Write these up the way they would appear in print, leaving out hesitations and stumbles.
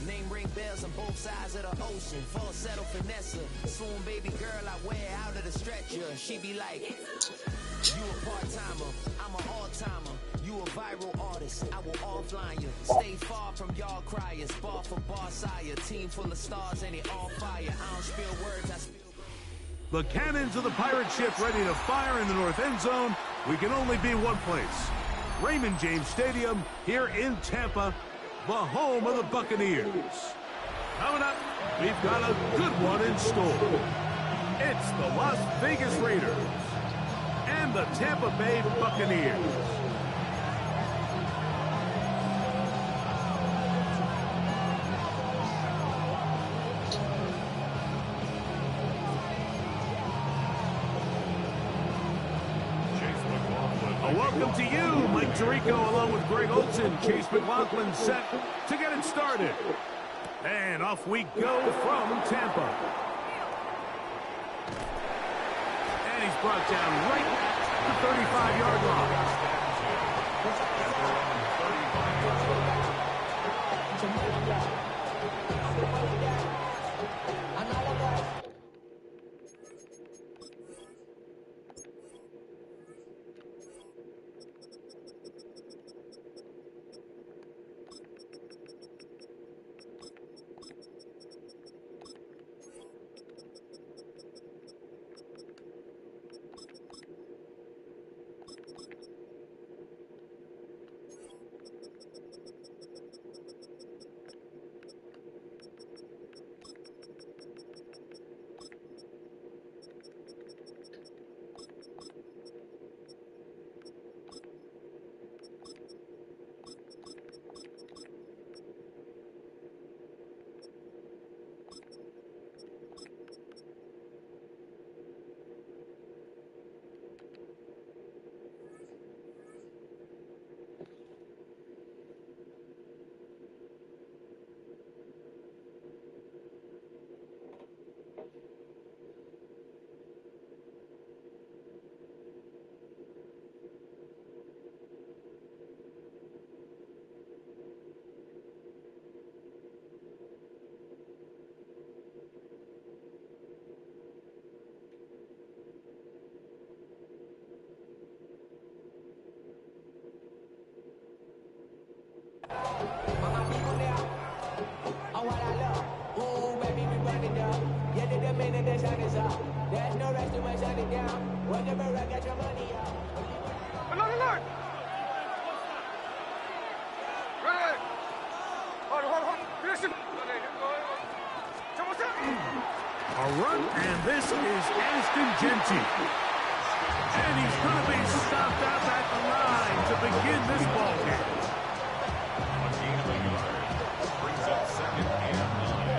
Name ring bells on both sides of the ocean. Full settle Vanessa. Soon baby girl I wear out of the stretcher. She be like, you a part-timer, I'm an all-timer. You a viral artist, I will offline you. Stay far from y'all criers. Bar for bar sire. Team full of stars and it all fire. I don't spill words, I spill. The cannons of the pirate ship ready to fire in the north end zone. We can only be one place. Raymond James Stadium here in Tampa, the home of the Buccaneers. Coming up, we've got a good one in store. It's the Las Vegas Raiders and the Tampa Bay Buccaneers. Welcome to you, Mike Tirico, along with Greg Olson. Chase McLaughlin set to get it started. And off we go from Tampa. And he's brought down right at the 35-yard line. There's no rest to my shutting down. Whatever I get your money out. Alert! Right! Hold. Listen. A run, and this is Ashton Genty. And he's going to be stopped out at the line to begin this ball game. A gain of a yard brings up 2nd and 9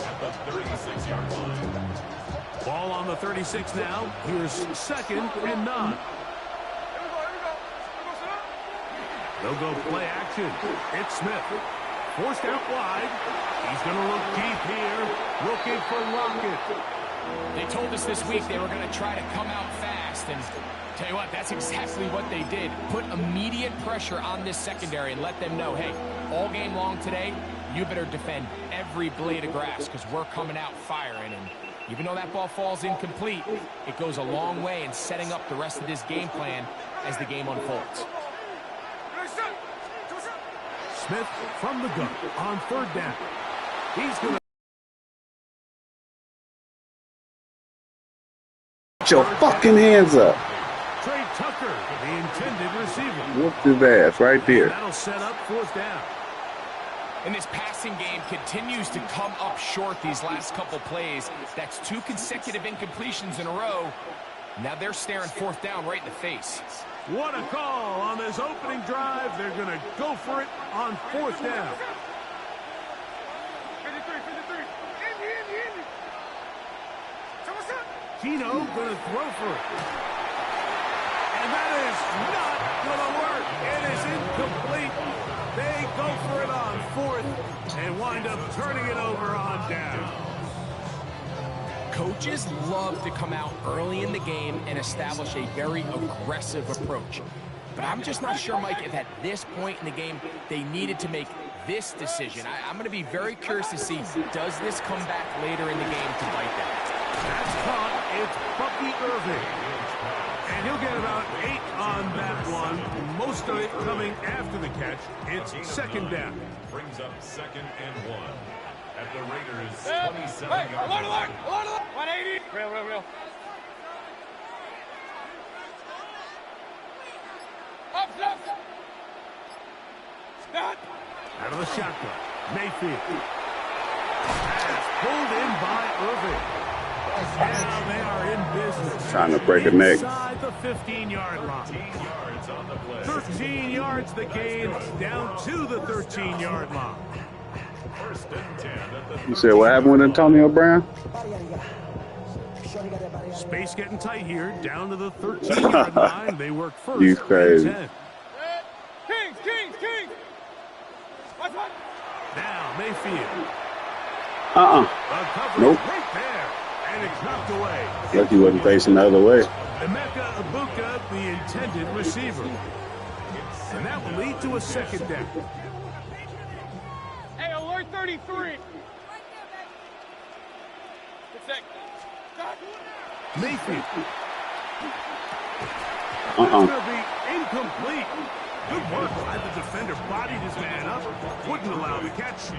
at the 36-yard line. Ball on the 36 now. Here's 2nd and 9. They'll go play action. It's Smith. Forced out wide. He's going to look deep here. Looking for Lockett. They told us this week they were going to try to come out fast. And tell you what, that's exactly what they did. Put immediate pressure on this secondary and let them know, hey, all game long today, you better defend every blade of grass because we're coming out firing. And even though that ball falls incomplete, it goes a long way in setting up the rest of this game plan as the game unfolds. Smith from the gun on 3rd down. He's going to... Put your fucking hands up. Trey Tucker, the intended receiver. Whoop his ass right there. That'll set up 4th down. And this passing game continues to come up short these last couple plays. That's 2 consecutive incompletions in a row. Now they're staring 4th down right in the face. What a call on this opening drive. They're going to go for it on 4th down. Tino going to throw for it. And that is not going to work. It is incomplete. They go for it on 4th and wind up turning it over on down. Coaches love to come out early in the game and establish a very aggressive approach. But I'm just not sure, Mike, if at this point in the game they needed to make this decision. I'm going to be very curious to see, does this come back later in the game to bite them? That's caught. It's Bucky Irving. And he'll get about 8 on that one. Most of it coming after the catch. It's second down. Brings up 2nd and 1 at the Raiders' 27-yard line. Alert! 180. Real. Up. Stop. Out of the shotgun. Mayfield. Pass pulled in by Irving. And they are in business. Trying to break a neck. Inside the 15-yard line. 13 yards on the play. 13 yards the gain, down to the 13-yard line. 1st and 10 at the You said what happened with Antonio Brown? Space getting tight here, down to the 13-yard line. They work first. You crazy. and 10. Kings. Watch. Now Mayfield. Uh-uh. A coverage Nope. right there, and it's knocked away. Lucky he wasn't facing the other way. Emeka Ibuka, the intended receiver. And that will lead to a second down. Hey, alert 33. Mayfield. It's Uh-uh. going to be incomplete. Good work by the defender. Bodied his man up. Wouldn't allow the catch.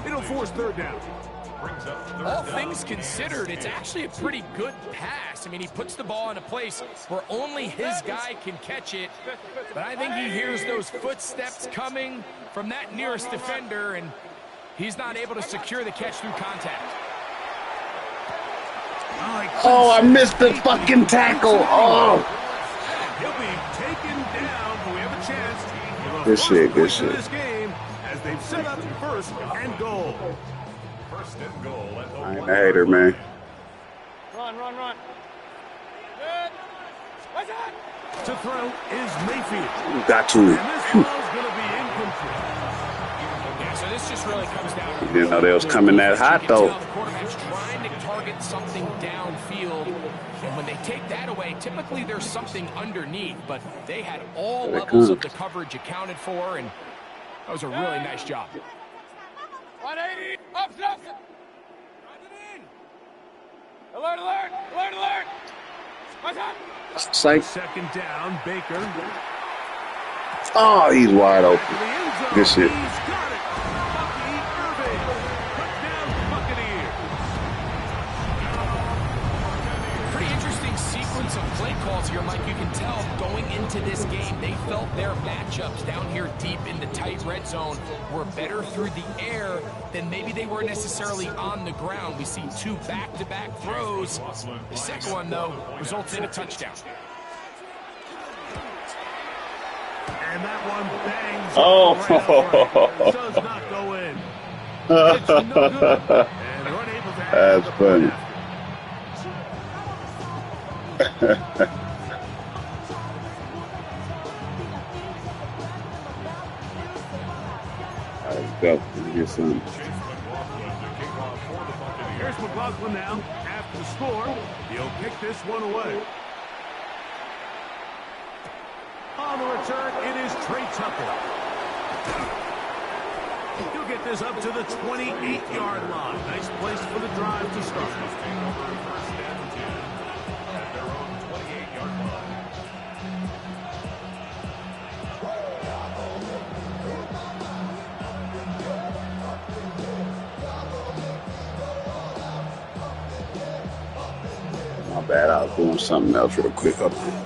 It'll force third down. All things considered, it's actually a pretty good pass. I mean, he puts the ball in a place where only his guy can catch it. But I think he hears those footsteps coming from that nearest defender, and he's not able to secure the catch through contact. Oh, I missed the fucking tackle. Oh. He'll be taken down, but we have a chance. Good shit, good shit. This game as they've set up 1st and goal. 1st and goal at the I ain't a hater, man. Run. Good. Watch out. To throw is Mayfield. Got to. And this ball's going to be incomplete. Yeah, so this just really comes down to... You didn't know they was coming that hot, though. The quarterback's trying to target something downfield, and when they take that away, typically there's something underneath, but they had all levels of the coverage accounted for, and that was a really nice job. 180. Up. Alert. Watch out. Psych. Second down, Baker. Oh, he's wide To open. the end zone. Good shit. He's got it. Bucky Irving. Touchdown, Buccaneers. Pretty interesting sequence of play calls here, Mike. You can tell going into this game, they felt their matchups down here deep in the tight red zone were better through the air than maybe they were necessarily on the ground. We see 2 back-to-back throws. The second one, though, results in a touchdown. And that one bangs. Oh. Right. Does not go in. It's no good. And they're unable to That's the funny. All right, go. Let me get some. Here's McLaughlin now. After the score, he'll kick this one away. On the return, it is Trey Tucker. He'll get this up to the 28-yard line. Nice place for the drive to start. At their own 28-yard line. My bad. I was doing something else real quick up there.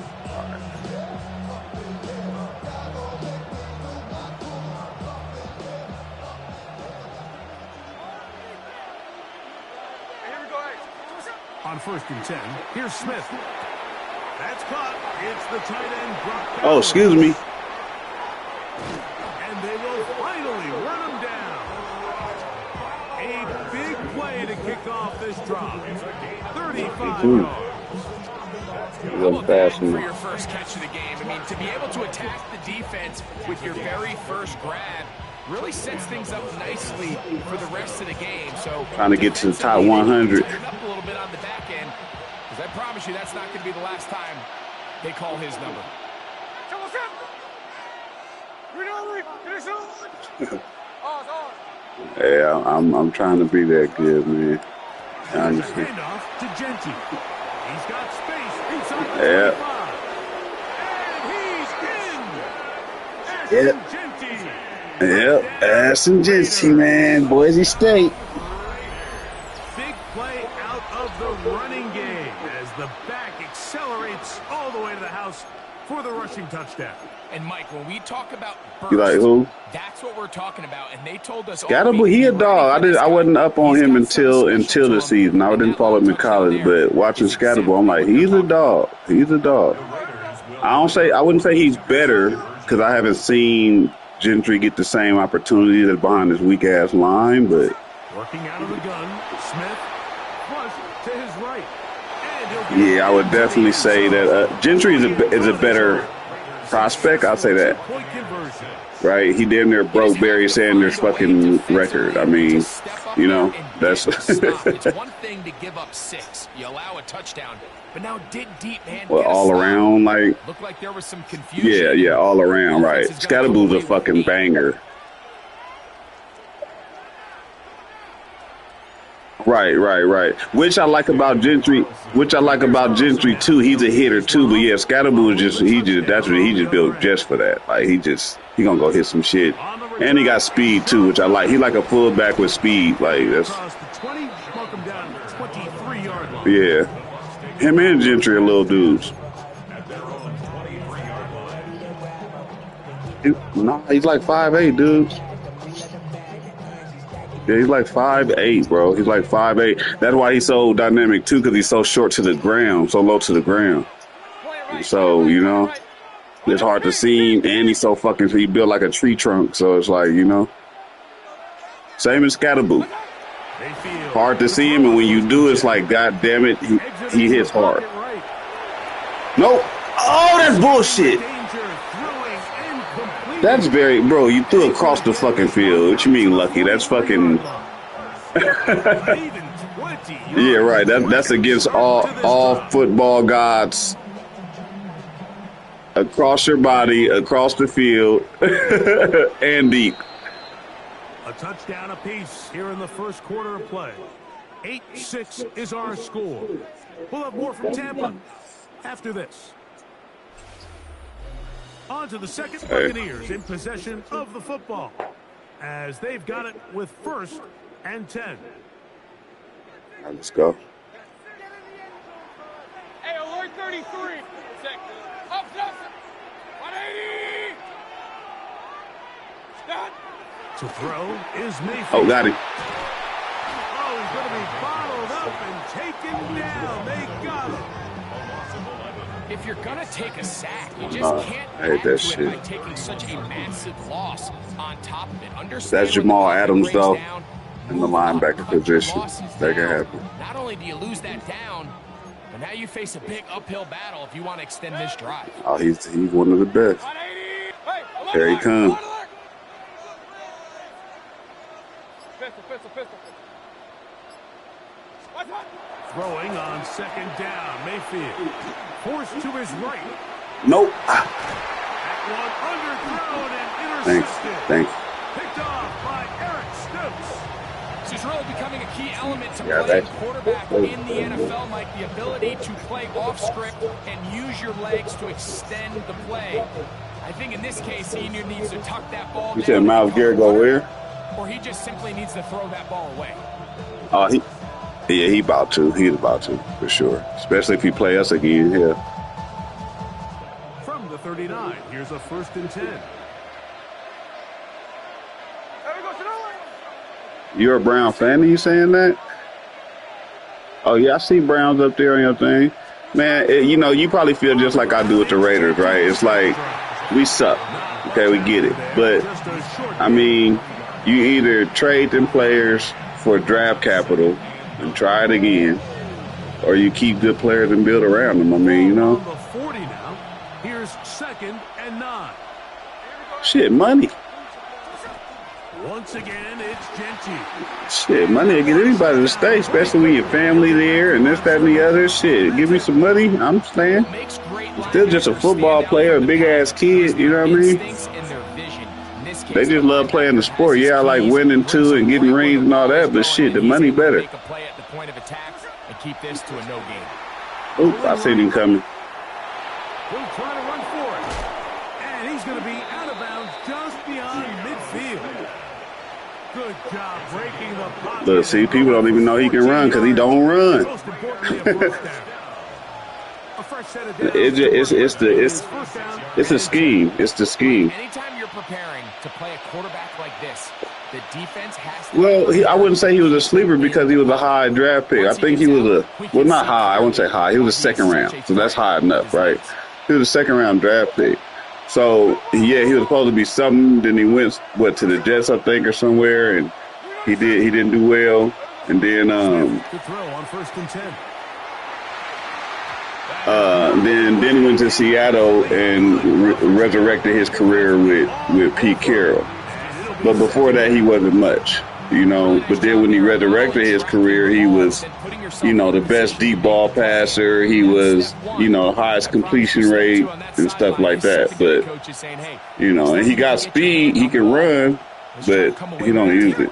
On 1st and 10, here's Smith. That's caught. It's the tight end, Brock. Oh, excuse me. And they will finally run him down. A big play to kick off this drive. 35 yards. It wasn't fast For enough. your first catch of the game, I mean, to be able to attack the defense with your very first grab really sets things up nicely for the rest of the game. So Trying to get to the top 100. Tighten up a little bit on the back end, because I promise you that's not going to be the last time they call his number. Yeah, I'm trying to be that good, man. Honestly. Handoff to Genty. He's got space inside the Yeah. 25. And he's in. Yep. Genty. Yep. Ass and Genty, man. Boise State. Big play out of the running game as the back accelerates all the way to the house for the rushing touchdown. And Mike, when we talk about You like who? that's what we're talking about. And they told us Scatterbo, he a dog. I wasn't up on him until the season. I didn't follow him in college, but watching Scatterbo, I'm like, he's a dog. He's a dog. I wouldn't say he's better because I haven't seen Gentry get the same opportunity that's behind this weak ass line, but Working out of the gun, Smith flush to his right. yeah, I would definitely say that Gentry is a better prospect. I'll say that. Point conversion. Right? He damn near broke Barry Sanders' fucking record. I mean, you know, that's it's one thing to give up 6. You allow a touchdown, but now dig deep, man. well, all around, like, Looked like there was some confusion. yeah, all around, right? Scatterbo's a fucking banger. Right. Which I like about Gentry too. He's a hitter too, but yeah, Scatterbo is just he just built just for that. Like he gonna go hit some shit, and he got speed too, which I like. He like a fullback with speed. Like that's Across the 20, broke him down to the 23-yard line. yeah. Him and Gentry are little dudes. He's like 5'8", dude. Yeah, he's like 5'8", bro. He's like 5'8". That's why he's so dynamic too, because he's so short to the ground, so low to the ground. So, you know, it's hard to see him, and he's so fucking, he built like a tree trunk. So it's like, you know, same as Scatterbo. Hard to see him, and when you do, it's like, God damn it, he hits hard. Nope. Oh, that's bullshit. That's very, bro, you threw across the fucking field. What you mean, Lucky? That's fucking... yeah, right. That's against all football gods. Across your body, across the field, and deep. A touchdown apiece here in the first quarter of play. 8-6 is our score. We'll have more from Tampa after this. On to the second Buccaneers in possession of the football as they've got it with 1st and 10. All right, let's go. Hey, alert 33. Up, 180. Stop. To throw is Mayfield. Oh, got him. Oh, he's going to be bottled up and taken down. They got him. If you're going to take a sack, you just can't I hate add that to shit. it by taking such a massive loss on top of it. That's Jamal Adams, though, in the linebacker position. That can happen. Not only do you lose that down, but now you face a big uphill battle if you want to extend this drive. Oh, he's one of the best. Here he comes. Pistol. Throwing on 2nd down. Mayfield forced to his right. Nope. That one underthrown and intercepted. Thanks. Picked off by Eric Stokes. This is really becoming a key element to playing quarterback in the NFL, Mike. The ability to play off script and use your legs to extend the play. I think in this case, he either needs to tuck that ball down. You said Myles Garrett go where? Or he just simply needs to throw that ball away. Oh, he's about to. He's about to, for sure. Especially if he play us again, yeah. From the 39, here's a 1st and 10. You're a Brown fan, are you saying that? Oh, yeah, I see Browns up there on your thing. Man, you know, you probably feel just like I do with the Raiders, right? It's like, we suck. Okay, we get it. But, I mean, you either trade them players for draft capital and try it again, or you keep good players and build around them. I mean, you know. On the 40 now, here's 2nd and 9. Shit, money. Once again, it's Genty. Shit, money to get anybody to stay, especially when your family there and this, that, and the other. Shit, give me some money, I'm staying. Still just a football player, a big-ass kid, you know what I mean? In their vision. In this this case, They just love playing the sport. Yeah, I like winning too and getting rings and all that, but shit, the money better. Make a play at the point of attack and keep this to a no game. Oop, I seen him coming. He'll try to run for it. And he's going to be out of bounds just beyond midfield. Good job breaking the pocket. Look, see, people don't even know he can run because he don't run. Most importantly, a first down. A fresh set of downs. It's a scheme. It's the scheme. Anytime you're preparing to play a quarterback like this, the defense has to... Well, I wouldn't say he was a sleeper because he was a high draft pick. I think he was well, not high. I wouldn't say high. He was a second round, so that's high enough, right? He was a second round draft pick. So, yeah, he was supposed to be something. Then he went, to the Jets, I think, or somewhere, and he didn't do well. And then, Good throw on 1st and 10. then he went to Seattle and resurrected his career with Pete Carroll. But before that, he wasn't much, you know. But then when he resurrected his career, he was, you know, the best deep ball passer. He was, you know, highest completion rate and stuff like that. But, you know, and he got speed. He can run, but he don't use it.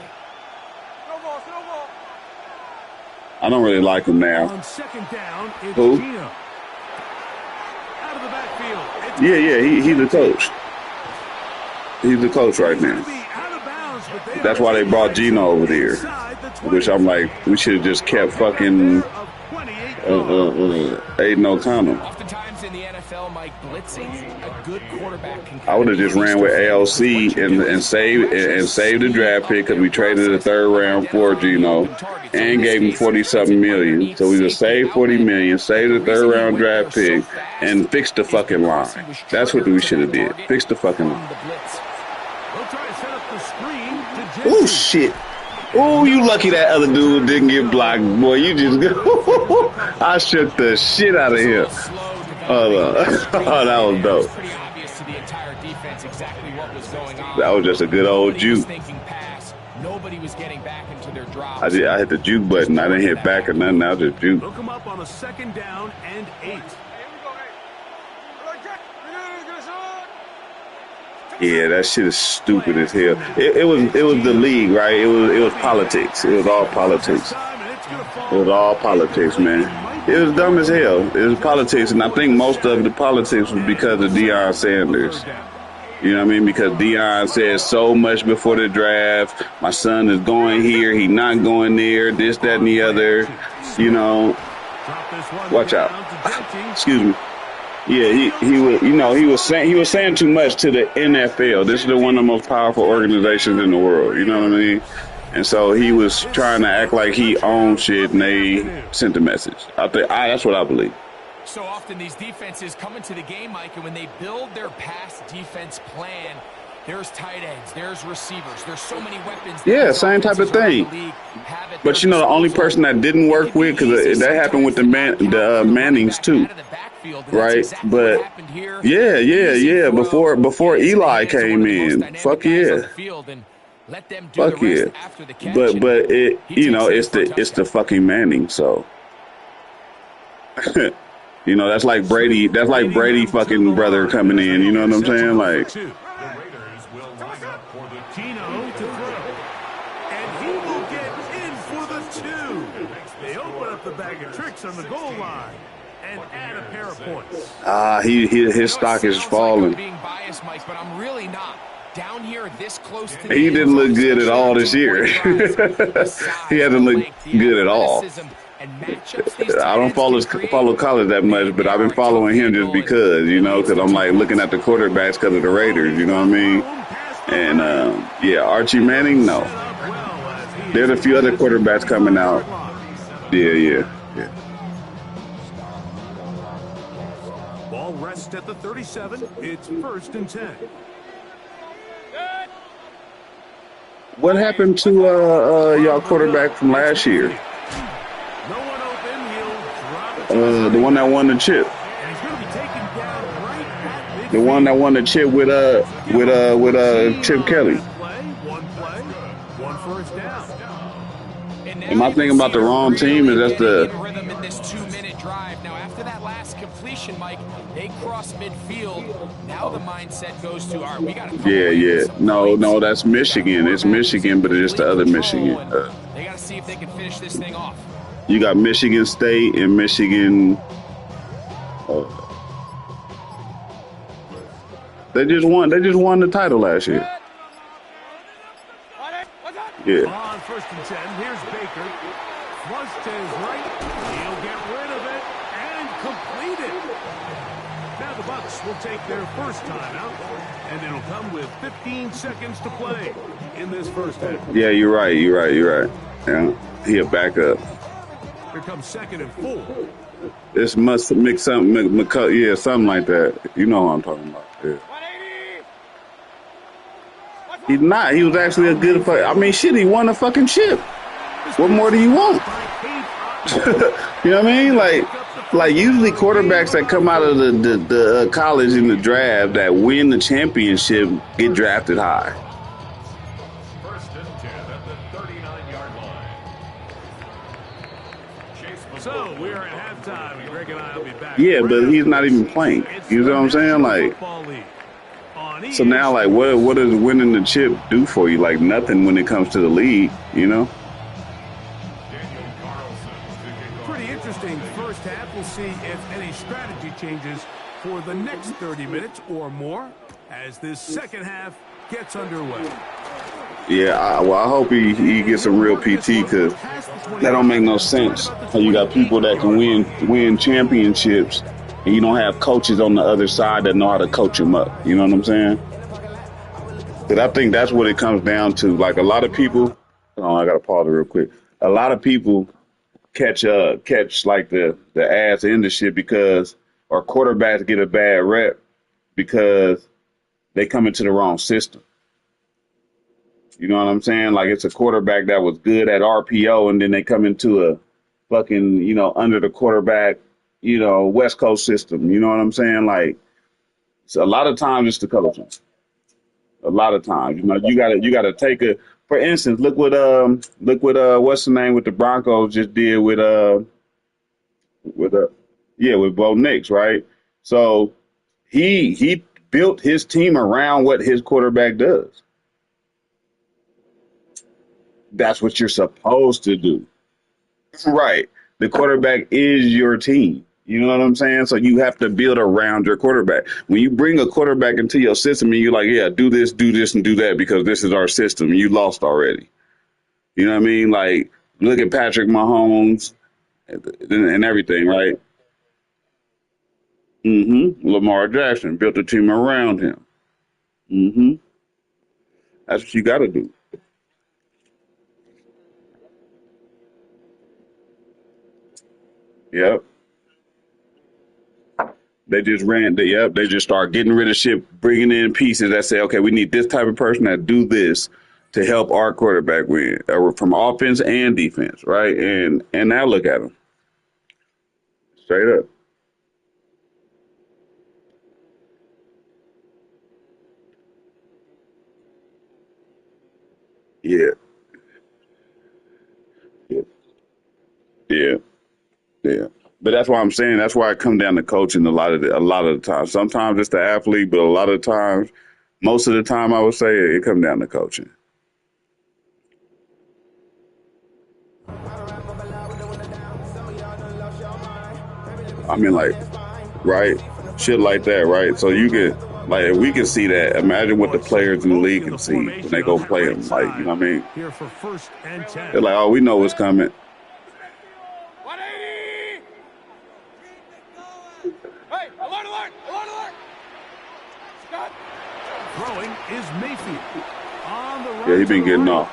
I don't really like him now. On 2nd down, it's Who? Gino. Out of the backfield. Yeah, he's the coach. He's the coach right now. That's why they brought Gino over there. Which I'm like, we should have just kept fucking Aiden O'Connell. Oftentimes in the NFL, Mike, blitzing a good quarterback can... I would have just ran with ALC and saved the draft pick because we traded the 3rd round for Gino and gave him 40-something million. So we just saved $40 million, saved the 3rd round draft pick, and fixed the fucking line. That's what we should have did. Fix the fucking line. Oh shit. Oh, you lucky that other dude didn't get blocked, boy. You just go. I shook the shit out of him. Oh, that was dope. That was just a good old juke. I hit the juke button. I didn't hit back or nothing. I just juke. Look him up on a 2nd down and 8. Yeah, that shit is stupid as hell. It was the league, right? It was politics. It was all politics. It was all politics, man. It was dumb as hell. It was politics, and I think most of the politics was because of Deion Sanders. You know what I mean? Because Deion said so much before the draft. My son is going here. He not going there. This, that, and the other. You know. Watch out. Excuse me. Yeah, he was saying too much to the NFL. This is one of the most powerful organizations in the world. You know what I mean? And so he was trying to act like he owned shit, and they sent the message. That's what I believe. So often these defenses come into the game, Mike, and when they build their pass defense plan, there's tight ends, there's receivers, there's so many weapons. Yeah, same type of thing. But you know, the only person that didn't work with, because that happened with the Mannings too. Right, but yeah. Before Eli came in, fuck yeah, fuck yeah. But it, you know, it's the fucking Manning. So, you know, that's like Brady. That's like Brady fucking brother coming in. You know what I'm saying? Like, The Raiders will line up for the Gino to throw, and he will get in for the 2. They open up the bag of tricks on the goal line. And add a pair of points. His stock is falling. Being biased, Mike, but I'm really not. Down here, this close to He didn't look good at all this year. He hasn't looked good at all. I don't follow college that much, but I've been following him just because, you know, because I'm like looking at the quarterbacks because of the Raiders. You know what I mean? And yeah, Archie Manning, no. There's a few other quarterbacks coming out. Yeah. Ball rests at the 37. It's 1st and 10. What happened to y'all quarterback from last year? No one open. He'll drop it. The one that won the chip. And he's going to be taken down right at midfield. The one that won the chip with Chip Kelly. One play, 1 first down. Am I thinking about the wrong team? Is that the rhythm in this 2-minute drive? Now, after that last completion, Mike, they cross midfield. Now the mindset goes to, all right, we got to come away with some points. No, that's Michigan. It's Michigan, but it's just the other Michigan. They got to see if they can finish this thing off. You got Michigan State and Michigan. They just won the title last year. Yeah. On 1st and 10, here's Baker. Flush to his right. He'll get rid of it and complete it. Now the Bucks will take their first timeout, and it'll come with 15 seconds to play in this first half. Yeah, you're right. Yeah, he'll back up. Here comes 2nd and 4. This must mix something, yeah, something like that. You know what I'm talking about. Yeah. He's not. He was actually a good player. I mean, shit, he won a fucking chip. What more do you want? You know what I mean? Like usually quarterbacks that come out of the college in the draft that win the championship get drafted high. 1st and 10 at the 39-yard line. So we're at halftime. Greg and I will be back. Yeah, but he's not even playing. You know what I'm saying? Like, so now, like, what does winning the chip do for you? Like, nothing when it comes to the league, you know? Pretty interesting first half. We'll see if any strategy changes for the next 30 minutes or more as this second half gets underway. Yeah, I hope he gets some real PT, because that don't make no sense. You got people that can win championships, and you don't have coaches on the other side that know how to coach them up. You know what I'm saying? But I think that's what it comes down to. Like, a lot of people, I got to pause it real quick. A lot of people catch like the ass end of shit because, or quarterbacks get a bad rep because they come into the wrong system. You know what I'm saying? Like, it's a quarterback that was good at RPO, and then they come into a fucking, under the quarterback, West Coast system. You know what I'm saying? Like, so a lot of times it's the coaching. A lot of times, you gotta take a. For instance, look what what's the name with the Broncos just did with Bo Nix, right? So he built his team around what his quarterback does. That's what you're supposed to do. Right. The quarterback is your team. You know what I'm saying? So you have to build around your quarterback. When you bring a quarterback into your system and you're like, yeah, do this, and do that because this is our system, you lost already. You know what I mean? Like, look at Patrick Mahomes and everything, right? Lamar Jackson built a team around him. That's what you got to do. Yep. They just they just start getting rid of shit, bringing in pieces that say, okay, we need this type of person that do this to help our quarterback win, from offense and defense, right? And now look at them. Straight up. Yeah. But that's why I'm saying, that's why I come down to coaching a lot of the time. Sometimes it's the athlete, but a lot of times, most of the time, I would say it comes down to coaching. I mean, like, right? Shit like that, right? So you get, like, if we can see that, imagine what the players in the league can see when they go play them. Like, you know what I mean? Here for 1st and 10. They're like, oh, we know what's coming. Throwing is Mayfield. On the right. Yeah, he been getting off.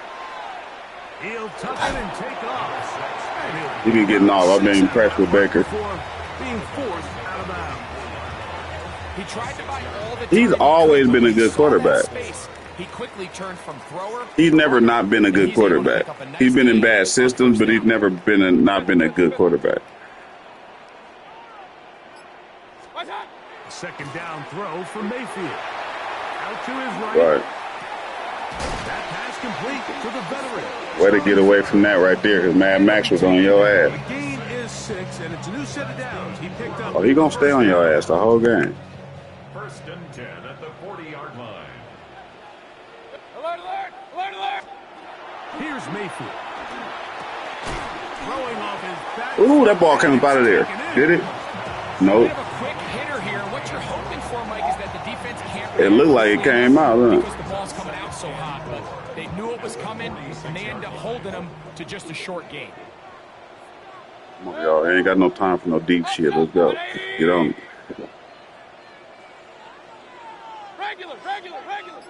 He'll tuck it and take off. He been getting off. I've been impressed with Baker. Being forced out of bounds. He tried to buy all the He's always been a good quarterback. He quickly turned from thrower. He's never not been a good quarterback. He's been in bad systems, but he's never been not been a good quarterback. A 2nd down throw for Mayfield. Out to his right. Right. That pass Pass complete to the veteran. Way to get away from that right there, because Mad Max was on your ass. The gain is 6, and it's a new set of downs. He picked up. Oh, he gonna stay on your ass the whole game. First and 10 at the 40-yard line. Alert, alert, alert, alert. Here's Mayfield. Throwing off his back. Ooh, that ball came up out of there. Did it? Nope. We have a quick hitter here. What you're hoping for, Mike, is that the defense can't. It looked like it came out, huh? Because the ball's coming out so hot, but they knew it was coming, and they end up holding them to just a short game. Come on, y'all. Ain't got no time for no deep shit. Let's go. Get on. Regular, regular, regular.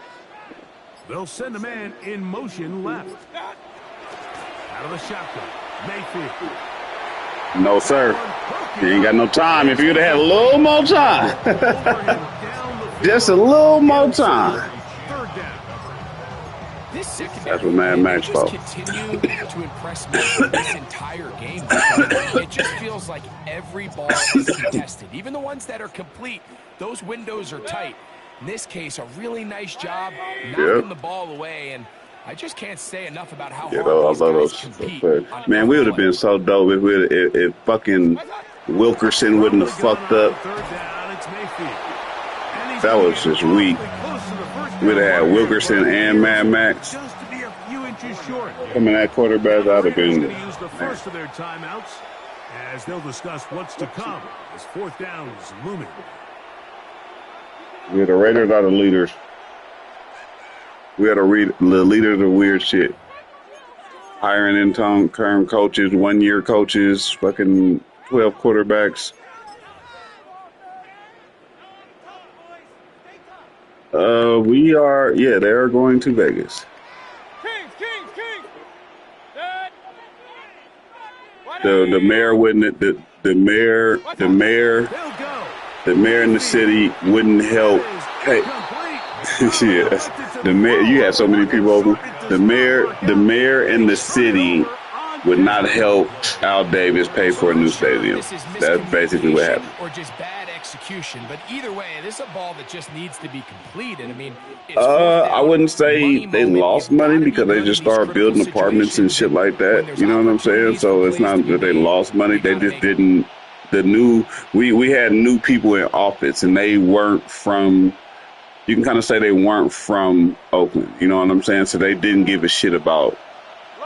They'll send a man in motion left. Out of the shotgun. Mayfield. No, sir. You ain't got no time. If you'd have had a little more time. Just a little more time. Third down. This secondary, That's what Mad Max just fought. continue to impress me this entire game. It just feels like every ball is contested. Even the ones that are complete, those windows are tight. In this case, a really nice job knocking the ball away, and I just can't say enough about how hard I these love guys those. compete. Man, we would have been so dope if fucking Wilkerson wouldn't have fucked up. Third down, it's Mayfield. And he's That was just weak. close to the first We'd have had down. Wilkerson and Mad Max. Just to be a few inches short. Coming at quarterback, I'd have Raiders been. going to use the first of their timeouts as they'll discuss what's to come as fourth down is looming. Yeah, the Raiders are the leaders. We had the leaders of weird shit. Hiring in-term coaches, one-year coaches, fucking 12 quarterbacks. We are, they are going to Vegas. Kings, Kings, Kings. Dead. The mayor wouldn't, the mayor They'll go. in the city wouldn't help. Hey, yeah, the mayor, you had so many people over. The mayor in the city would not help Al Davis pay for a new stadium. That's basically what happened. Or just bad execution, but either way, this is a ball that just needs to be completed. I mean, it's I wouldn't say they lost money because they just started building apartments and shit like that. You know what I'm saying? So it's not that they lost money. They just didn't. We had new people in office, and they weren't from. You can kind of say they weren't from Oakland. You know what I'm saying? So they didn't give a shit about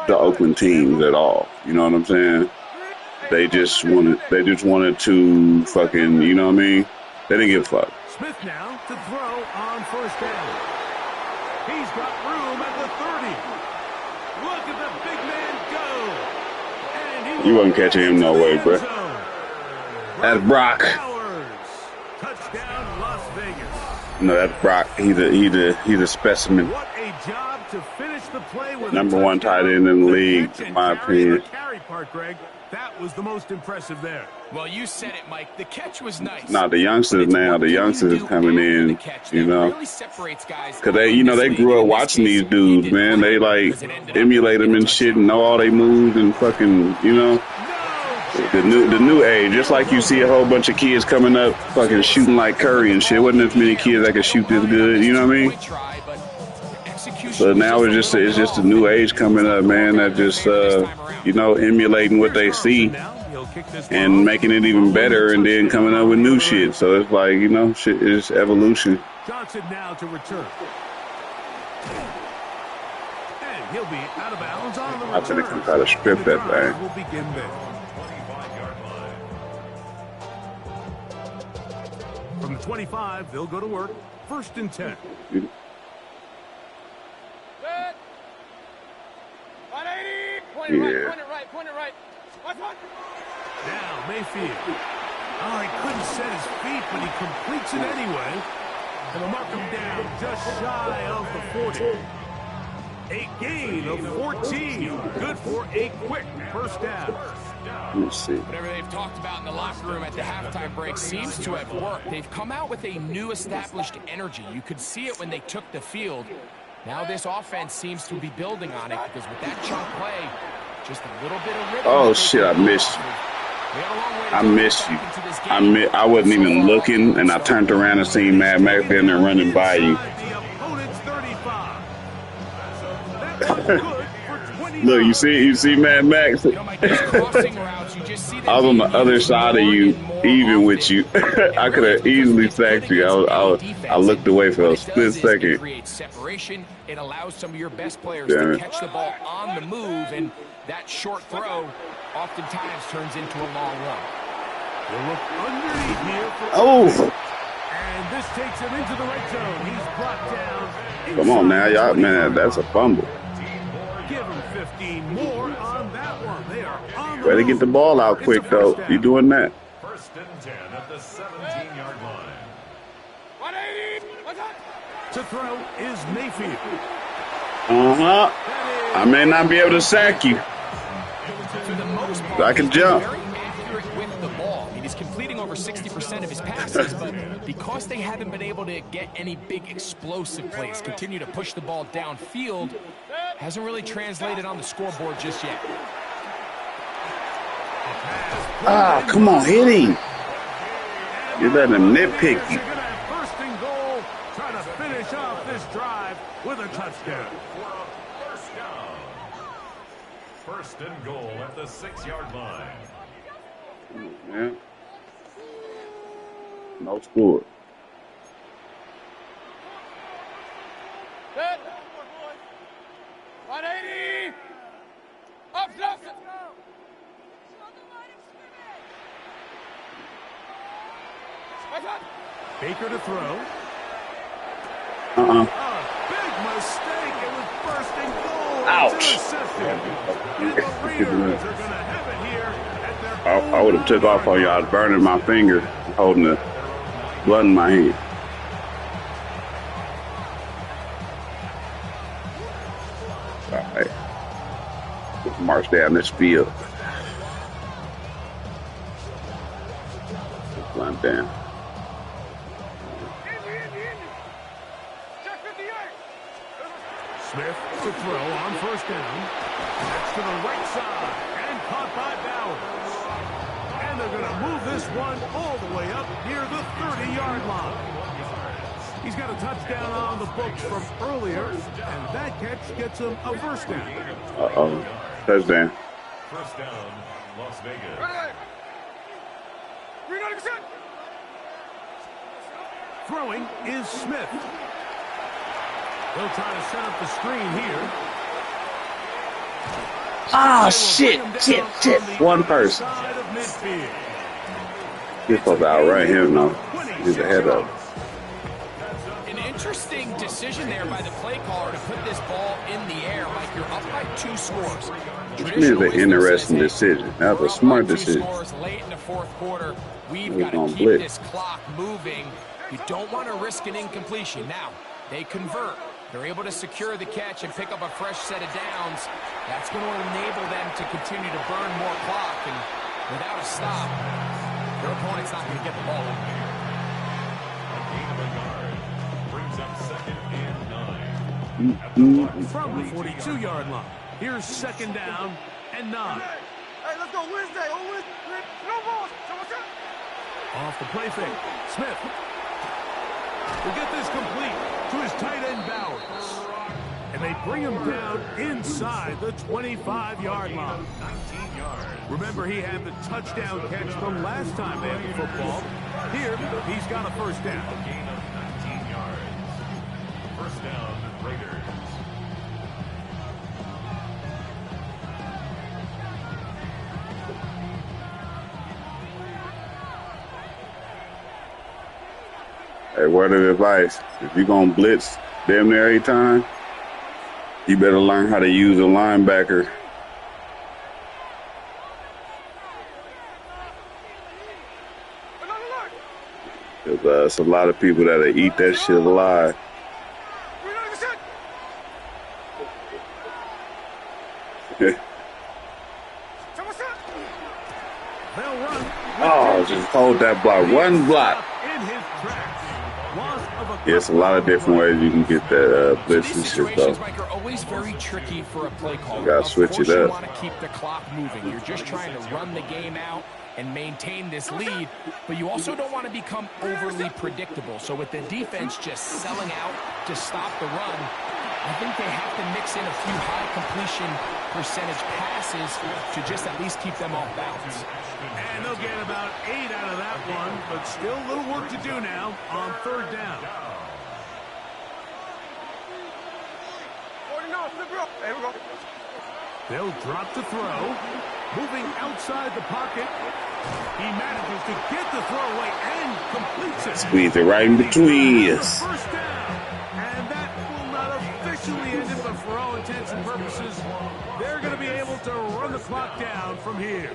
the Oakland teams at all. You know what I'm saying? They just wanted to fucking, you know what I mean? They didn't give a fuck. Smith now to throw on first down. He's got room at the 30. Look at the big man go. And he You wasn't catching him no way, bro. That's Brock. Touchdown, Las Vegas. No, that's Brock. He's a specimen. What a job to finish the play with Number one tight end in the league, in my opinion. The carry part, Greg. That was the most impressive there. Well, you said it, Mike. The catch was nice. Nah, the youngsters now. The youngsters coming in, you know, because they grew up watching these dudes, man. They like emulate them and shit, and know all they moves and fucking, you know. The new age, just like you see a whole bunch of kids coming up, fucking shooting like Curry and shit. Wasn't as many kids that could shoot this good, you know what I mean? So now it's just a new age coming up, man. That just emulating what they see and making it even better, and then coming up with new shit. So it's like, you know, shit is evolution. Johnson now to return. And he'll be out of bounds on the return. I think they can try to strip that thing. Will begin there. From the 25, they'll go to work. First and 10. Good. 180. Point it right, point it right. Watch. Now, Mayfield. Oh, he couldn't set his feet, but he completes it anyway. And they'll mark him down just shy of the 40. A gain of 14. Good for a quick first down. Let me see. Whatever they've talked about in the locker room at the halftime break seems to have worked. They've come out with a new established energy. You could see it when they took the field. Now this offense seems to be building on it because with that chunk play, just a little bit of rhythm. Oh shit, I missed you. I missed you. I wasn't even looking, and I turned around and seen Mad Max down there running by you. The opponent's 35. That Look, you see Mad Max? You know, Mike, these crossing routes, you just see them I was on the being other used side of more you, and more even with often. you. And I could really, have it's because easily it's good sacked you. against any defense. I looked away for What a it split does is it second. creates separation. It allows some of your best players Damn to it. catch the ball on the move, and that short throw oftentimes turns into a long run. We'll look underneath here for Oh, and this takes him into the red zone. He's brought down. come on now, inside y'all, the man, 20-yard that's a line. fumble. Give him 15 more on that one. They are on the Better move. get the ball out It's quick, a though. first You down. doing that? 1st and 10 at the 17-yard line. 180. What's up? To throw is Mayfield. I may not be able to sack you. For the most part, I can he's been jump. very accurate with the ball. I mean, he's completing over 60% of his passes, but because they haven't been able to get any big explosive plays, continue to push the ball downfield, hasn't really translated on the scoreboard just yet. Ah, come on, hit him. You're letting him nitpick They're you. going to have first and goal, trying to finish off this drive with a touchdown. For a first down. 1st and goal at the 6-yard line. Yeah. No score. Good. 180. Up, left. What's up? Baker to throw. Uh-uh. A big mistake. It was first and goal. Ouch. It's intercepted. And the Raiders are going to have it here at their I would have took off on you. I was burning my finger, holding the blood in my hand. All right. Let's march down this field. Let's run down. Check 58. Smith to throw on first down. That's to the right side and caught by Bowers. And they're going to move this one all the way up near the 30-yard line. He's got a touchdown on the books from earlier, and that catch gets him a first down. Uh-oh. Touchdown. 1st down, Las Vegas. Ready. 390%. Throwing is Smith. They'll try to set up the screen here. Ah, shit. One person. Side of midfield. You're supposed to outrun him, though. He's ahead of him. An interesting decision there by the play caller to put this ball in the air like you're up by 2 scores. Which means an interesting decision. That was a smart decision. Scores late in the 4th quarter. We've We're got to gonna keep blitz. this clock moving. You don't want to risk an incompletion. Now, they convert. They're able to secure the catch and pick up a fresh set of downs. That's going to enable them to continue to burn more clock. And without a stop, their opponent's not going to get the ball out. A gain of a yard. Brings up 2nd and 9. At the From the 42-yard line. Here's 2nd down and 9. Hey, let's go Wednesday. Oh, Wednesday. No balls. So what's up? Off the play fake. Smith will get this complete to his tight end Bowers. And they bring him down inside the 25-yard line. 19 yards. Remember, he had the touchdown catch from last time they had the football. Here, he's got a first down. Gain of 19 yards. 1st down, Raiders. Hey, word of advice, if you're going to blitz damn near every time, you better learn how to use a linebacker. Another alert. Because it's a lot of people that'll eat that shit alive. 390%. So what's up? They'll run. Oh, just hold that block. One block. In his tracks. Loss of a Yeah, it's a lot of different ways you can get that blitz and These shit, situations, though. Mike, are always very tricky for a play caller. You gotta switch it You up. want to keep the clock moving. You're just trying to run the game out and maintain this lead, but you also don't want to become overly predictable. So with the defense just selling out to stop the run, I think they have to mix in a few high completion percentage passes to just at least keep them off balance. And they'll get about 8 out of that one, but still a little work to do now on 3rd down. They'll drop to throw. Moving outside the pocket. He manages to get the throw away and completes it. Squeeze it right in between. Yes. First down. And that will not officially end it, but for all intents and purposes, they're going to be able to run the clock down from here.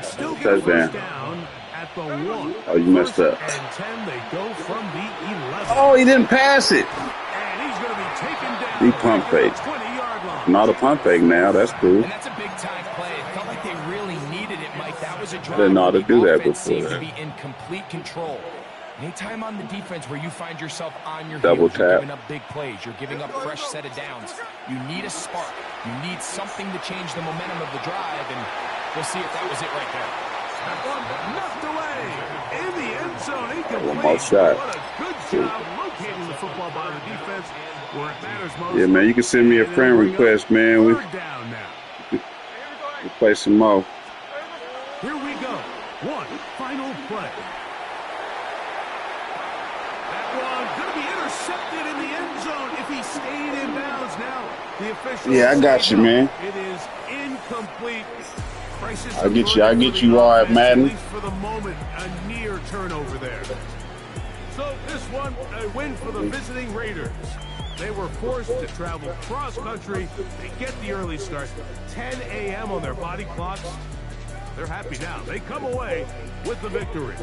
Still get first down at the 1. Oh, you messed up. And 10, they go from the 11. Oh, he didn't pass it. And he's going to be taken down. He pump fake. 20-yard line. Not a pump fake now. That's cool. And that's a big-time play. It felt like they really needed it, Mike. That was a drive. Didn't know how to do that before. Seemed to be in complete control. Anytime on the defense where you find yourself on your double heels, you're tap. giving up big plays, you're giving up fresh set of downs. You need a spark. You need something to change the momentum of the drive, and we'll see if that was it right there. That one knocked away in the end zone. One more shot. What a good job locating the football by the defense where it matters most. Yeah, man, you can send me a friend request, man. We down now. play some more. Here we go. One final play. That one going to be intercepted in the end zone if he stayed in bounds now. The official. Yeah, I got you, man. It is incomplete. I get you all at Madden. For the moment, a near turnover there. So this one, a win for the visiting Raiders. They were forced to travel cross-country. They get the early start. 10 a.m. on their body clocks. They're happy now. They come away with the victory.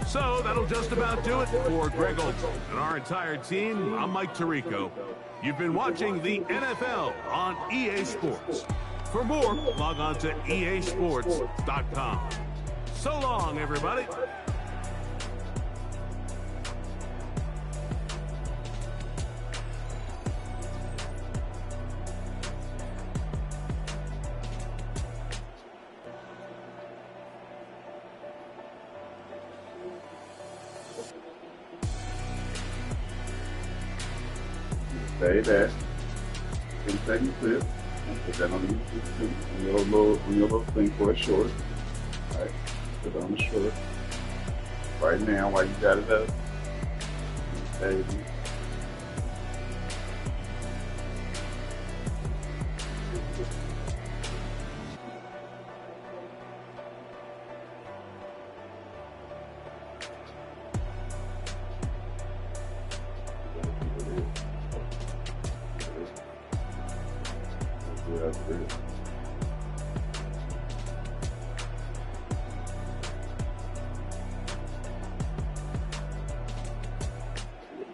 So that'll just about do it for Greg Olson and our entire team. I'm Mike Tirico. You've been watching the NFL on EA Sports. For more, log on to easports.com. So long, everybody. Say that. 10-second clip. Put that on your little thing for a short. Alright, put it on the short. Right now, while you got it up. Okay.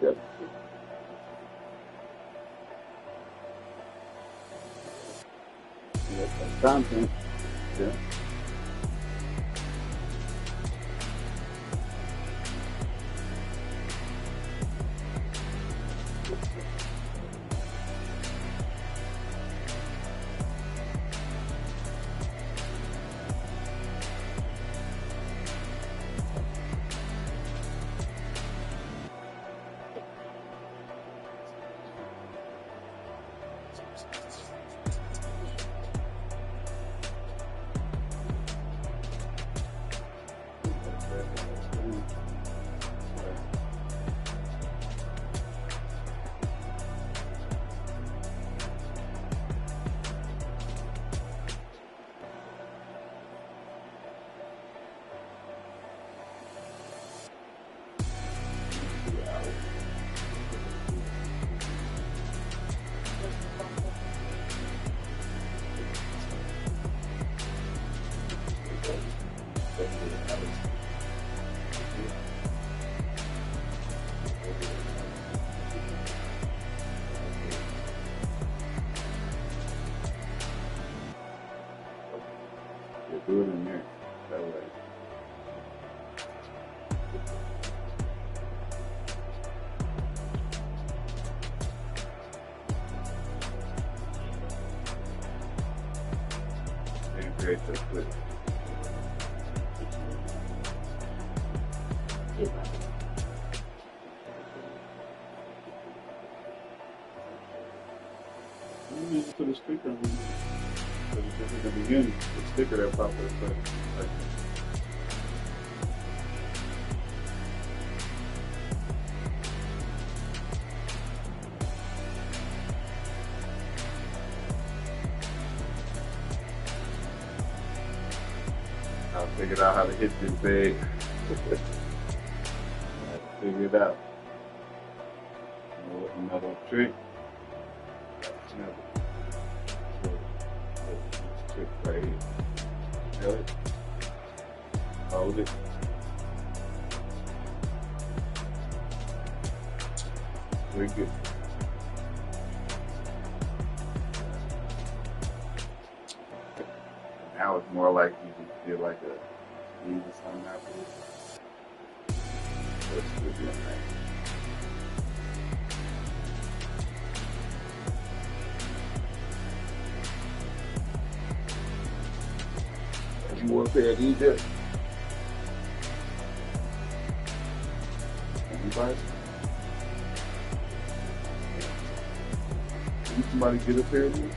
Yep. That's content. Yeah. Do it in there. That way. And create this clip. to the sticker in the beginning. The sticker that popped up. Like, I figured out how to hit this bag. I figured it out. Another trick. Trick right here. Feel it. Hold it. Very good. Now it's more like you can feel like a easy something afterwards. That's good. You want a pair of these there? Anybody? Can somebody get a pair of these?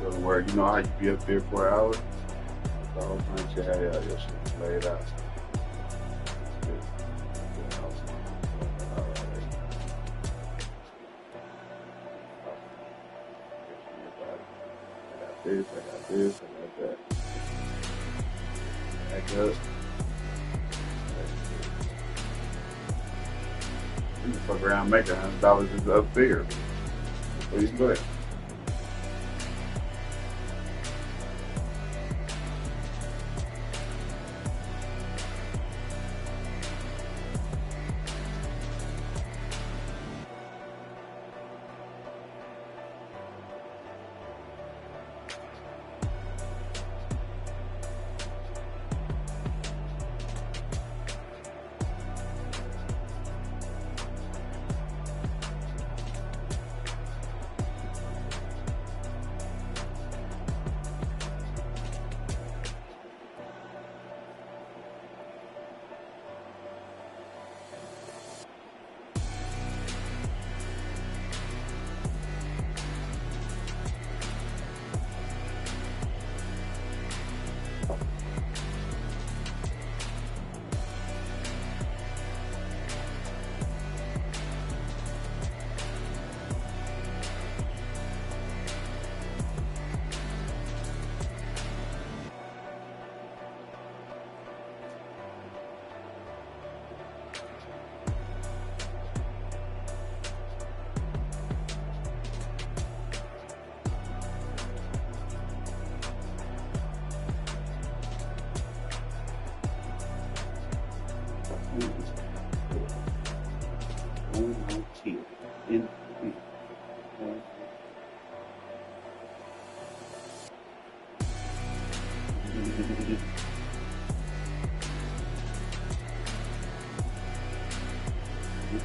Doesn't work. You know how you be up there for an hour? The whole time you had your shit laid out. I got this, I got that. Back up. You can fuck around and make $100 just up there. Please go ahead.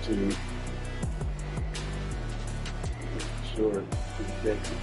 To sure exactly.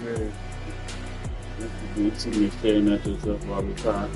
man. This could be too many staring at yourself all the time.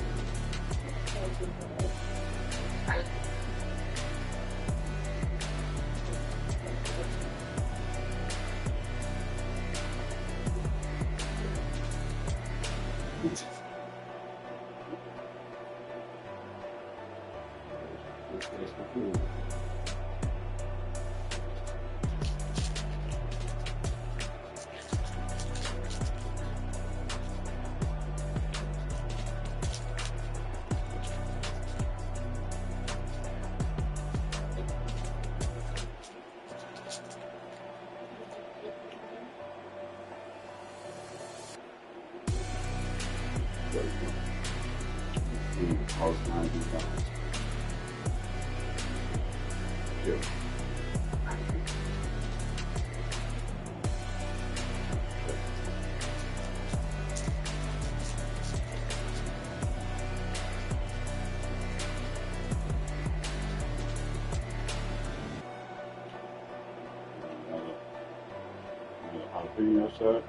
Jalapeno shot.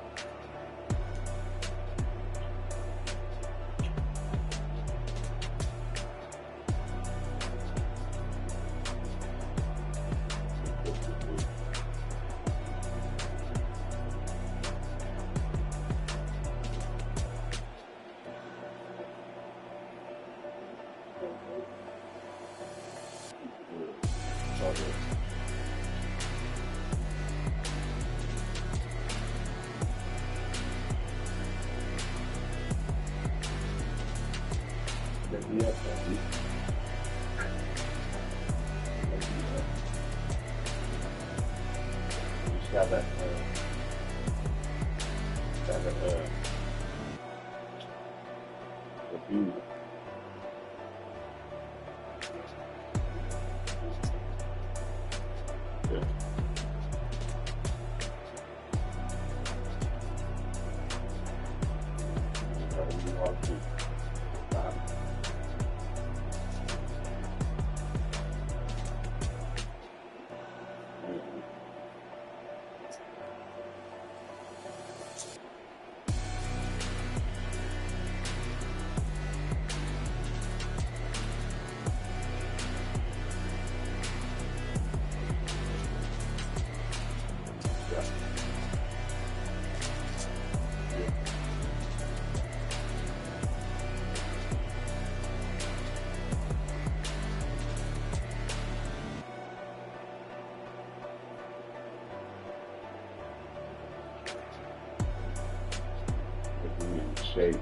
Shape.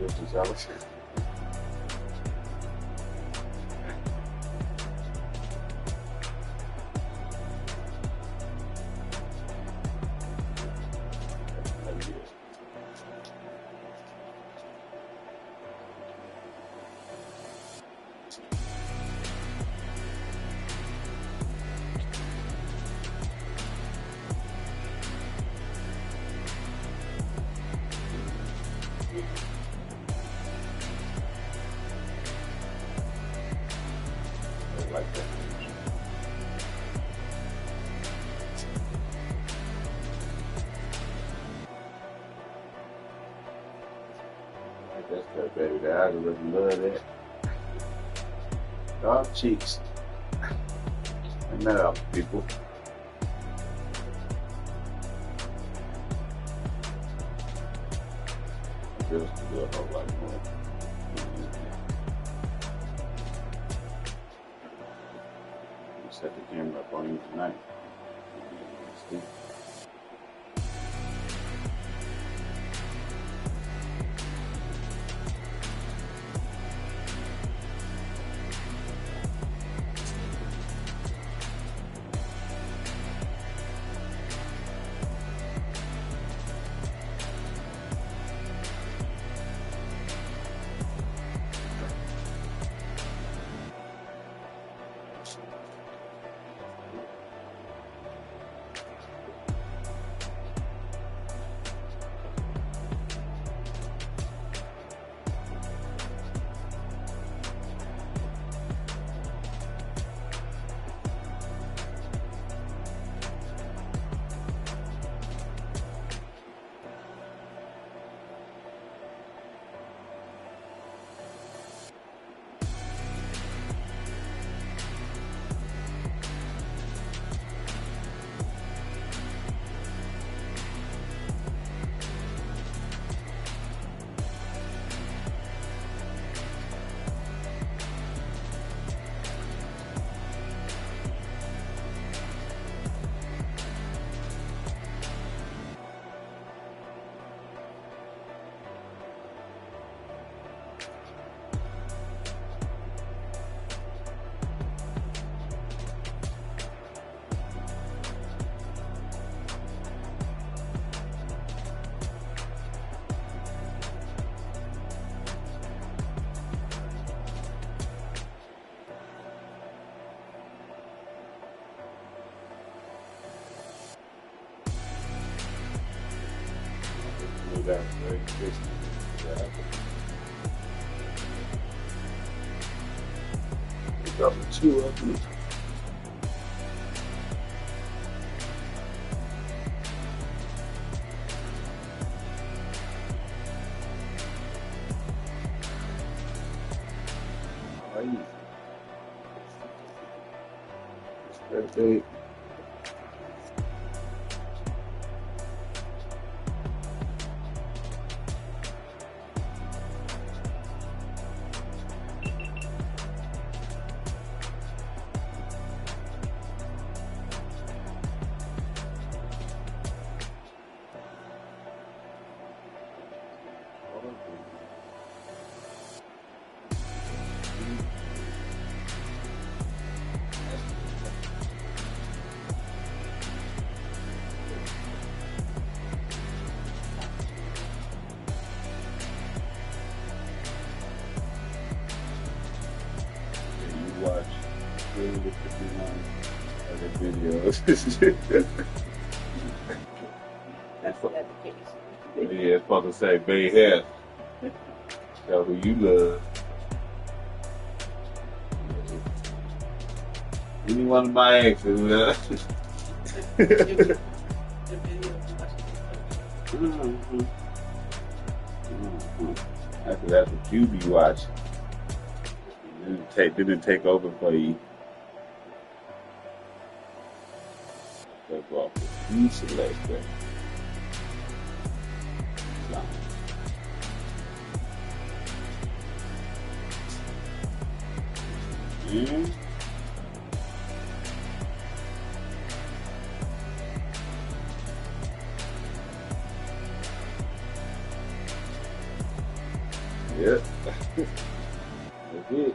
This is Allison. Like that. That's that, baby. The algorithm love that. Dog cheeks. And that out, people. Just to do a whole lot more. Set the camera up on you tonight. See? got very quick. Got two of them. Birthday. Watch 51 other videos. Yeah, it's supposed to say Bay Hef. Tell who you love. Any one of my exes. That's what you be watching. Didn't take over for you. Take off the you select that. Yep. That's it.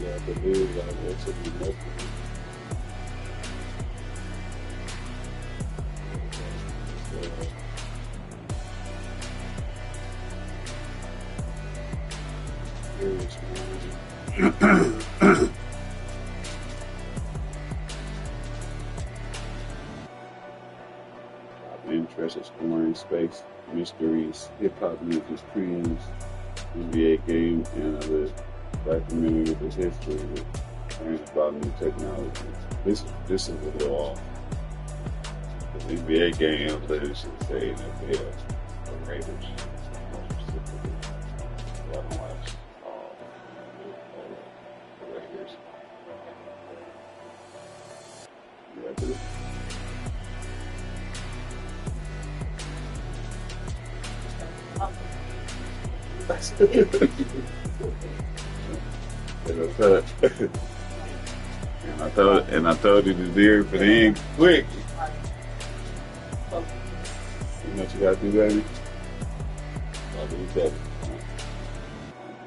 Yeah, the news I went to be messy. Interest exploring space, mysteries, hip-hop music, streams, NBA game, and other documentary with its history with learning about new technology. This is a little off. The NBA game, but it should say NFL or Raiders. More specifically. I don't watch the Raiders. Yeah, and I told you to do it for the end quick. You know what you gotta do, baby? I'll do that.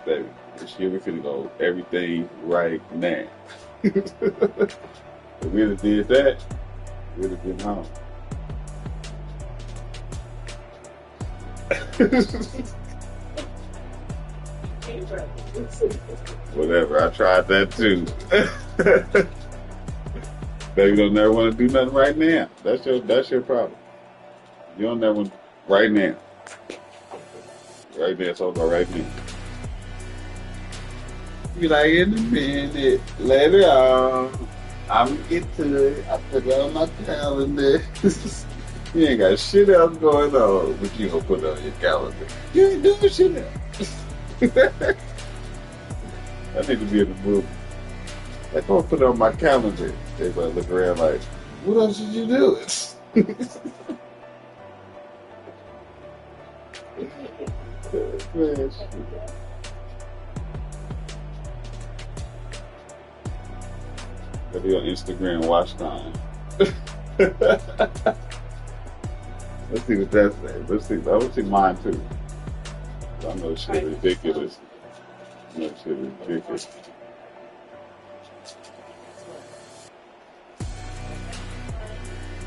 Baby, this year we're finna go everything right now. If we really did that, we'd have been home. Whatever, I tried that too. Baby don't never want to do nothing right now. That's your problem. You don't never want right now. Right now, it's over right now. You like in a minute, later on, I'm gonna get to it. I put it on my calendar. You ain't got shit else going on, but you gonna put it on your calendar. You ain't doing shit else. I need to be in the movie. Like, I'm gonna put it on my calendar. Everybody look around like, what else did you do? Man, gotta be on Instagram watch time. Let's see what that says. Let's see mine too. I know shit ridiculous. I know shit ridiculous.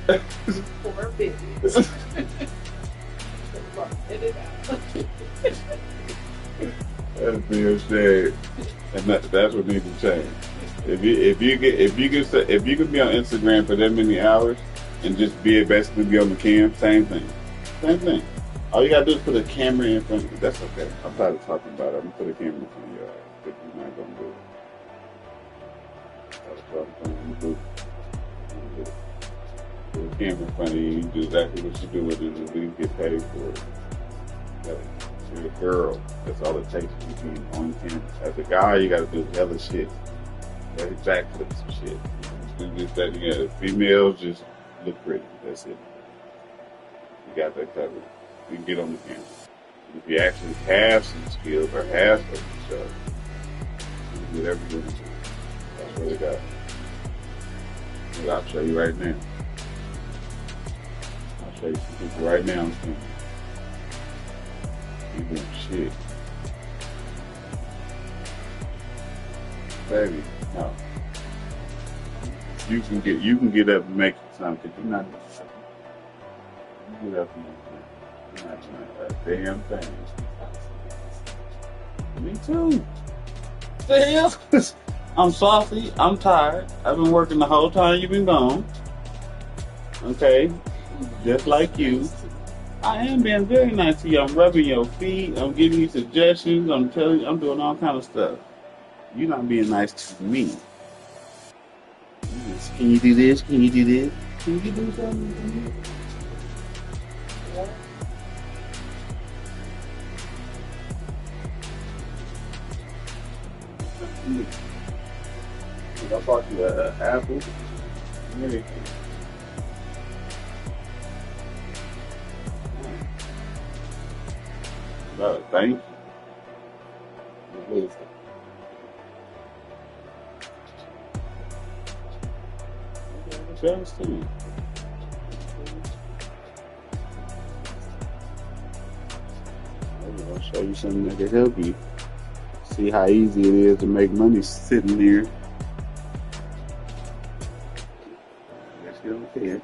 That's real shit. And that's what needs to change. If you can be on Instagram for that many hours and just basically be on the cam, same thing. Same thing. All you gotta do is put a camera in front of you. That's okay. I'm tired of talking about it. I'm gonna put a camera in front of you if you're not gonna do it. That's what I'm gonna do. Put a camera in front of you, you do exactly what you do with it and you get paid for it. You're a girl. That's all it takes to be on camera. As a guy, you gotta do hella shit. Like backflips and shit. Do this, that, and the other. Females just look pretty. That's it. You got that covered. You can get on the camera. If you actually have some skills or have some stuff, you can do whatever you want to do. That's what they got. But I'll show you right now. I'll show you some people right now on camera. You doing shit. Baby, no. You can get up and make something. You're not doing something. You get up and make something. You're not doing a damn thing. Me too. The hell? I'm saucy. I'm tired. I've been working the whole time you've been gone. Okay? Just like you. I am being very nice to you. I'm rubbing your feet. I'm giving you suggestions. I'm telling you, I'm doing all kind of stuff. You're not being nice to me. Can you do this? Can you do this? Can you do something? I bought you an apple. Thank you. Interesting. I'll show you something that can help you. See how easy it is to make money sitting there. Let's get on here.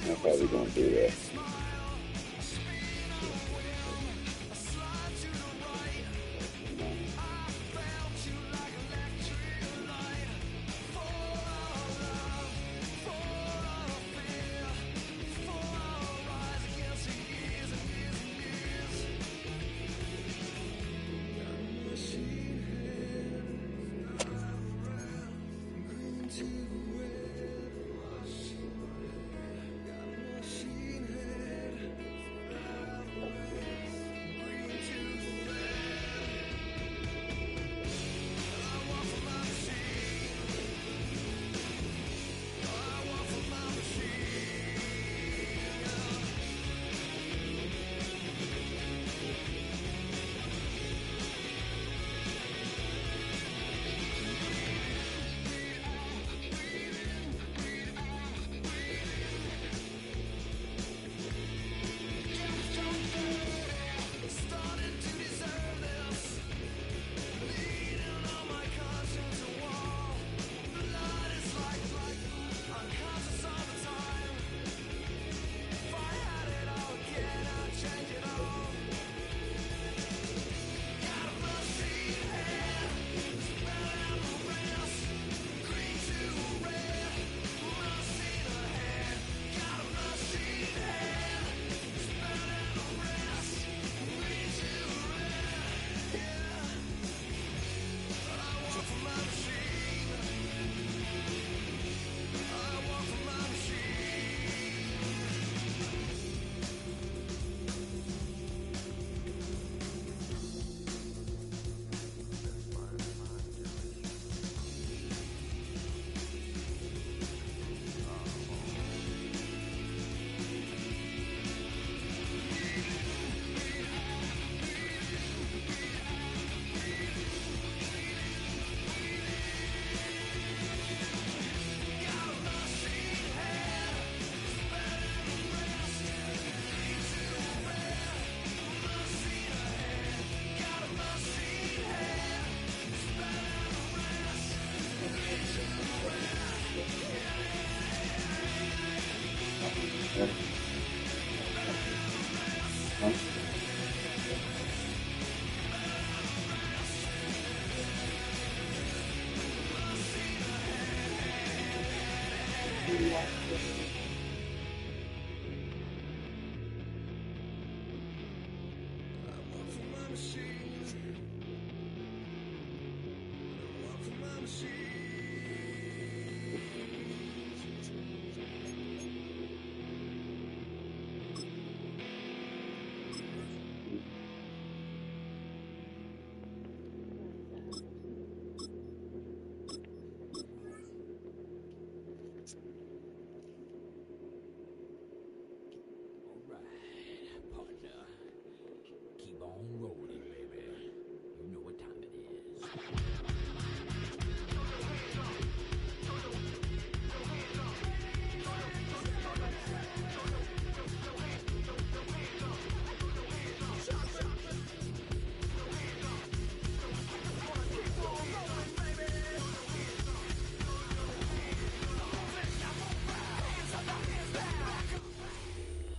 I'm probably gonna do that.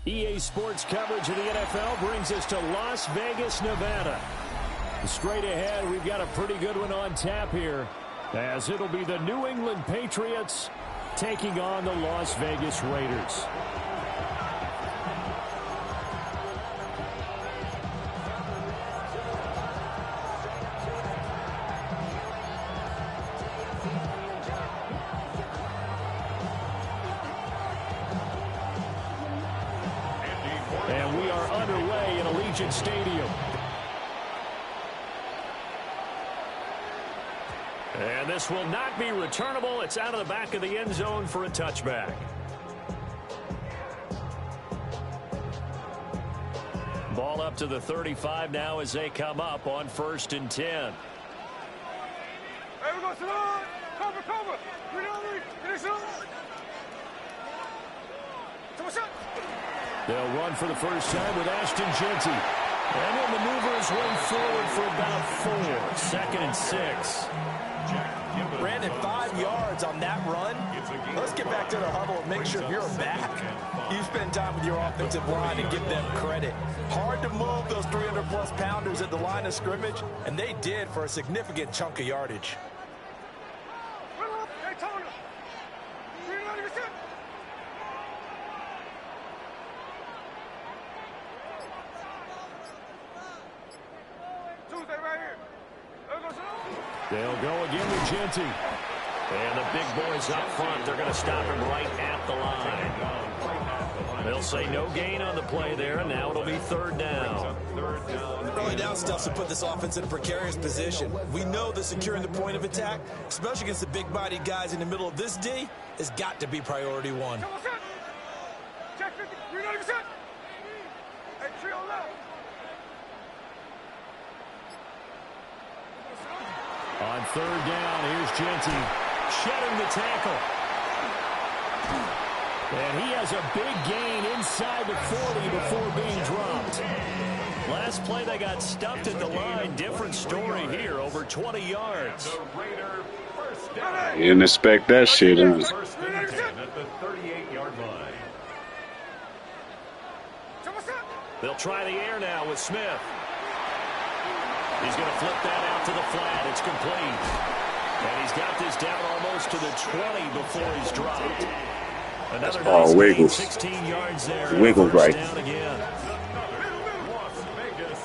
EA Sports coverage of the NFL brings us to Las Vegas, Nevada. Straight ahead, we've got a pretty good one on tap here, as it'll be the New England Patriots taking on the Las Vegas Raiders. And we are underway in Allegiant Stadium. And this will not be returnable. It's out of the back of the end zone for a touchback. Ball up to the 35 now as they come up on 1st and 10. Hey, we go, Salon! Cover, cover! Finish it on! They'll run for the first time with Ashton Jeanty. And he'll maneuver his way forward for about 4. 2nd and 6. Brandon, 5 yards on that run. Let's get back to the huddle and make sure you're back. You spend time with your offensive line and give them credit. Hard to move those 300-plus pounders at the line of scrimmage, and they did for a significant chunk of yardage. They'll go again with Jeanty. And the big boys up front, they're going to stop him right at the line. They'll say no gain on the play there, and now it'll be 3rd down. Early down stuff's to put this offense in a precarious position. We know that securing the point of attack, especially against the big-bodied guys in the middle of this D, has got to be priority 1. Check 50, 390%. Hey, trio left. On 3rd down, here's Jeanty. Shedding the tackle. And he has a big gain inside the 40 before being dropped. Last play, they got stuffed at the line. Different story here, over 20 yards. You didn't expect that shit, huh? 1st and 10 at the 38-yard line. They'll try the air now with Smith. He's going to flip that out to the flat. It's complete. And he's got this down almost to the 20 before he's dropped. Another nice Wiggles. 16 yards there. Wiggles right. Down again. Las Vegas.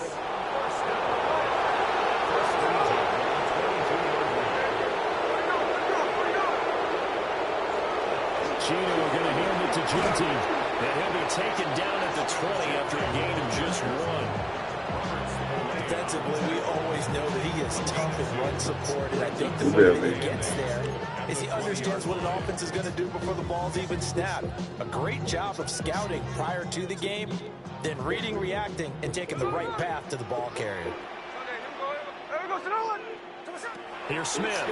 Gino are going to hand it to Jeanty. And he'll be taken down at the 20 after a gain of just 1. Defensively, we always know that he is tough in run support, and I think the way that he gets there is he understands what an offense is going to do before the ball's even snapped. A great job of scouting prior to the game, then reading, reacting, and taking the right path to the ball carrier. Here's Smith.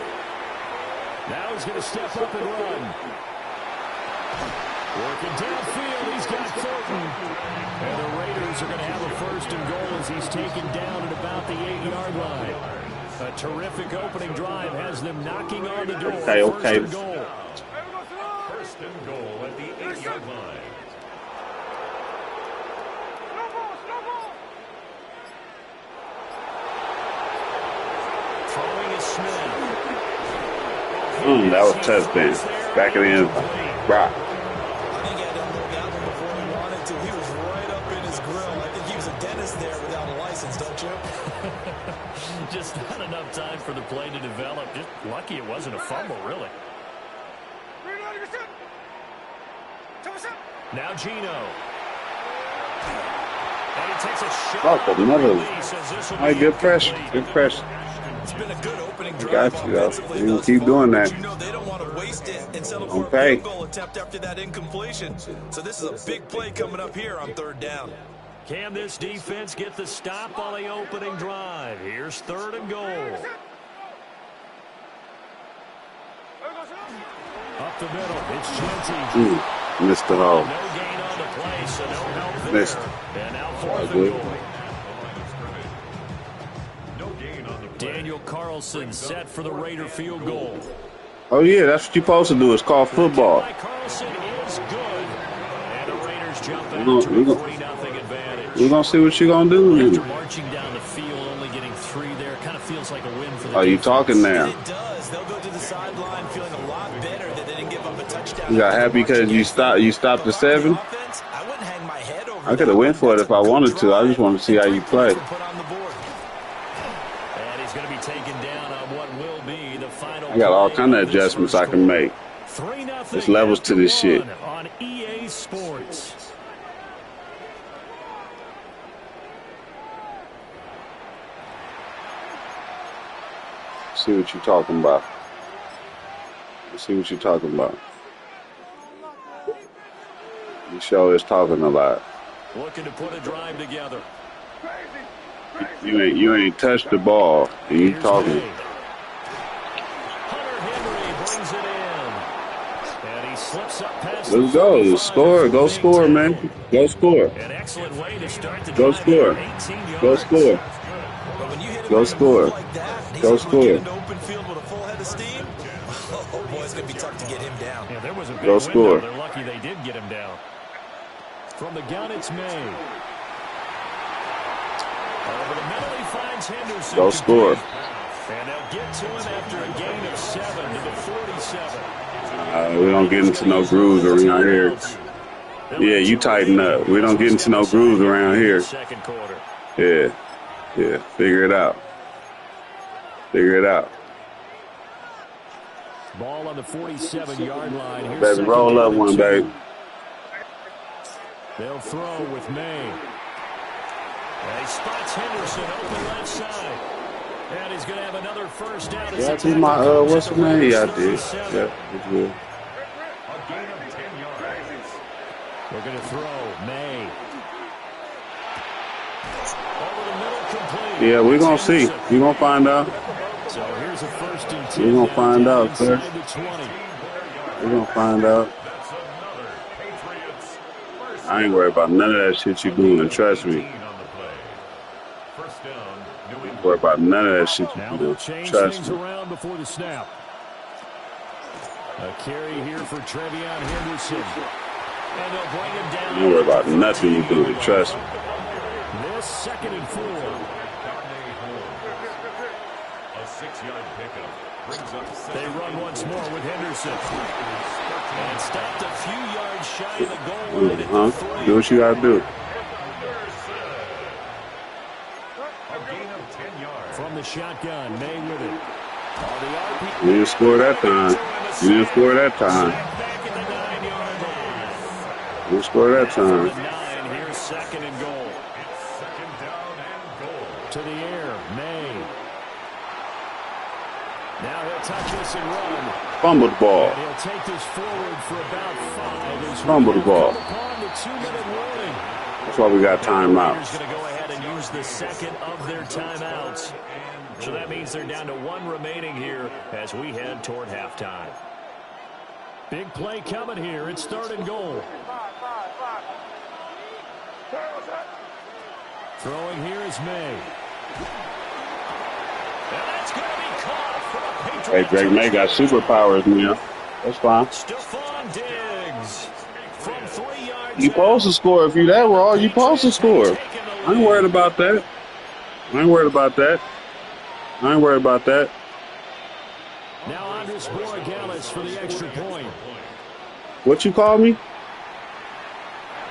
Now he's going to step up and run. Working downfield, he's got Thornton. And the Raiders are going to have a 1st and goal as he's taken down at about the 8-yard line. A terrific opening drive has them knocking on the door. Okay. 1st and goal. 1st and goal at the 8-yard line. touchdown. Back of the end zone. Rock. I think he had to unload that one before he wanted to. He was right up in his grill. I think he was a dentist there without a license, don't you? Just not enough time for the play to develop. Just lucky it wasn't a fumble, really. Now Gino. And he takes a shot. Oh, another. All right, good pressure. Good pressure. It's been a good opening drive. Got you, though. You can keep doing that. You know they don't want to waste it and settle for a Okay. field goal attempt after that incompletion. So this is a big play coming up here on 3rd down. Can this defense get the stop on the opening drive? Here's 3rd and goal. Up the middle, it's Genty. Missed the hole. No gain on the play, so no help there. Missed. And now 4th and goal. Daniel Carlson set for the Raider field goal. Oh, yeah, that's what you're supposed to do. It's called football. Carlson is good. And the Raiders jump out We're to a 3-0 advantage. We're going to see what you're going to do. After marching down the field, only getting 3 there, kind of feels like a win for the Are you defense. talking now? It does. They'll go to the sideline feeling a lot better that they didn't give up a touchdown. You got happy because you stopped the 7? I wouldn't hang my head over I could have went for it if I wanted to. I just wanted to see how you play. Put on the board. And he's going to be taken down on what will be the final. I got all kind of adjustments I can make. 3-0. There's levels to this shit. On EA Sports. See what you're talking about. See what you're talking about. You sure is talking a lot. Looking to put a drive together. You ain't touched the ball, and you talking. Hunter Henry brings it in. And he slips up past. Let's go. Score. Go score, man. Go score. An excellent way to start the Go drive. score. 18 yards. Go score. But when you hit him Go with a score. move like that, and he's Go able to score. get into open field with a full head of steam. Oh boy, it's gonna be tough to get him down. Yeah, there was a big Go window. score. They're lucky they did get him down. From the gun, it's May. Over the middle, he finds Henderson. Go score. And they'll get to him after a gain of 7 to the 47. We don't get into no grooves around here. Yeah, you tighten up. We don't get into no grooves around here. Second quarter. Yeah. Figure it out. Figure it out. Ball on the 47-yard line. Here's Baby, second roll down up and one, 2. baby. They'll throw with May. And he spots Henderson open left side. And he's going to have another first down. Yeah, I did my, what's the name? Yeah, I did. Yeah, it's good. We're going to throw May. Over the middle, complete. Yeah, we're going to see. We're going to find out. So here's a 1st and 10. We're going to find out, sir. Inside the 20. We're going to find out. I ain't worried about none of that shit you doing, trust me. Ain't worried about none of that shit Now you they'll doing, change trust things me. around before the snap. A carry here for Trevion Henderson. And they'll bring him down. I ain't worried about nothing you doing, trust me. This 2nd and 4. A 6-yard pickup brings up They run once more with Henderson. And stopped a few yards shy of the goal line at the 3. Do what you gotta do. From the shotgun, May with it. You didn't score that time. You didn't score that time. Back at the 9-yard line. You didn't score that From the time. 9, here's 2nd and goal. To the air, May. Now he'll touch this and run. Fumble the ball. And he'll take this forward for about 5. As Fumble the ball. upon the 2-minute warning. That's why we got Raiders timeouts. going to go ahead and use the 2nd of their timeouts. So that means they're down to 1 remaining here as we head toward halftime. Big play coming here. It's 3rd and goal. Throwing here is May. And that's going to be caught for a Patriot. Hey, Drake May got superpowers now. That's fine. Stephon Diggs from 3 yards. You supposed to score. If you that raw, you supposed to score. I ain't worried about that. Now on for the extra point. What you call me?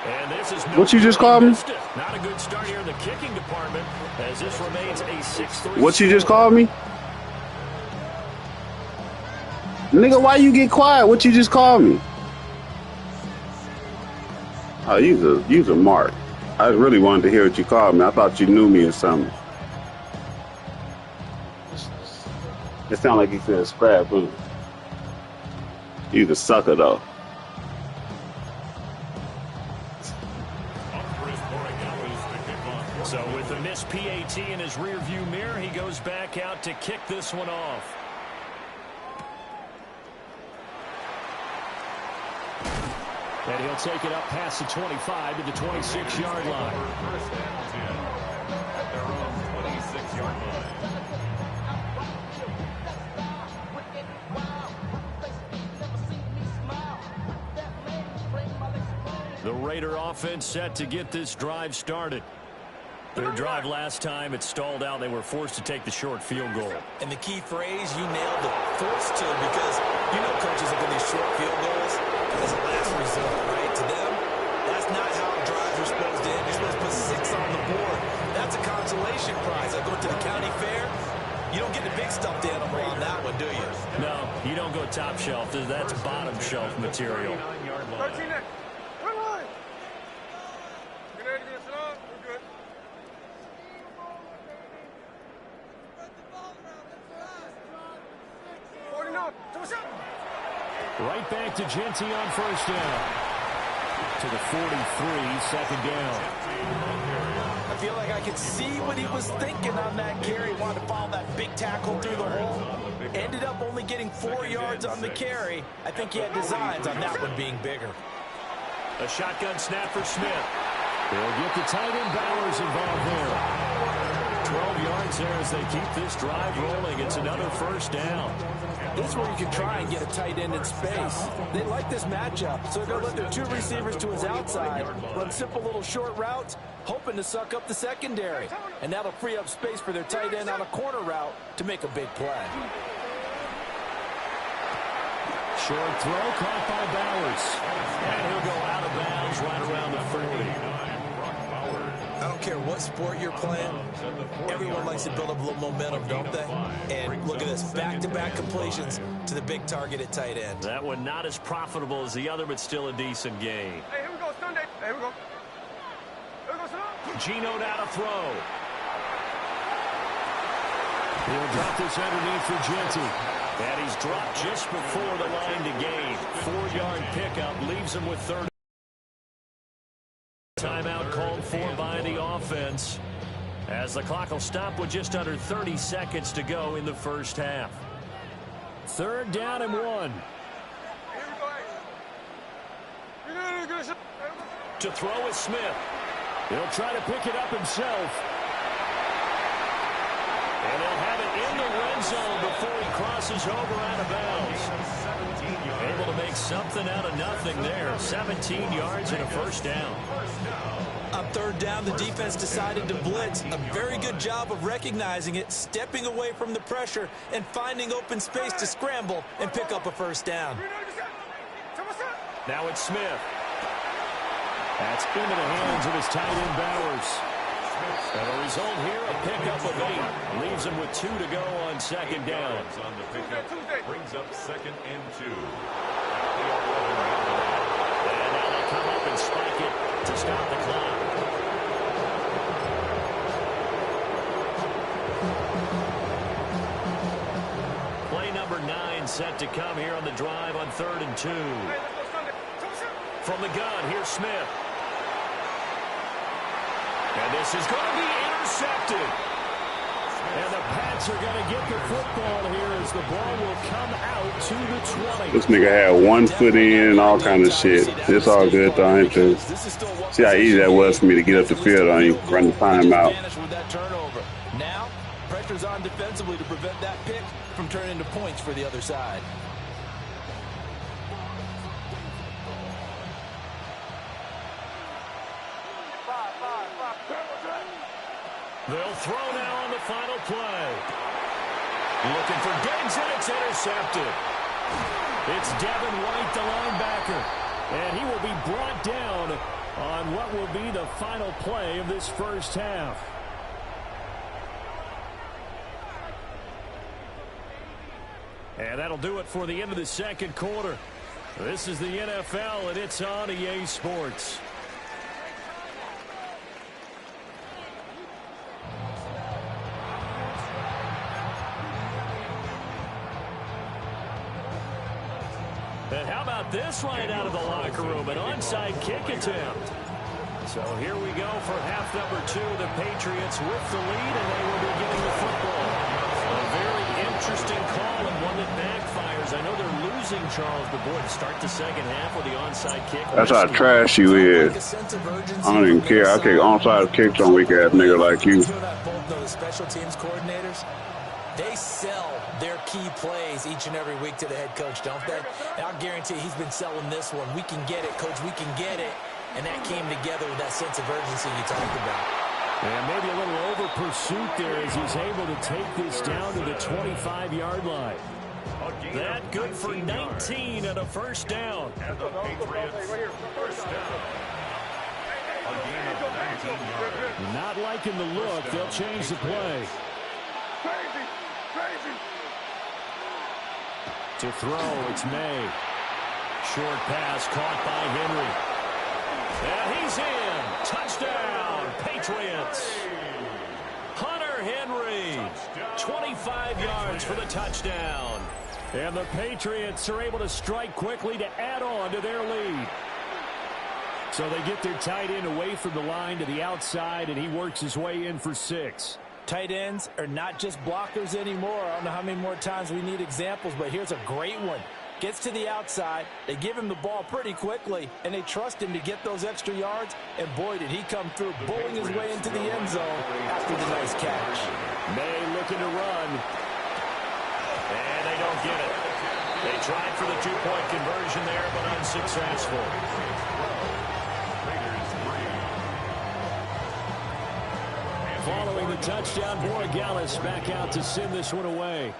And this is what you just called me? Not a good start here in the kicking department as this remains a 6-3. What you just called me? Nigga, why you get quiet? What you just called me? Oh, you's a mark. I really wanted to hear what you called me. I thought you knew me or something. It sounded like you said scrap food. You the sucker though. So with the missed PAT in his rearview mirror, he goes back out to kick this one off. And he'll take it up past the 25 to the 26-yard line. First down 10 at their own 26-yard line. The Raider offense set to get this drive started. Their drive last time, it stalled out. They were forced to take the short field goal. And the key phrase, you nailed it, forced to, because you know coaches look at these short field goals as a last resort, right? To them, that's not how drives are supposed to end. You're supposed to put 6 on the board. That's a consolation prize. I go to the county fair, you don't get the big stuffed animal on that one, do you? No, you don't go top shelf. That's bottom shelf material. 13 next. Come on. Get ready to get it up. We're good. Right back to Genty on first down. To the 43, second down. I feel like I could see what he was thinking on that carry. Wanted to follow that big tackle through the hole. Ended up only getting 4 yards on the carry. I think he had designs on that one being bigger. A shotgun snap for Smith. They'll get the tight end Bowers involved there. 12 yards there as they keep this drive rolling. It's another first down. This is where you can try and get a tight end in space. They like this matchup, so they're going to let their 2 receivers to his outside, run simple little short routes, hoping to suck up the secondary. And that'll free up space for their tight end on a corner route to make a big play. Short throw caught by Bowers. And he'll go out of bounds right around the 40. I don't care what sport you're playing, everyone likes to build up a little momentum, don't they? And look at this, back-to-back completions to the big target at tight end. That one not as profitable as the other, but still a decent gain. Hey, here we go, Sunday. Hey, here we go. Here we go, Sunday. Gino down a throw. He'll drop this underneath for Genty. And he's dropped just before the line to gain. 4-yard pickup leaves him with 30. Timeout called for by the offense as the clock will stop with just under 30 seconds to go in the first half. 3rd down and 1. To throw is Smith. He'll try to pick it up himself. And he'll have it in the red zone before he crosses over out of bounds. Able to make something out of nothing there. 17 yards and a first down. On 3rd down, the defense decided to blitz. A very good job of recognizing it, stepping away from the pressure, and finding open space to scramble and pick up a first down. Now it's Smith. That's into the hands of his tight end Bowers. And the result here, a pickup of 8. Leaves him with 2 to go on 2nd down. On the pickup, brings up 2nd and 2. And now they come up and spike it to stop the clock. Play number 9 set to come here on the drive on 3rd and 2. From the gun, here's Smith. And this is going to be intercepted. And the Pats are going to get the football here as the ball will come out to the 20. This nigga had 1 foot in and all kind of shit. It's all good though, ain't it? See how easy that was for me to get up the field on you, run the timeout. Now, pressure's on defensively to prevent that pick from turning into points for the other side. They'll throw now on the final play. Looking for Diggs, and it's intercepted. It's Devin White, the linebacker, and he will be brought down on what will be the final play of this first half. And that'll do it for the end of the second quarter. This is the NFL, and it's on EA Sports. And how about this right out of the locker room? An onside kick attempt. So here we go for half number 2. The Patriots with the lead, and they will be getting the football. A very interesting call and one that backfires. I know they're losing, Charles, but boy, to start the second half with the onside kick. That's how trash you is. I don't even care. I kick onside kicks on weak-ass nigga like you. Both know the special teams coordinators. They sell their key plays each and every week to the head coach, don't they? And I'll guarantee he's been selling this one. We can get it, coach, we can get it. And that came together with that sense of urgency you talked about. And maybe a little over pursuit there as he's able to take this down to the 25-yard line. That good for 19 and a first down. And the Patriots first down. A gain of 19 yards. Not liking the look. They'll change the play. To throw, it's May. Short pass caught by Henry. And he's in. Touchdown, Patriots. Hunter Henry, 25 yards for the touchdown. And the Patriots are able to strike quickly to add on to their lead. So they get their tight end away from the line to the outside, and he works his way in for 6. Tight ends are not just blockers anymore. I don't know how many more times we need examples, but here's a great one. Gets to the outside, they give him the ball pretty quickly, and they trust him to get those extra yards, and boy, did he come through, bowling his way into the end zone after the nice catch. May looking to run, and they don't get it. They tried for the 2-point conversion there, but unsuccessful. Following the touchdown, Borregales back out to send this one away.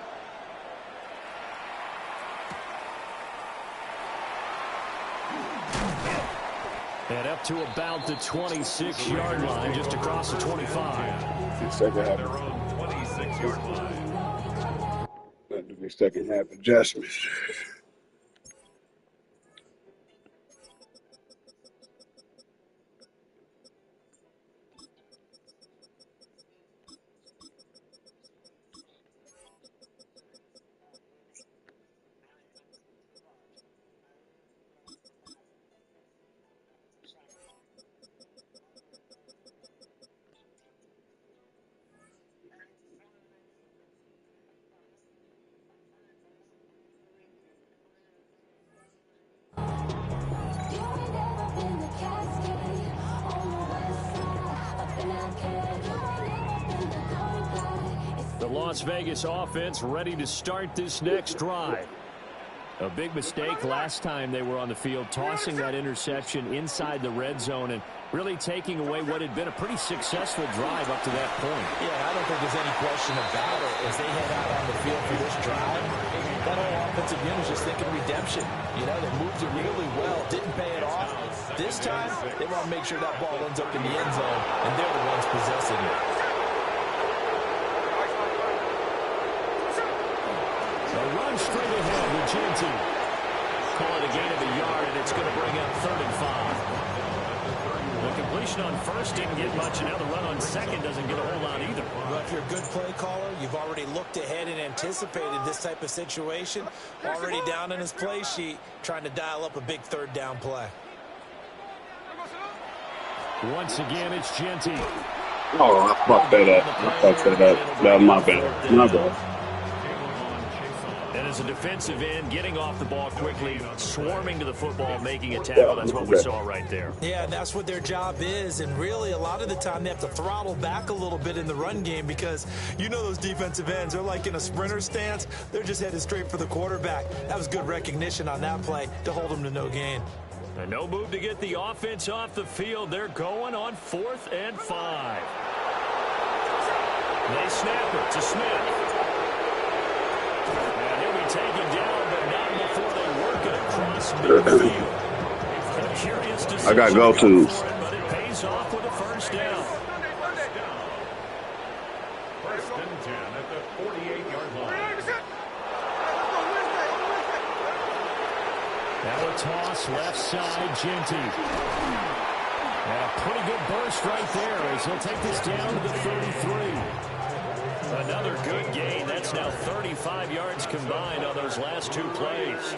And up to about the 26-yard line, just across the 25. Second half. Their own 26-yard line. That to be second half adjustments. Las Vegas offense ready to start this next drive. A big mistake last time they were on the field, tossing that interception inside the red zone and really taking away what had been a pretty successful drive up to that point. Yeah, I don't think there's any question about it. As they head out on the field for this drive, that whole offensive unit is just thinking redemption. You know, they moved it really well, didn't pay it off. This time, they want to make sure that ball ends up in the end zone, and they're the ones possessing it. Straight ahead with Genty. Call it a gain of a yard, and it's going to bring up 3rd and 5. The completion on first didn't get much, and now the run on second doesn't get a whole lot either. Well, if you're a good play caller, you've already looked ahead and anticipated this type of situation. Already down in his play sheet, trying to dial up a big 3rd down play. Once again, it's Genty. Oh, I fucked that up. That was my bad. My bad. As a defensive end, getting off the ball quickly, swarming to the football, making a tackle. That's what we saw right there. Yeah, that's what their job is. And really, a lot of the time, they have to throttle back a little bit in the run game because you know those defensive ends, they're like in a sprinter stance. They're just headed straight for the quarterback. That was good recognition on that play to hold them to no gain. And no move to get the offense off the field. They're going on 4th and 5. They snap it to Smith. And he'll be taken down, but not before they work it across midfield. Curious I got go-tos. But it pays off with a first down. First and 10 at the 48-yard line. Now a toss left side, Genty. And a pretty good burst right there as he'll take this down to the 33. Another good gain. That's now 35 yards combined on those last two plays.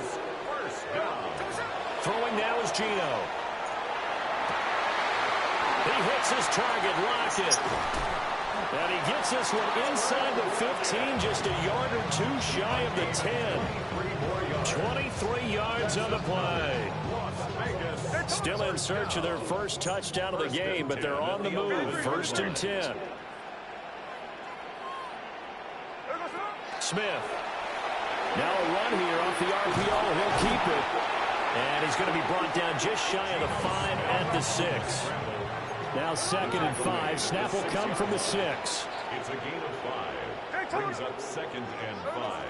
Throwing now is Gino. He hits his target, Lockett. And he gets this one inside the 15, just a yard or two shy of the 10. 23 yards on the play. Still in search of their first touchdown of the game, but they're on the move. First and 10. Smith. Now a run here off the RPO. He'll keep it. And he's going to be brought down just shy of the 5 at the 6. Now 2nd and 5. Snap will come from the 6. It's a gain of 5. Brings up 2nd and 5.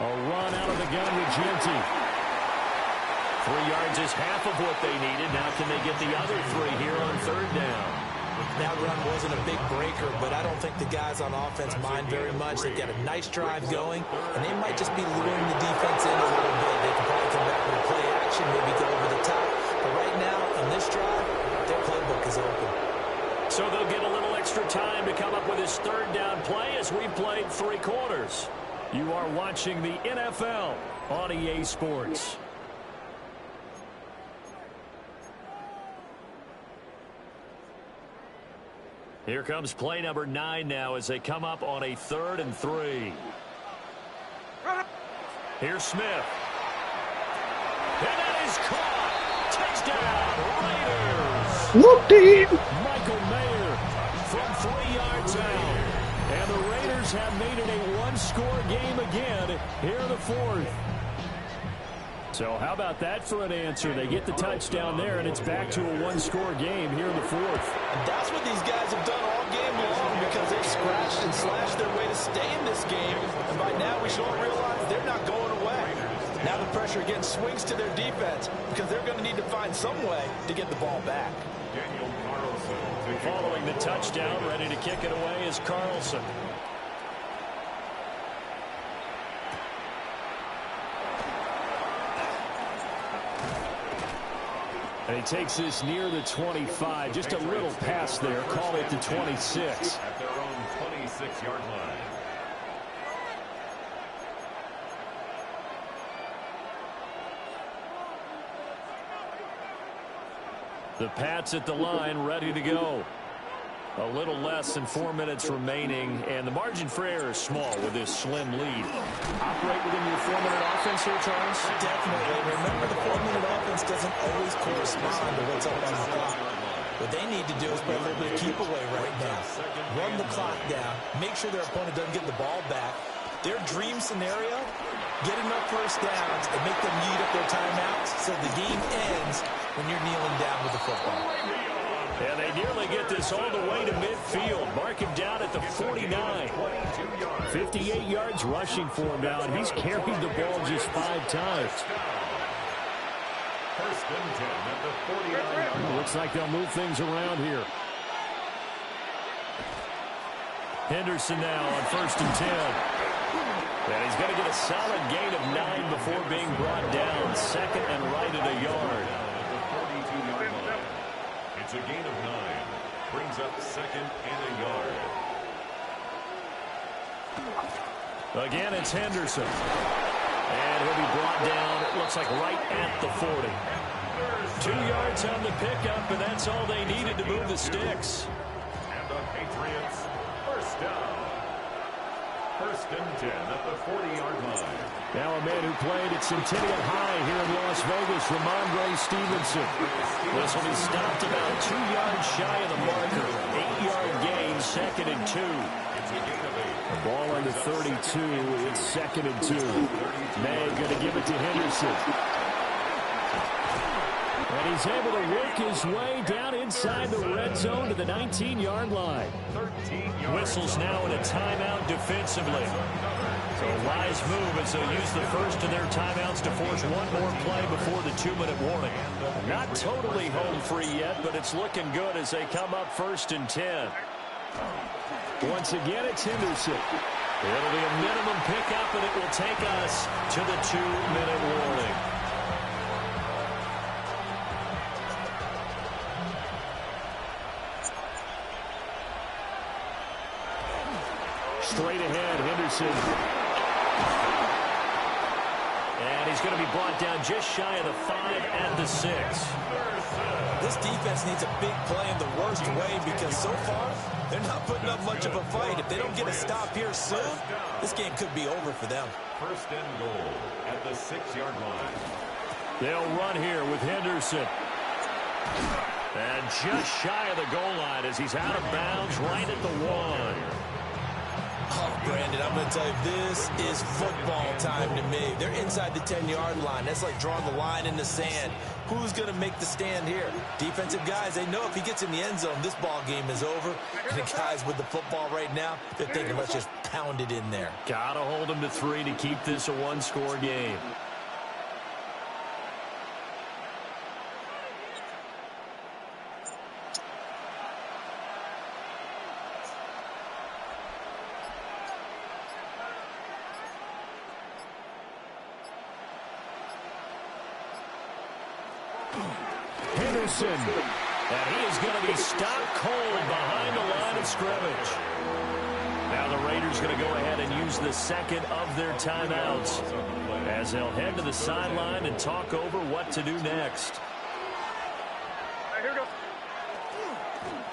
A run out of the gun with Genty. 3 yards is half of what they needed. Now can they get the other 3 here on 3rd down? That run wasn't a big breaker, but I don't think the guys on offense mind very much. They've got a nice drive going, and they might just be luring the defense in a little bit. They can probably come back with a play action, maybe go over the top. But right now, on this drive, their playbook is open. So they'll get a little extra time to come up with his 3rd down play as we played 3 quarters. You are watching the NFL on EA Sports. Here comes play number 9 now as they come up on a 3rd and 3. Here's Smith. And that is caught. Touchdown, Raiders. Whoop-dee. Michael Mayer from 3 yards out. And the Raiders have made it a one-score game again here in the 4th. So how about that for an answer? They get the touchdown there, and it's back to a one-score game here in the 4th. And that's what these guys have done all game long because they've scratched and slashed their way to stay in this game. And by now we should all realize they're not going away. Now the pressure again swings to their defense because they're going to need to find some way to get the ball back. Daniel Carlson. Following the touchdown, ready to kick it away is Carlson. And he takes this near the 25. Just a little pass there. Call it the 26. At their own 26-yard line. The Pats at the line, ready to go. A little less than 4 minutes remaining, and the margin for error is small with this slim lead. Operate within your 4-minute offense here, Charles? Definitely. Remember, the 4-minute offense doesn't always correspond to what's up on the clock. What they need to do is play a little bit of keep away right now. Run the clock down. Make sure their opponent doesn't get the ball back. Their dream scenario, get enough first downs and make them eat up their timeouts so the game ends when you're kneeling down with the football. And they nearly get this all the way to midfield. Mark him down at the 49. 58 yards rushing for him now, and he's carried the ball just 5 times. First and 10 at the 49-yard line. Looks like they'll move things around here. Henderson now on 1st and 10. And he's going to get a solid gain of 9 before being brought down. 2nd and right at a yard. It's a gain of 9. Brings up 2nd and a yard. Again, it's Henderson. And he'll be brought down, it looks like right at the 40. 2 yards on the pickup, and that's all they needed to move the sticks. And the Patriots, first down. First and 10 at the 40-yard line. Now a man who played at Centennial High here in Las Vegas, Ramondre Stevenson. This will be stopped about 2 yards shy of the marker. 8-yard gain, 2nd and 2. It's a gain of 8. The ball on the 32. It's 2nd and 2. May going to give it to Henderson. And he's able to work his way down inside the red zone to the 19-yard line. 13 yards. Whistles now in a timeout defensively. So So a wise move as they'll use the first of their timeouts to force one more play before the 2-minute warning. Not totally home free yet, but it's looking good as they come up 1st and 10. Once again, it's Henderson. It'll be a minimum pickup, and it will take us to the 2-minute warning. Straight ahead, Henderson. And he's going to be brought down just shy of the 5 and the 6. This defense needs a big play in the worst way because so far, they're not putting up much of a fight. If they don't get a stop here soon, this game could be over for them. 1st and goal at the 6-yard line. They'll run here with Henderson. And just shy of the goal line as he's out of bounds right at the 1. Oh, Brandon, I'm going to tell you, this is football time to me. They're inside the 10-yard line. That's like drawing the line in the sand. Who's going to make the stand here? Defensive guys, they know if he gets in the end zone, this ball game is over. And the guys with the football right now, they're thinking, let's just pound it in there. Got to hold him to 3 to keep this a one-score game. Henderson, and he is going to be stopped cold behind the line of scrimmage. Now the Raiders going to go ahead and use the second of their timeouts as they'll head to the sideline and talk over what to do next.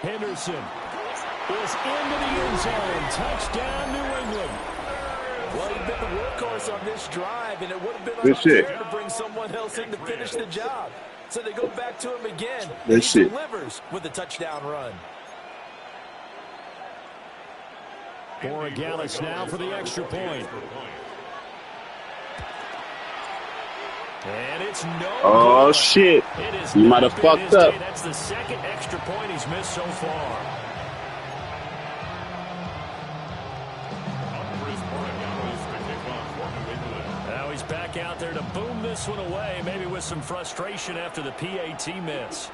Henderson is into the end zone. Touchdown, New England. Well, he's been the workhorse on this drive, and it would have been unfair to bring someone else in to finish the job. So they go back to him again. He delivers with a touchdown run. Borregales now for the extra point. And it's no. Oh, good. shit. You might have fucked up. That's the second extra point he's missed so far. Now he's back out there to boom this one away, maybe with some frustration after the PAT miss.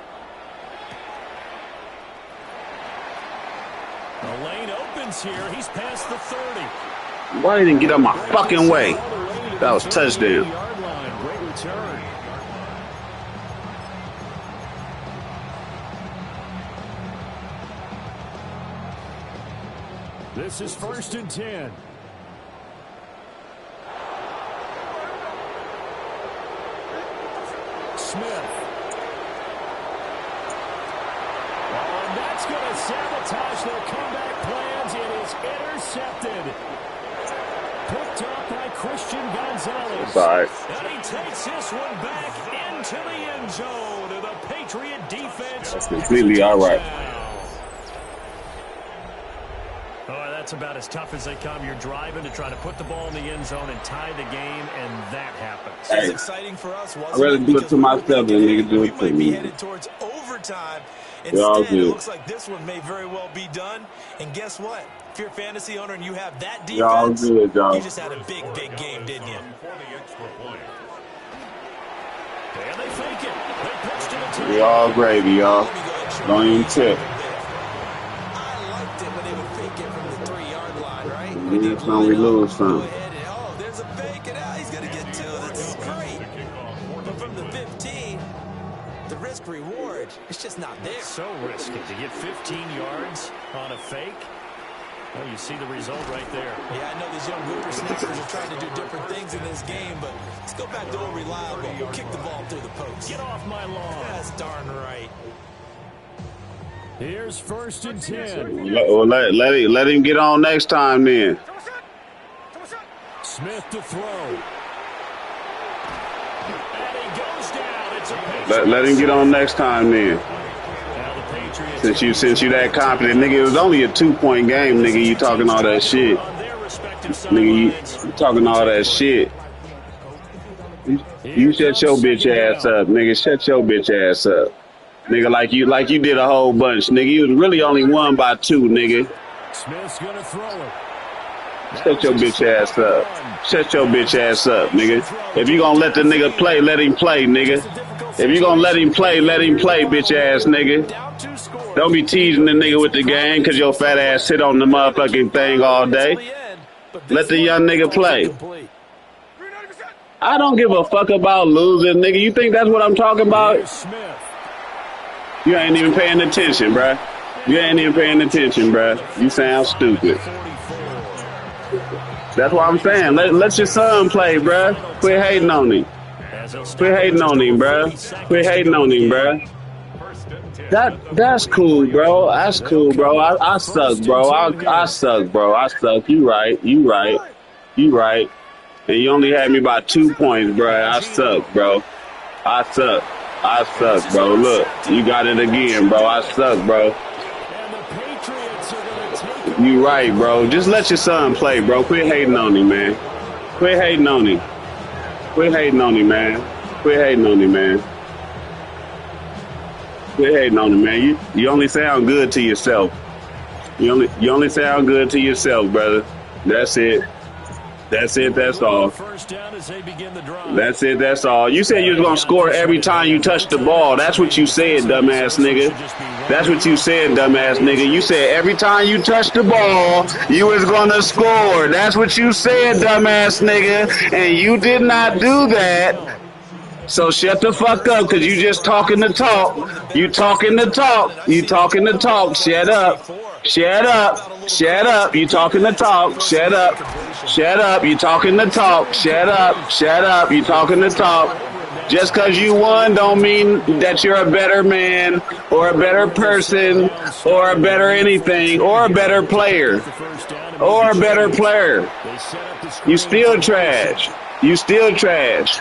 The lane opens here. He's past the 30. Why didn't get out my fucking way? That was touchdown. Great return. This is 1st and 10. Smith. Oh, and that's going to sabotage their comeback plans. It is intercepted. Picked up by Christian Gonzalez. Sorry. And he takes this one back into the end zone. And the Patriot defense. That's completely all right. Oh, that's about as tough as they come. You're driving to try to put the ball in the end zone and tie the game, and that happens. Hey, it's exciting for us, wasn't I'd rather do it to myself than nigga do it to we might be me. headed towards overtime. Instead, it looks like this one may very well be done. And guess what? If you're a fantasy owner and you have that defense, you just had a big, big game, didn't you? And they fake it. They pitched it to We all gravy, y'all. Don't even tip. That's when we lose some. Oh, there's a fake, and he's going to get 2. That's great. But from the 15, the risk reward, it's just not there. So risky to get 15 yards on a fake. Well, you see the result right there. Yeah, I know these young whippersnappers are trying to do different things in this game, but let's go back to old reliable. Kick the ball through the post. Get off my lawn. That's darn right. Here's 1st and 10. Well, let him get on next time then. Smith to throw. And he goes down. It's a Let him get on next time then. Since you that confident, nigga, it was only a 2-point game, nigga. You talking all that shit, nigga. You talking all that shit. You shut your bitch ass up, nigga. Shut your bitch ass up. Nigga, like you did a whole bunch, nigga. You was really only won by 2, nigga. Smith's gonna throw it. Shut your bitch ass up. Shut your bitch ass up, nigga. If you gonna let the nigga play, let him play, nigga. If you gonna let him play, bitch ass nigga. Don't be teasing the nigga with the game because your fat ass sit on the motherfucking thing all day. Let the young nigga play. I don't give a fuck about losing, nigga. You think that's what I'm talking about? You ain't even paying attention, bruh. You ain't even paying attention, bruh. You sound stupid. That's what I'm saying. Let your son play, bruh. Quit hating on him. Quit hating on him, bruh. Quit hating on him, bruh. That's cool, bro. That's cool, bro. I suck, bro. I suck, bro. I suck. You right. You right. You right. And you only had me by 2 points, bro. I suck, bro. I suck. I suck, bro. Look, you got it again, bro. I suck, bro. You right, bro. Just let your son play, bro. Quit hating on him, man. Quit hating on him. Quit hating on him, man. Quit hating on him, man. Quit hating on him, man. You only sound good to yourself. You only sound good to yourself, brother. That's it. That's it. That's all. That's it. That's all. You said you was gonna score every time you touched the ball. That's what you said, dumbass nigga. That's what you said, dumbass nigga. You said every time you touched the ball, you was gonna score. That's what you said, dumbass nigga. And you did not do that. So shut the fuck up, because you just talking to talk. You talking to talk. You talking to talk. Shut up. Shut up. Shut up. You talking to talk. Shut up. Shut up. You talking to talk. Shut up. Shut up. You talking to talk. Just because you won don't mean that you're a better man or a better person or a better anything or a better player or a better player. You still trash. You still trash.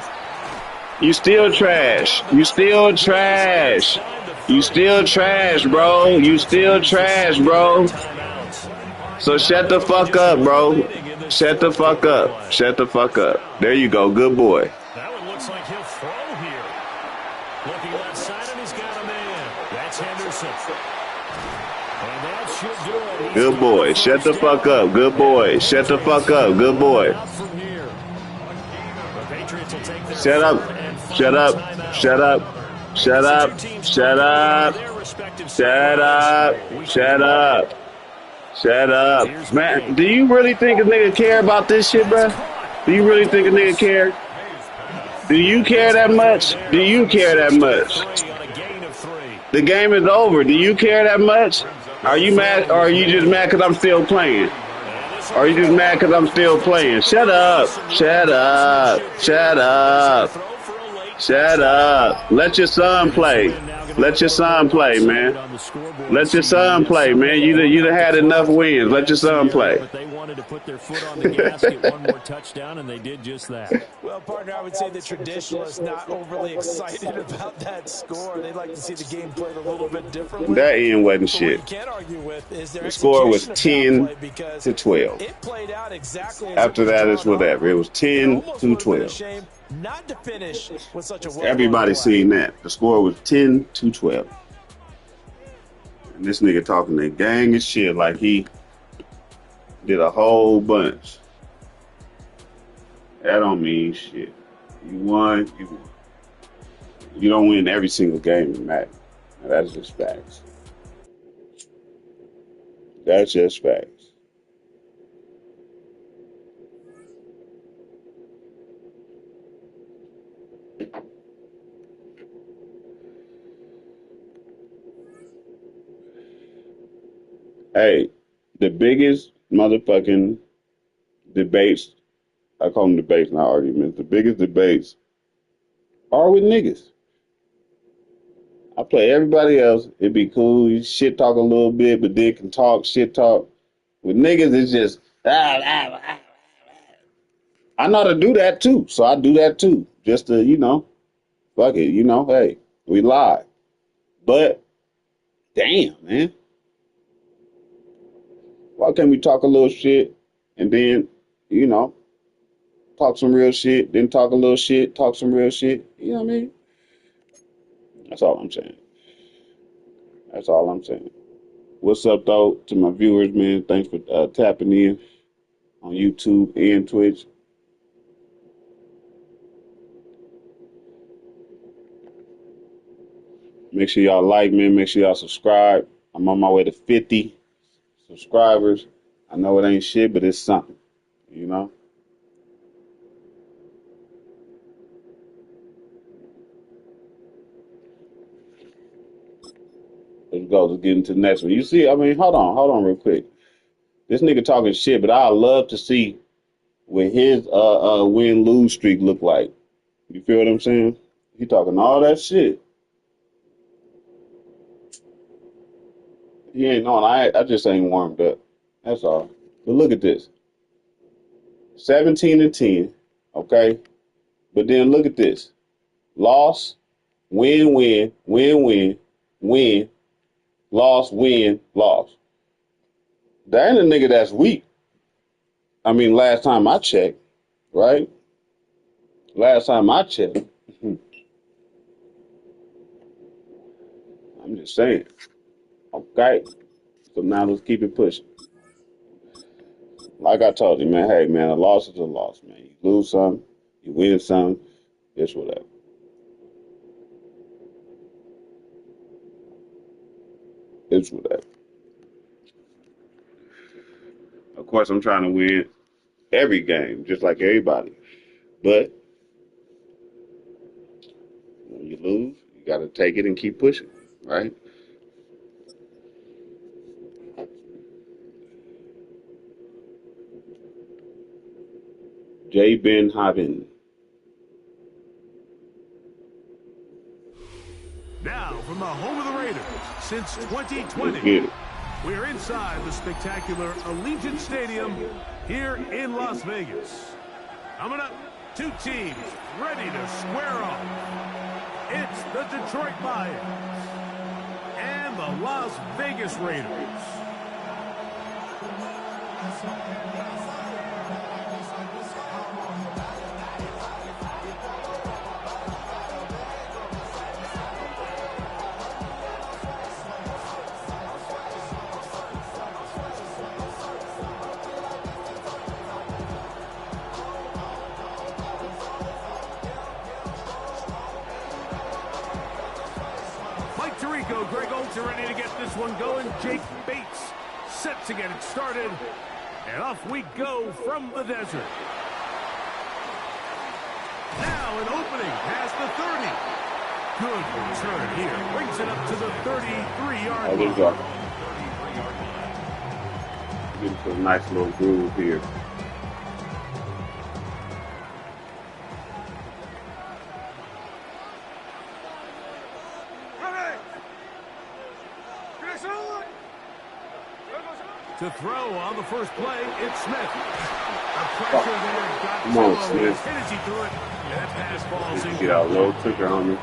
You still trash. You still trash. You still trash, bro. You still trash, bro. So shut the fuck up, bro. Shut the fuck up. Shut the fuck up. There you go. Good boy. That one looks like he'll throw here. Looking left side, and he's got a man. That's Henderson. And that should do it. Good boy. Shut the fuck up. Good boy. Shut the fuck up. Good boy. Shut up. Shut up. Shut up. Shut up. Shut up. Shut up. Shut up. Shut up. Man, do you really think a nigga care about this shit, bro? Do you really think a nigga care? Do you care that much? Do you care that much? The game is over. Do you care that much? Are you mad, or are you just mad because I'm still playing? Or are you just mad because I'm still playing? Shut up. Shut up. Shut up. Shut up. Let your son play. Let your son play, man. Let your son play, man. You done had enough wins. Let your son play. But they wanted to put their foot on the gas, get one more touchdown, and they did just that. Well, partner, I would say the traditionalists not overly excited about that score. They'd like to see the game played a little bit differently. That end wasn't shit. The score was 10-12. It played out exactly after that, it's whatever. It was 10-12. Not to finish with such a Everybody seen that. The score was 10-12. And this nigga talking that gang of shit like he did a whole bunch. That don't mean shit. You won, you won. You don't win every single game in Madden. That's just facts. That's just facts. Hey, the biggest motherfucking debates, I call them debates, not arguments, the biggest debates are with niggas. I play everybody else, it'd be cool, you shit talk a little bit, but then can talk, shit talk. With niggas, it's just, I know how to do that too, so I do that too, just to, fuck it, hey, we lie. But, damn, man. Why can't we talk a little shit and then, talk some real shit, then talk a little shit, talk some real shit? You know what I mean? That's all I'm saying. That's all I'm saying. What's up, though, to my viewers, man? Thanks for tapping in. on YouTube and Twitch. Make sure y'all like, man. Make sure y'all subscribe. I'm on my way to 50 subscribers. I know it ain't shit, but it's something, you know? Let's go. Let's get into the next one. You see, I mean, hold on real quick. This nigga talking shit, but I love to see what his win-lose streak look like. You feel what I'm saying? He talking all that shit. He ain't on. I just ain't warmed up. That's all. But look at this. 17-10, okay? But then look at this. Loss, win, win, win, win, win, loss, win, loss. That ain't a nigga that's weak. I mean, last time I checked, right? Last time I checked. I'm just saying. Okay? So now let's keep it pushing. Like I told you, man, hey, man, a loss is a loss, man. You lose some, you win some, it's whatever. It's whatever. Of course, I'm trying to win every game, just like everybody. But when you lose, you got to take it and keep pushing, right? J. Ben Haven. Now, from the home of the Raiders, since 2020, we're inside the spectacular Allegiant Stadium here in Las Vegas. Coming up, two teams ready to square off. It's the Detroit Lions and the Las Vegas Raiders. Greg Olsen ready to get this one going. Jake Bates set to get it started. And off we go from the desert. Now an opening past the 30. Good return here. Brings it up to the 33-yard line. Getting to a nice little groove here. To throw on the first play, it's Smith. The pressure there got Come on, Smith. Hennessy through it, and that pass falls in. Get out low, took it on me.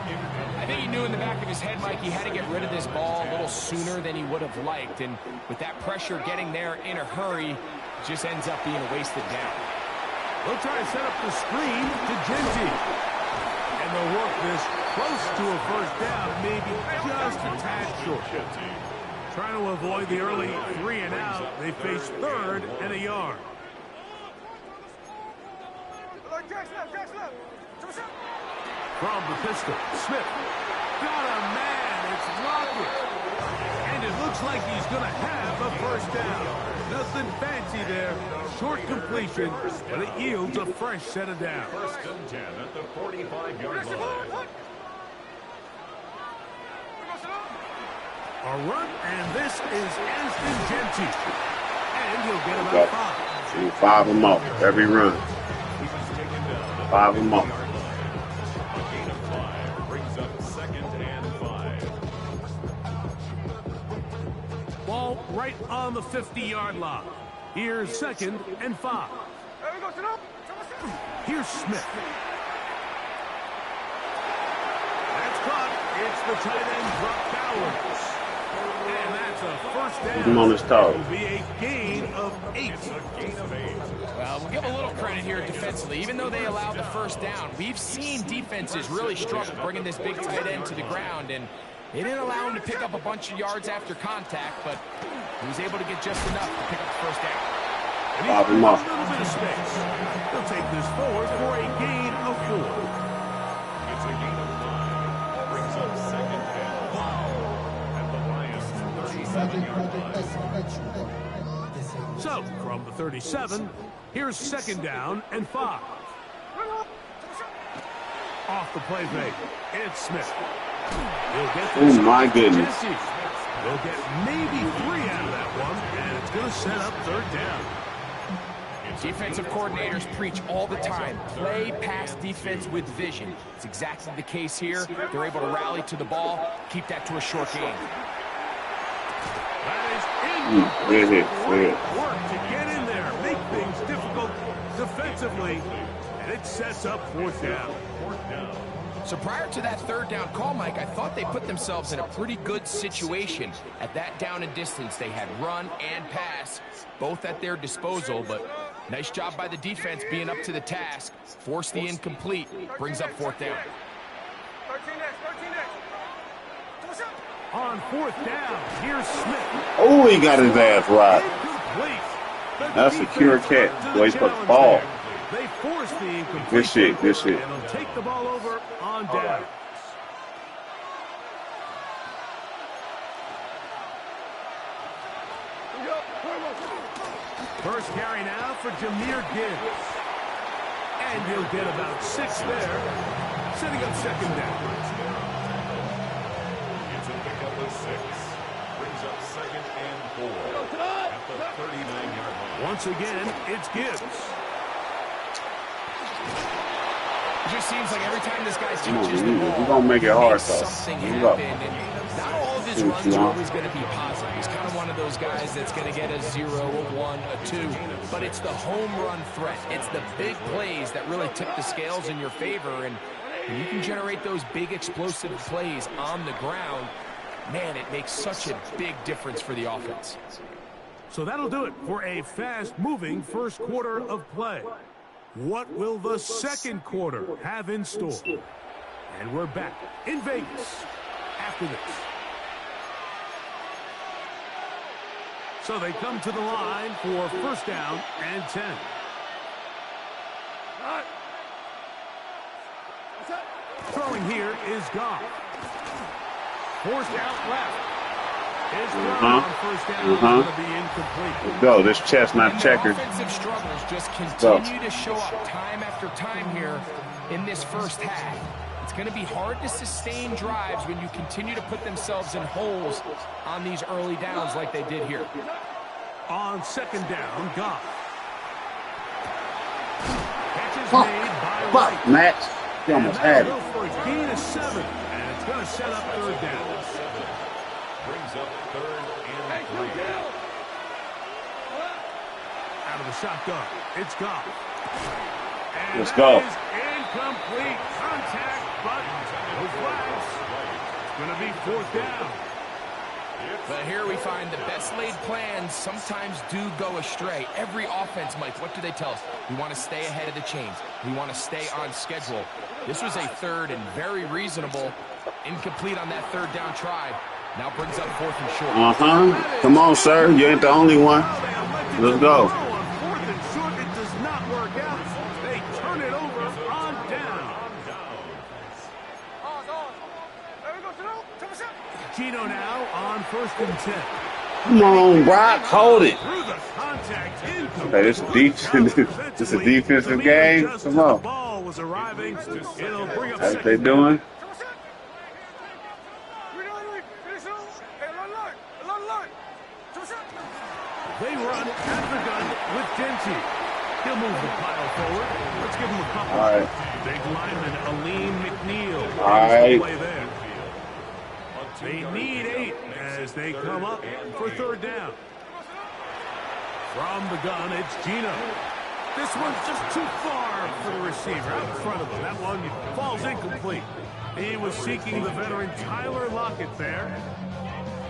I think he knew in the back of his head, Mike, he had to get rid of this ball a little sooner than he would have liked. And with that pressure getting there in a hurry, it just ends up being a wasted down. They'll try to set up the screen to Genty. And they'll work this close to a first down, maybe just a tad short. Trying to avoid the early 3 and out. They face 3rd and a yard. From the pistol, Smith got a man. It's Lockett. And it looks like he's going to have a first down. Nothing fancy there. Short completion, but it yields a fresh set of downs. 1st and 10 at the 45-yard line. A run, and this is Anston Genty. And he'll get about 5. 5 them off every run. 5 them off. A gain of 5 brings up 2nd and 5. Ball right on the 50-yard line. Here's 2nd and 5. Here's Smith. That's caught. It's the tight end, Brock Bowers. And that's a first down. Keep him on his toes. It'll be a gain of 8. Well, we'll give a little credit here defensively. Even though they allowed the first down, we've seen defenses really struggle bringing this big tight end to the ground, and they didn't allow him to pick up a bunch of yards after contact, but he was able to get just enough to pick up the first down. And he's got a little bit of space. He'll take this forward for a gain of 4. It's a gain of 5. Brings up second and 5. At the Lions' 37-yard line. So, from the 37, here's second down and 5. Off the play fake, it's Smith. He'll get this. Oh, my goodness. He'll get maybe 3 out of that one, and it's going to set up third down. Defensive coordinators preach all the time, play pass defense with vision. It's exactly the case here. They're able to rally to the ball, keep that to a short game. That is incomplete. Great work to get in there, make things difficult defensively, and it sets up fourth down. So prior to that third down call, Mike, I thought they put themselves in a pretty good situation. At that down and distance, they had run and pass, both at their disposal, but nice job by the defense being up to the task. Force the incomplete, brings up fourth down. On fourth down, here's Smith. Oh, he got his ass right. That's a secure catch. Boy, he's supposed to fall. They force the incomplete. Good shit, good shit. And he'll take the ball over on down. First carry now for Jahmyr Gibbs. And he'll get about 6 there, setting up second down. It's a pickup of 6. Brings up second and 4 at the 39-yard line. Once again, it's Gibbs. It just seems like every time this guy touches the ball, he's gonna make it hard, something happened. And not all of his runs are always going to be positive. He's kind of one of those guys that's going to get a 0, a 1, a 2. But it's the home run threat. It's the big plays that really tip the scales in your favor. And when you can generate those big explosive plays on the ground, man, it makes such a big difference for the offense. So that'll do it for a fast-moving first quarter of play. What will the second quarter have in store? And we're back in Vegas after this. So they come to the line for first down and 10. Throwing here is Goff. Forced out left. His throw on first down is going to be incomplete. Let's go. This chestnut checker. Offensive struggles just continue to show up time after time here in this first half. It's going to be hard to sustain drives when you continue to put themselves in holes on these early downs like they did here. On second down, Goff. Catch is made by Wright. Max, he almost had it. For a gain of 7, and it's going to set up third down. Brings up third and 3. Out of the shotgun, it's Goff. And Let's go. Is incomplete contact, but no flags. It's going to be fourth down. But here we find the best laid plans sometimes do go astray. Every offense, Mike, what do they tell us? We want to stay ahead of the chains. We want to stay on schedule. This was a third and very reasonable. Incomplete on that third down try. Now brings up fourth and short. Come on, sir. You ain't the only one. Let's go. On fourth and short, it does not work out. They turn it over on down. Gino now on first and 10. Come on, Brock. Hold it. Through the contact, Okay, this is a defensive game. Come on. The ball was arriving. It'll bring up That's what they doing. They run at the gun with Genty. He'll move the pile forward. Let's give him a couple. All right. Big lineman Alim McNeil. All right. Play there. They need 8 as they come up for third down. From the gun, it's Gino. This one's just too far for the receiver out in front of him. That one falls incomplete. He was seeking the veteran Tyler Lockett there.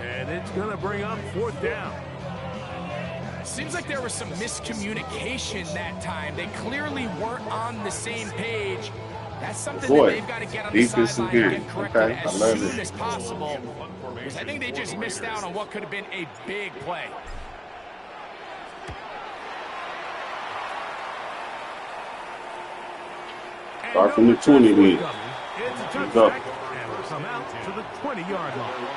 And it's going to bring up fourth down. Seems like there was some miscommunication that time. They clearly weren't on the same page. That's something that they've got to get on the sideline and get corrected as soon as possible. Because I think they just missed out on what could have been a big play. Start from the 20 then. It's a touchback, and will come out to the 20-yard line.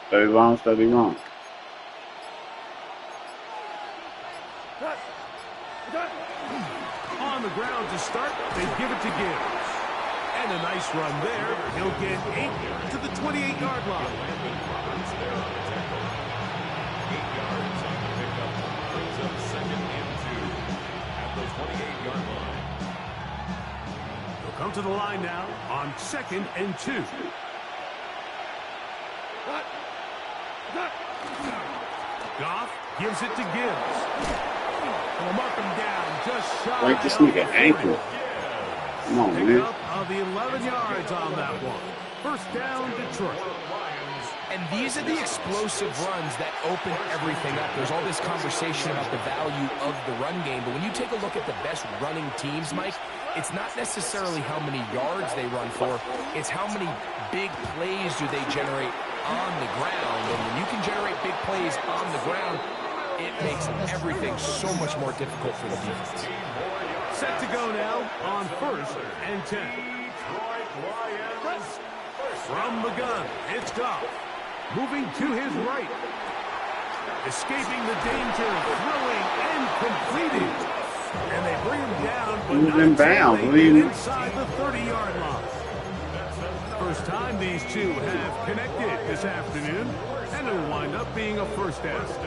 Steady long, steady long. On the ground to start, they give it to Gibbs. And a nice run there. He'll get 8 to the 28-yard line. 8 yards on the pickup. Brings up 2nd and 2 at the 28-yard line. He'll come to the line now on 2nd and 2. Goff gives it to Gibbs. Will mark him down just shy. Break this nigga ankle. Come on, man. Pickup of the 11 yards on that one. First down, Detroit. And these are the explosive runs that open everything up. There's all this conversation about the value of the run game, but when you take a look at the best running teams, Mike, it's not necessarily how many yards they run for, it's how many big plays do they generate on the ground. And when you can generate big plays on the ground, it makes everything so much more difficult for the defense. Set to go now on 1st and 10. From the gun, it's Goff. Moving to his right. Escaping the danger, throwing and completing. And they bring him down, but not until they get inside the 30-yard line. First time these two have connected this afternoon, and it'll wind up being a first down. To the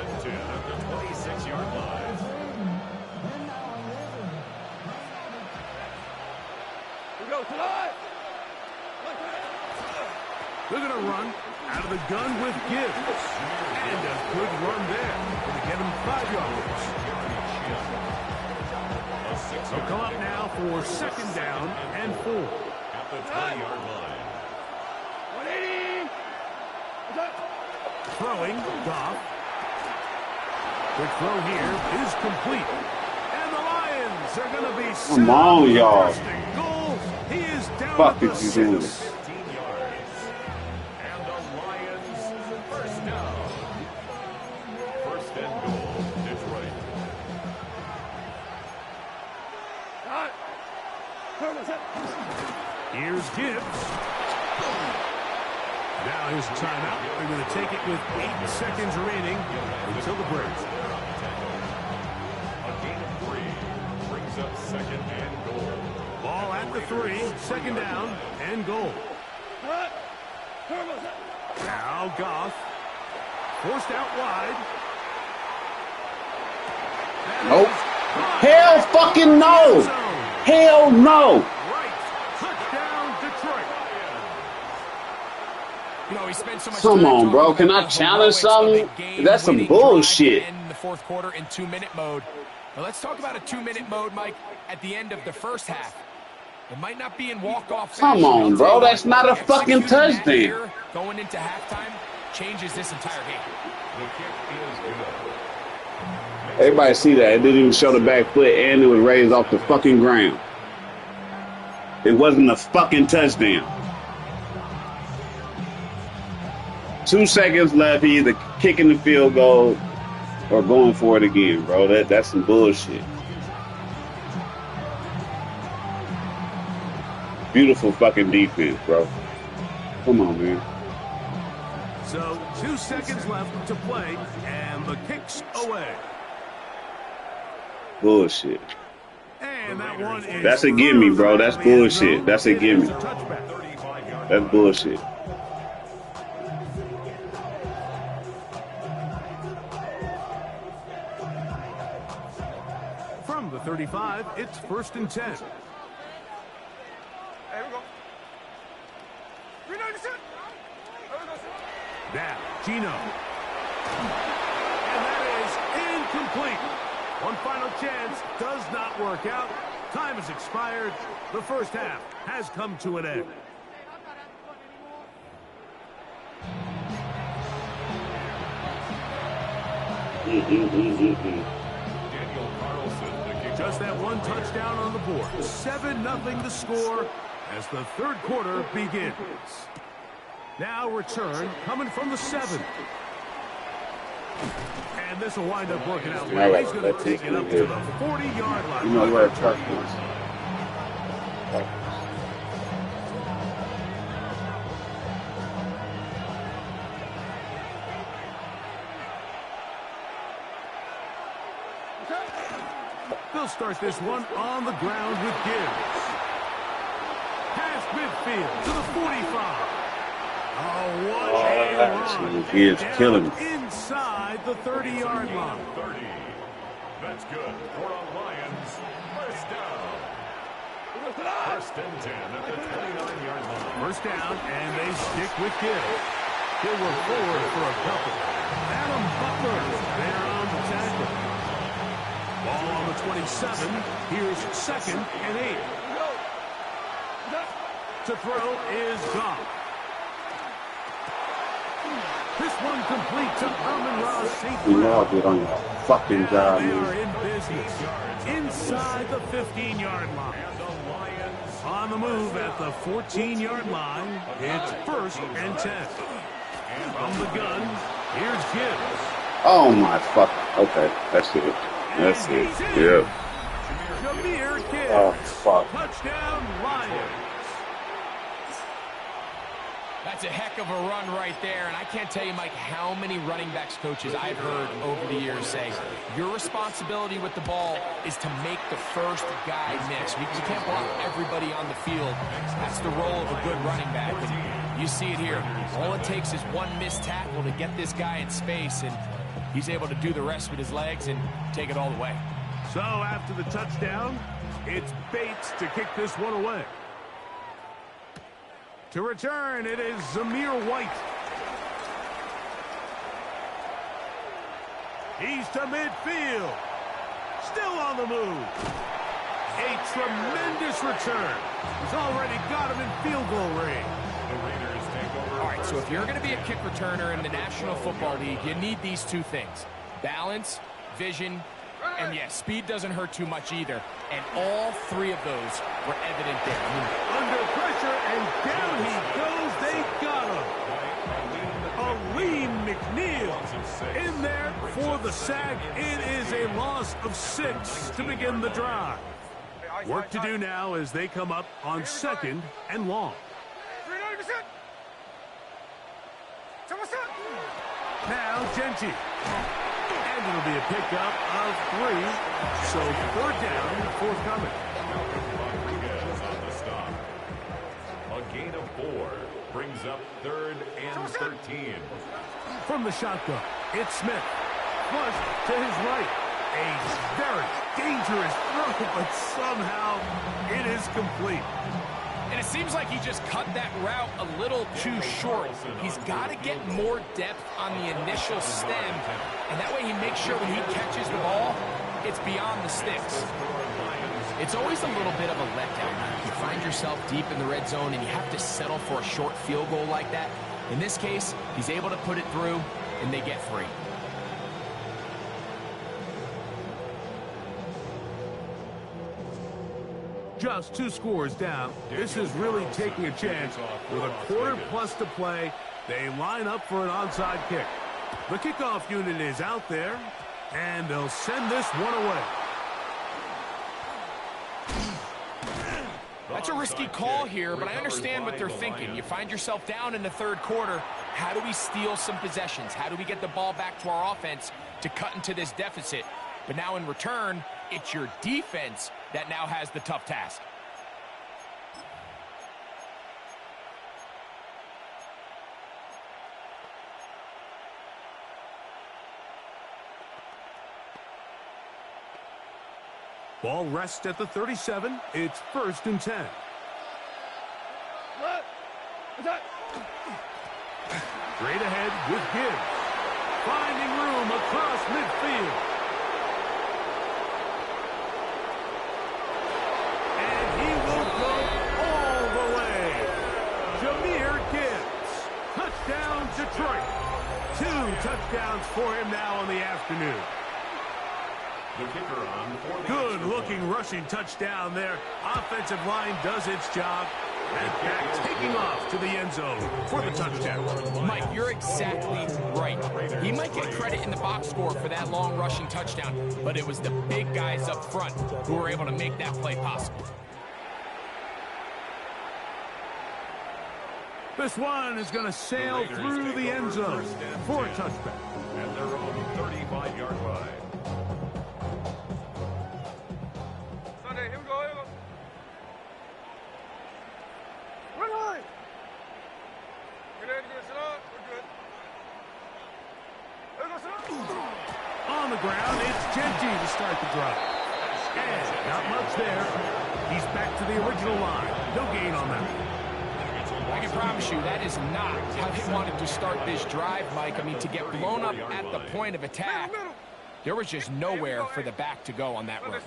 26-yard line. They're going to run out of the gun with Gibbs. And a good run there. Going to get him 5 yards. They'll come up now for 2nd down and 4. At the 20-yard line. 180. Throwing, Goff. Quick throw here is complete. And the Lions are going to be Come on, y'all. goal. He is down Fuck at the is you doing? 6. 15 yards. And the Lions first down. First and goal, Detroit. Here's Gibbs. Now his timeout. They're going to take it with 8 seconds remaining until the break. A gain of 3 brings up 2nd and goal. Ball at the 3, 2nd down and goal. Now Goff. Forced out wide. Nope. Hell fucking no. Hell no. Right. Touchdown, Detroit. You know, he spent so much Come time on, bro. talking Can I about the challenge heroics of a something? That's some game-winning bullshit. drive to end the 4th quarter in 2-minute mode. Now let's talk about a 2-minute mode, Mike, at the end of the first half. It might not be in walk-off fashion. Come on, bro. That's not a fucking Executing that touchdown. here, going into halftime changes this entire game. The kick is good. Everybody see that. It didn't even show the back foot, and it was raised off the fucking ground. It wasn't a fucking touchdown. 2 seconds left. He either kicking the field goal or going for it again, bro. That's some bullshit. Beautiful fucking defense, bro. Come on, man. So 2 seconds left to play, and the kick's away. Bullshit. And that one is That's a gimme, bro. That's bullshit. That's a gimme. Touchback. That's bullshit. From the 35, it's 1st and 10. Here we go. 397. Now, Gino. And that is incomplete. One final chance does not work out. Time has expired. The first half has come to an end. Just that one touchdown on the board. 7-0 the score as the third quarter begins. Now return coming from the 7. And this will wind up working out well. He's going to take it up to the 40-yard line. You know where it's touchdown. They'll start this one on the ground with Gibbs. Past midfield to the 45. Oh, what a run. He is killing me. Inside the 30-yard line. 30. That's good. For the Lions. First down. First and 10 at the 29-yard line. First down, and they stick with Gibbs. He'll work forward for a couple. Adam Butler there on the tackle. Ball on the 27. Here's 2nd and 8. To throw is Goff. This one complete to Amon-Ra St. You know I'll get on your fucking job, They are man. in business inside the 15-yard line. On the move at the 14-yard line, it's 1st and 10. From the gun, here's Gibbs. Oh my fuck. Okay, that's it. That's it. Yeah. Jahmyr Gibbs. Oh fuck. Touchdown, Lions. That's a heck of a run right there, and I can't tell you, Mike, how many running backs coaches I've heard over the years say, your responsibility with the ball is to make the first guy miss. You can't block everybody on the field. That's the role of a good running back, and you see it here. All it takes is one missed tackle to get this guy in space, and he's able to do the rest with his legs and take it all the way. So after the touchdown, it's Bates to kick this one away. To return, it is Zamir White. He's to midfield. Still on the move. A tremendous return. He's already got him in field goal range. The Raiders take over. All right, so if you're going to be a kick returner in the National Football League, you need these two things. Balance, vision, and yes, speed doesn't hurt too much either. And all three of those were evident there. Under pressure, and down he goes. They got him. Aleem McNeil in there for the sack. It is a loss of 6 to begin the drive. Work to do now as they come up on 2nd and long. Now Genty. And it'll be a pickup of 3. So 3rd down, forthcoming. Rodriguez on the stop. A gain of 4 brings up 3rd and 13. From the shotgun, it's Smith. Flushed to his right. A very dangerous throw, but somehow it is complete. And it seems like he just cut that route a little too short. He's got to get more depth on the initial stem, and that way he makes sure when he catches the ball, it's beyond the sticks. It's always a little bit of a letdown. You find yourself deep in the red zone, and you have to settle for a short field goal like that. In this case, he's able to put it through, and they get 3. Just 2 scores down. This is really taking a chance. With a quarter plus to play, they line up for an onside kick. The kickoff unit is out there, and they'll send this one away. That's a risky call here, but I understand what they're thinking. You find yourself down in the 3rd quarter. How do we steal some possessions? How do we get the ball back to our offense to cut into this deficit? But now in return, it's your defense that now has the tough task. Ball rests at the 37. It's 1st and 10. Straight ahead with Gibbs. Finding room across midfield. touchdowns for him now on the afternoon. The kicker on for the Good-looking rushing touchdown there. Offensive line does its job. And back taking off to the end zone for the touchdown. Mike, you're exactly right. He might get credit in the box score for that long rushing touchdown, but it was the big guys up front who were able to make that play possible. This one is going to sail through the end zone for a touchback. At their own 35-yard line. Sunday, here we go, here we go. Run high. Get ready to get set up. We're good. Here we go, set up. On the ground, it's Genty to start the drive. And not much there. He's back to the original line. No gain on that. I can promise you that is not how they wanted to start this drive, Mike. I mean, to get blown up at the point of attack, there was just nowhere for the back to go on that run.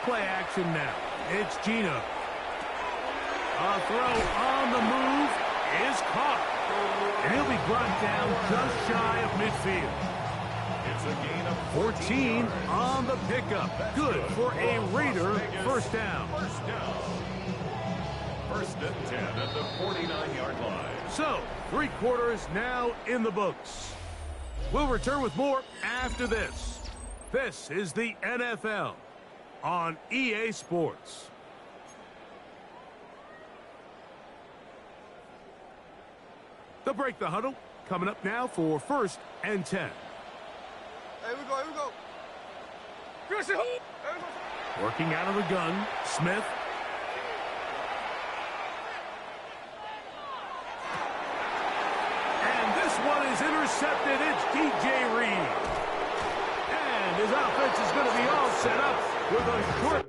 Play action now. It's Gino. A throw on the move is caught. And he'll be brought down just shy of midfield. It's a gain of 14 on the pickup. Good for a Raider first down. First and 10 at the 49-yard line. So, 3 quarters now in the books. We'll return with more after this. This is the NFL on EA Sports. The break the huddle coming up now for first and 10. Here we go, here we go. Working out of the gun, Smith. One is intercepted. It's DJ Reed. And his offense is going to be all set up with a short.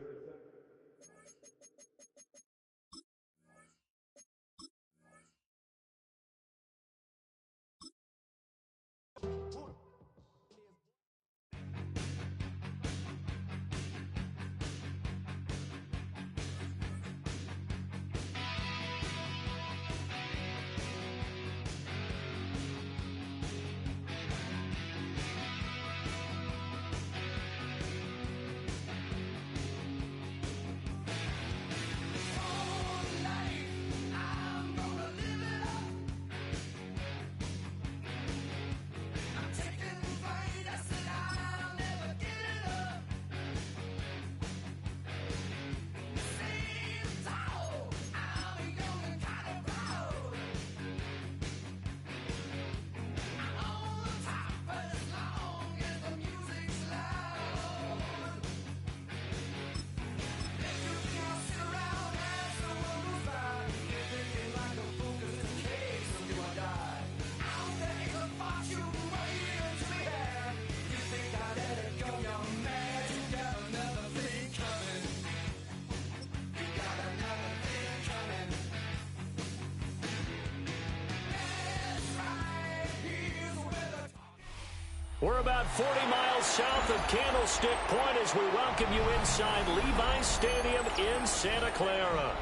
We're about 40 miles south of Candlestick Point as we welcome you inside Levi's Stadium in Santa Clara.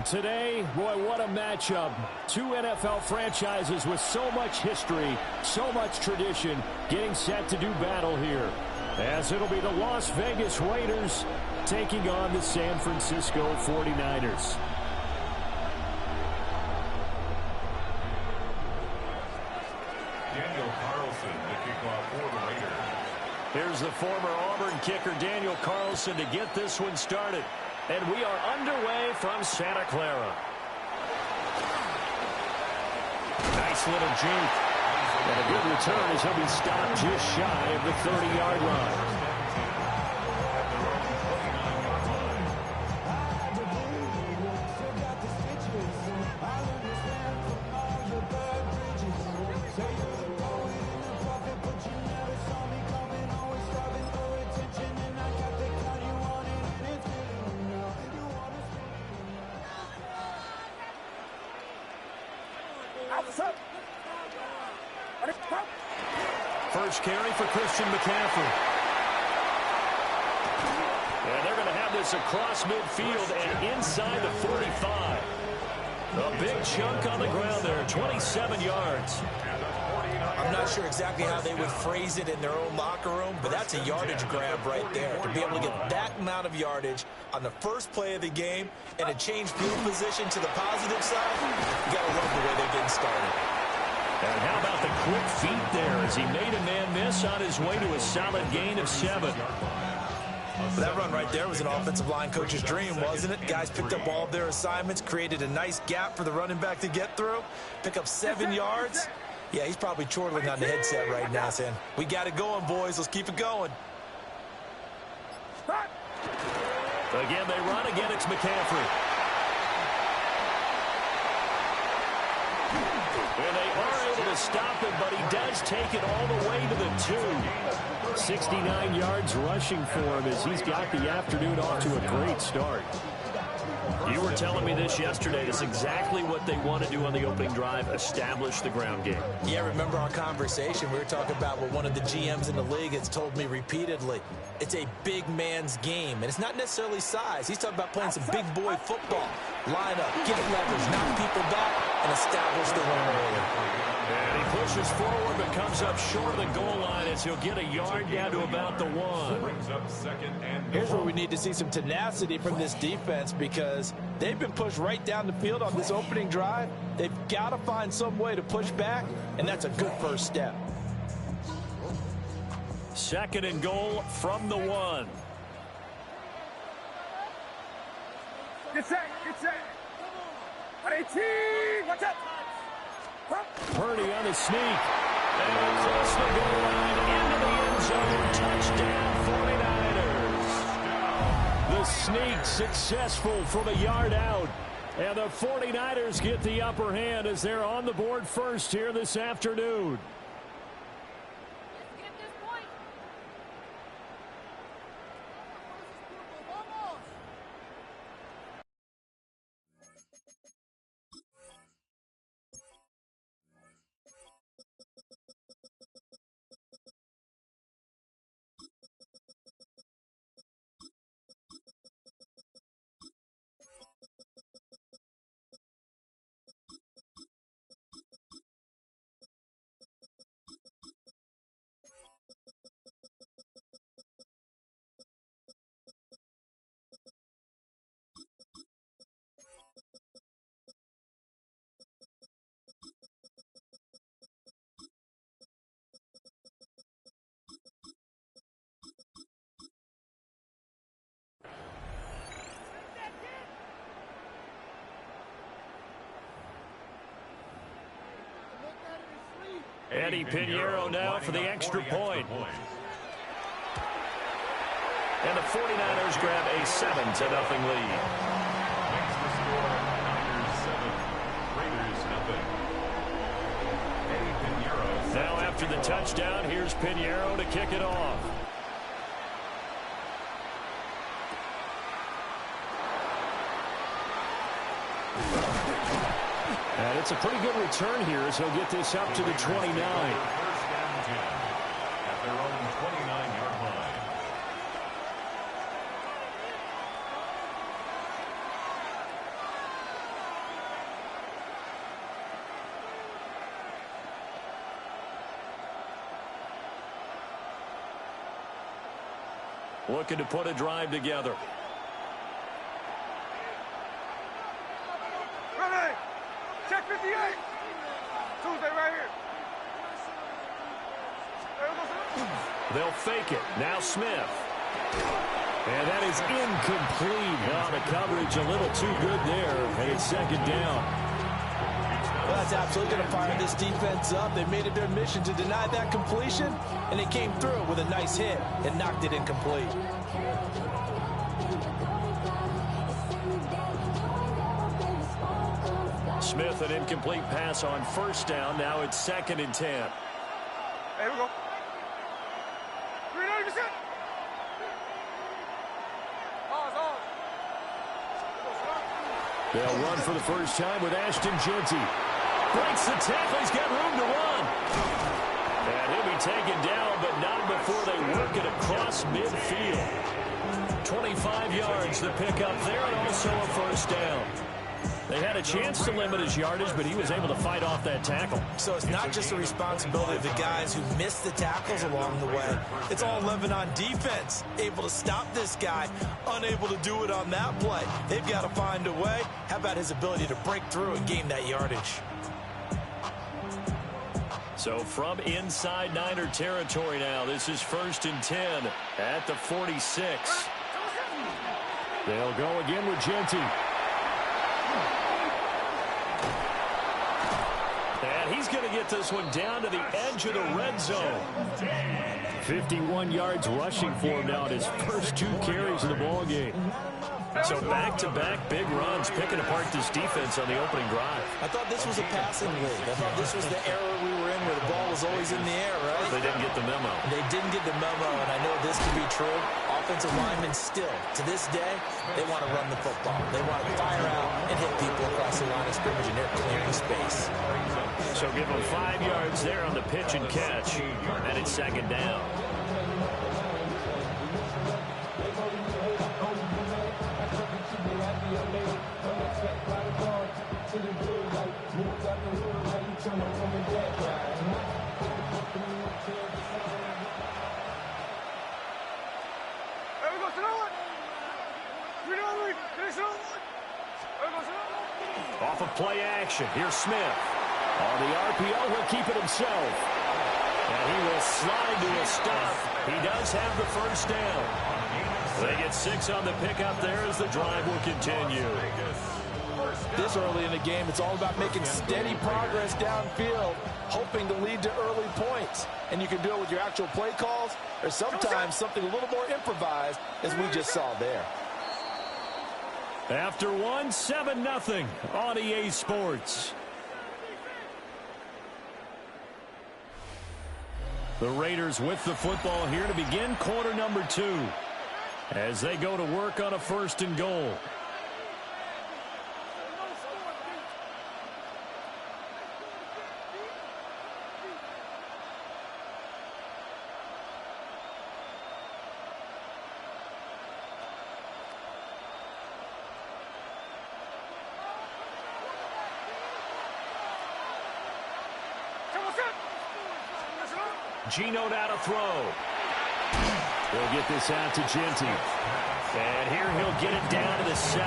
Today, boy, what a matchup. 2 NFL franchises with so much history, so much tradition, getting set to do battle here. As it'll be the Las Vegas Raiders taking on the San Francisco 49ers. Here's the former Auburn kicker, Daniel Carlson, to get this one started. And we are underway from Santa Clara. Nice little juke. And a good return as he'll be stopped just shy of the 30-yard line. First carry for Christian McCaffrey. And they're going to have this across midfield and inside the 45. A big chunk on the ground there, 27 yards. I'm not sure exactly how they would phrase it in their own locker room, but that's a yardage grab right there. To be able to get that amount of yardage on the first play of the game and a change field position to the positive side, you got to love the way they're getting started. And how about the quick feet there as he made a man miss on his way to a solid gain of 7. That run right there was an offensive line coach's dream, wasn't it? Guys picked up all of their assignments, created a nice gap for the running back to get through, pick up 7 yards. Yeah, he's probably chortling on the headset right now saying, we got it going, boys. Let's keep it going. Again, they run. Again, it's McCaffrey. And they are able to stop him, but he does take it all the way to the 2. 69 yards rushing for him as he's got the afternoon off to a great start. You were telling me this yesterday. That's exactly what they want to do on the opening drive, establish the ground game. Yeah, remember our conversation? We were talking about what one of the GMs in the league has told me repeatedly. It's a big man's game, and it's not necessarily size. He's talking about playing some big boy football. Line up, get leverage, knock people back, and establish the run early. And he pushes forward but comes up short of the goal line as he'll get a yard down to about the 1. Here's where we need to see some tenacity from this defense because they've been pushed right down the field on this opening drive. They've got to find some way to push back, and that's a good first step. 2nd and goal from the 1. Get set, get set. 18, watch out. Purdy on the sneak. And across the goal line into the end zone. Touchdown 49ers. The sneak successful from a yard out. And the 49ers get the upper hand as they're on the board first here this afternoon. Eddie Pinheiro now for the extra point. And the 49ers grab a 7-0 lead. Makes the score Niners 7, Raiders nothing. Eddie Pinheiro. Now after the touchdown, here's Pinheiro to kick it off. And it's a pretty good return here as he'll get this up to the 29. First down 10 at their own 29-yard line. Looking to put a drive together. Check 58. Tuesday right here. They'll fake it. Now Smith. And that is incomplete. Oh, the coverage a little too good there. And it's 2nd down. Well, that's absolutely going to fire this defense up. They made it their mission to deny that completion, and they came through with a nice hit and knocked it incomplete. Smith, an incomplete pass on 1st down. Now it's 2nd and 10. Here we go. 390%. They'll run for the first time with Ashton Jeanty. Breaks the tackle. He's got room to run. And he'll be taken down, but not before they work it across midfield. 25 yards the pick up there, and also a 1st down. They had a chance to limit his yardage, but he was able to fight off that tackle. So it's not just the responsibility of the guys who missed the tackles along the way. It's all 11 on defense. Able to stop this guy, unable to do it on that play. They've got to find a way. How about his ability to break through and gain that yardage? So from inside Niner territory now, this is 1st and 10 at the 46. They'll go again with Genty. And he's going to get this one down to the edge of the red zone. 51 yards rushing for him now at his first 2 carries of the ball game. So back-to-back big runs, picking apart this defense on the opening drive. I thought this was a passing league. I thought this was the era we were in where the ball was always in the air, right? They didn't get the memo. They didn't get the memo, and I know this to be true. Offensive linemen still, to this day, they want to run the football. They want to fire out and hit people across the line of scrimmage, and they're clearing space. So give them 5 yards there on the pitch and catch, and it's 2nd down. Off of play action, here's Smith. On the RPO, he'll keep it himself. And he will slide to a stop. He does have the 1st down. They get 6 on the pickup there as the drive will continue. This early in the game, it's all about making steady progress downfield, hoping to lead to early points. And you can do it with your actual play calls, or sometimes something a little more improvised, as we just saw there. After 1, 7-0 on EA Sports. The Raiders with the football here to begin quarter number 2 as they go to work on a 1st and goal. Gino now to throw. He'll get this out to Genty. And here he'll get it down to the 7.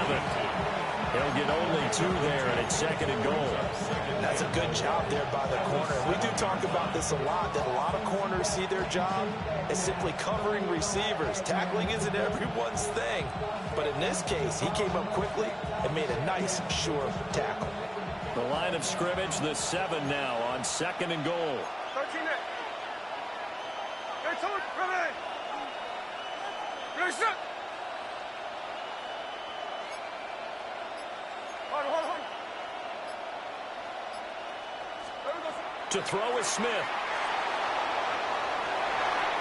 He'll get only 2 there, and it's 2nd and goal. That's a good job there by the corner. We do talk about this a lot, that a lot of corners see their job as simply covering receivers. Tackling isn't everyone's thing. But in this case, he came up quickly and made a nice, sure tackle. The line of scrimmage, the 7 now on 2nd and goal. 13 it. To throw is Smith.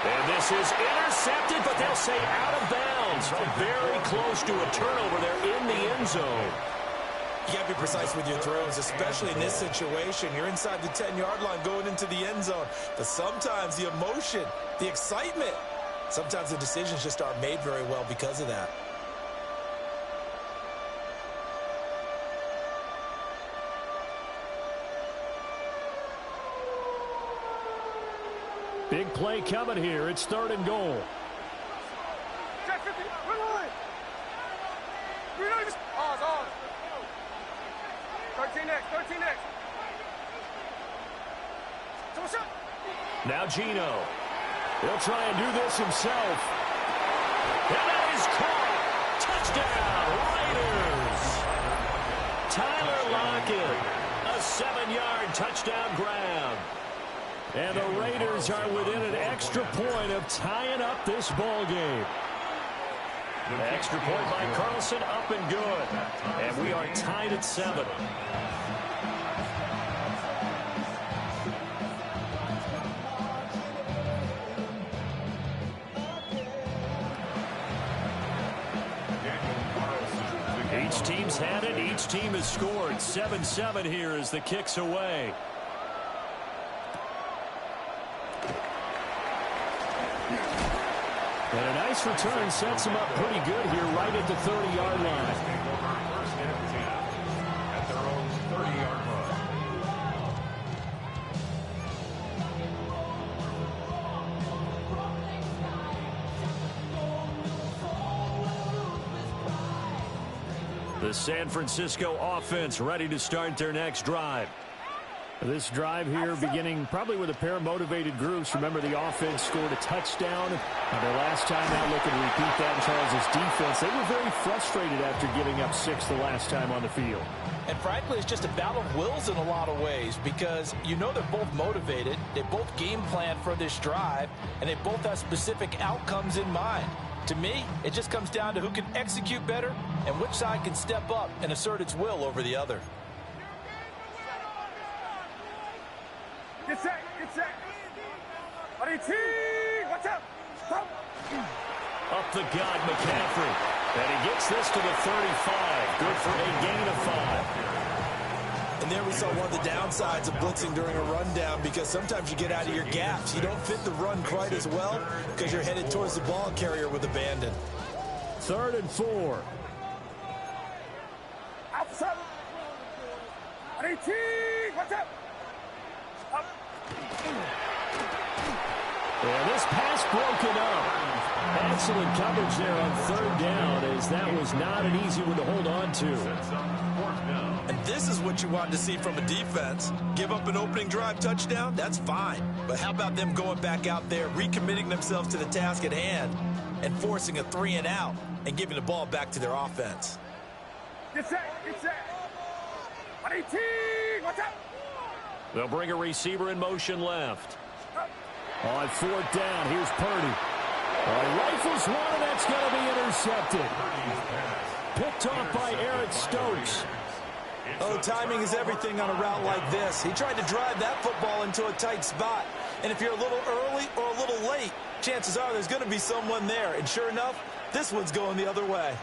And this is intercepted, but they'll say out of bounds. Very close to a turnover there in the end zone. You got to be precise with your throws, especially in this situation. You're inside the 10-yard line going into the end zone. But sometimes the emotion, the excitement, sometimes the decisions just aren't made very well because of that. Big play coming here. It's 3rd and goal. Check 50. Run. 13 next. 13 next. Now Gino. He'll try and do this himself. And that is caught. Touchdown, Raiders. Tyler Lockett. A 7-yard touchdown grab. And the Raiders are within an extra point of tying up this ball game. The extra point by Carlson, up and good. And we are tied at 7. Each team's had it. Each team has scored. 7-7 here as the kick's away. And a nice return sets him up pretty good here right at the 30-yard line. The San Francisco offense ready to start their next drive. This drive here beginning probably with a pair of motivated groups. Remember, the offense scored a touchdown. Their last time out, looking to repeat that in Charles' defense. They were very frustrated after giving up 6 the last time on the field. And frankly, it's just a battle of wills in a lot of ways because you know they're both motivated. They both game plan for this drive, and they both have specific outcomes in mind. To me, it just comes down to who can execute better and which side can step up and assert its will over the other. Get set, get set. Watch out. Stop. Up the gut, McCaffrey. And he gets this to the 35. Good for a gain of 5. And there we saw one of the downsides of blitzing during a rundown because sometimes you get out of your gaps. You don't fit the run quite as well because you're headed towards the ball carrier with abandon. 3rd and 4. Outside. Watch out. And this pass broken up. Excellent coverage there on 3rd down, as that was not an easy one to hold on to. And this is what you want to see from a defense. Give up an opening drive touchdown, that's fine. But how about them going back out there, recommitting themselves to the task at hand, and forcing a 3 and out, and giving the ball back to their offense. Get set, get set. Watch out. They'll bring a receiver in motion left. On 4th down, here's Purdy. Rifles one, and that's going to be intercepted. Picked off by Eric Stokes. Oh, timing is everything on a route like this. He tried to drive that football into a tight spot. And if you're a little early or a little late, chances are there's going to be someone there. And sure enough, this one's going the other way.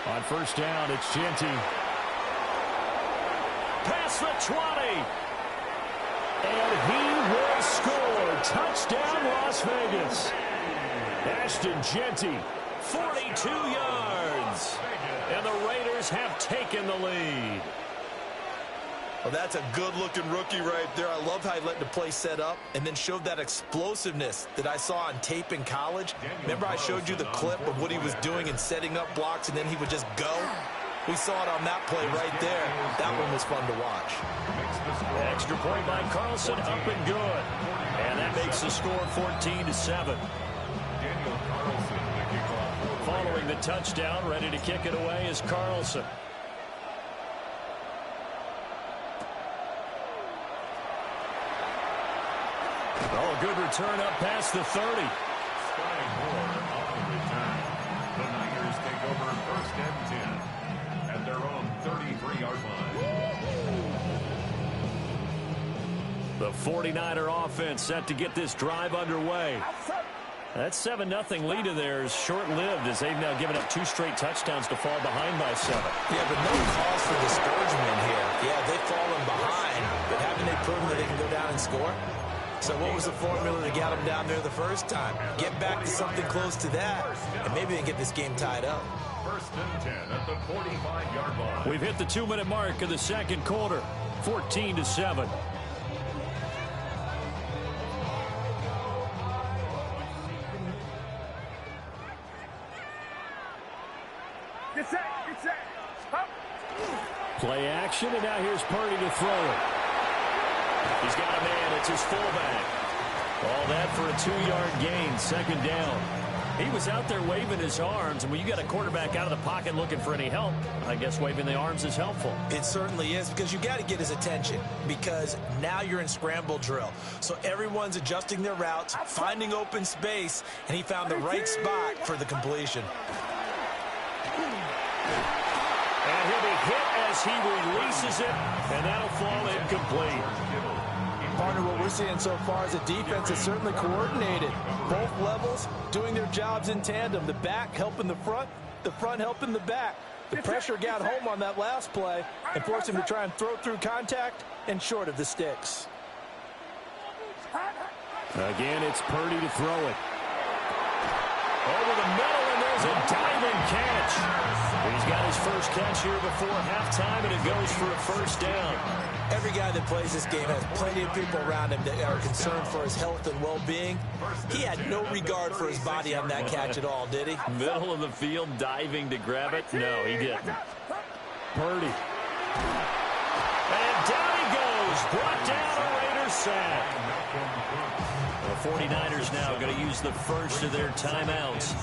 On 1st down, it's Genty. Past the 20. And he will score. Touchdown, Las Vegas. Ashton Genty, 42 yards. And the Raiders have taken the lead. Well, that's a good-looking rookie right there. I love how he let the play set up and then showed that explosiveness that I saw on tape in college. Remember I showed you the clip of what he was doing and setting up blocks, and then he would just go? We saw it on that play right there. That one was fun to watch. Extra point by Carlson, up and good. And that makes the score 14-7. Following the touchdown, ready to kick it away is Carlson. Oh, good return up past the 30. Sky Moore on the return. The Niners take over 1st and 10 at their own 33-yard line. The 49er offense set to get this drive underway. That 7-0 lead of theirs short-lived as they've now given up 2 straight touchdowns to fall behind by 7. Yeah, but no cause for discouragement here. Yeah, they've fallen behind, but haven't they proven that they can go down and score? So what was the formula to get them down there the first time? Get back to something close to that, and maybe they can get this game tied up. 1st and 10 at the 45-yard line. We've hit the 2-minute mark of the 2nd quarter, 14-7. Get set, get set. Stop. Play action, and now here's Purdy to throw it. He's got a man. It's his fullback. All that for a 2-yard gain, 2nd down. He was out there waving his arms, and when you got a quarterback out of the pocket looking for any help, I guess waving the arms is helpful. It certainly is, because you got to get his attention, because now you're in scramble drill. So everyone's adjusting their routes, finding open space, and he found the right spot for the completion. And he'll be hit as he releases it, and that'll fall incomplete. Partner, what we're seeing so far is a defense that's certainly coordinated. Both levels doing their jobs in tandem. The back helping the front helping the back. The pressure got home on that last play and forced him to try and throw through contact and short of the sticks. Again, it's Purdy to throw it. Over the middle, and is a diving catch. He's got his first catch here before halftime, and it goes for a first down. Every guy that plays this game has plenty of people around him that are concerned for his health and well-being. He had no regard for his body on that catch at all, did he? Middle of the field, diving to grab it. No, he didn't. Purdy. And down he goes. Brought down a Raiders sack. The 49ers now going to use the first of their timeouts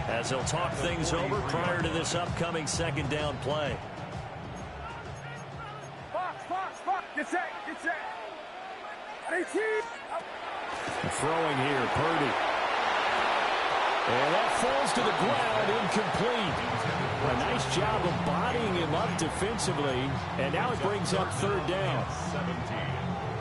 as they'll talk things over prior to this upcoming second down play. Get set. Throwing here, Purdy. And that falls to the ground, incomplete. A nice job of bodying him up defensively, and now it brings up third down.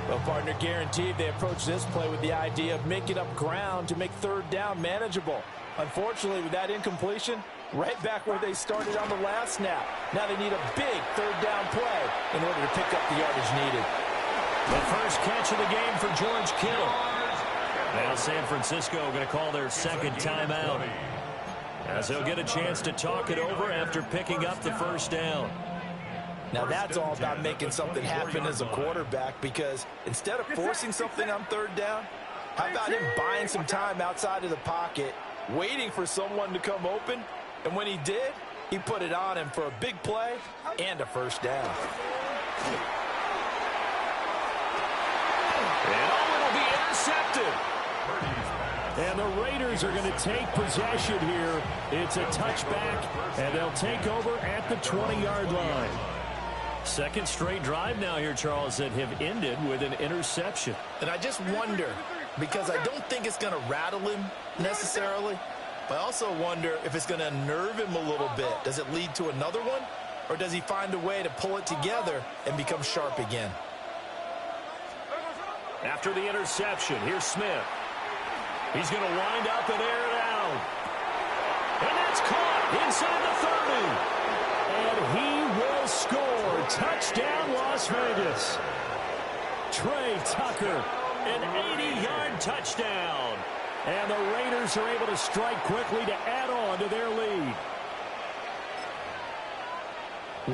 Well, partner, guaranteed they approach this play with the idea of making up ground to make third down manageable. Unfortunately, with that incompletion, right back where they started on the last snap. Now they need a big third down play in order to pick up the yardage needed. The first catch of the game for George Kittle. Now San Francisco going to call their second timeout, as they'll get a chance to talk it over after picking up the first down. Now that's all about making something happen as a quarterback, because instead of forcing something on third down, how about him buying some time outside of the pocket, waiting for someone to come open, and when he did, he put it on him for a big play and a first down. And it'll be intercepted. And the Raiders are going to take possession here. It's a touchback, and they'll take over at the 20-yard line. Second straight drive now here, Charles, that have ended with an interception. And I just wonder, because I don't think it's going to rattle him necessarily, but I also wonder if it's going to unnerve him a little bit. Does it lead to another one, or does he find a way to pull it together and become sharp again? After the interception, here's Smith. He's going to wind up and air it out. And that's caught inside the 30. And he will score. Touchdown, Las Vegas. Trey Tucker, an 80-yard touchdown. And the Raiders are able to strike quickly to add on to their lead.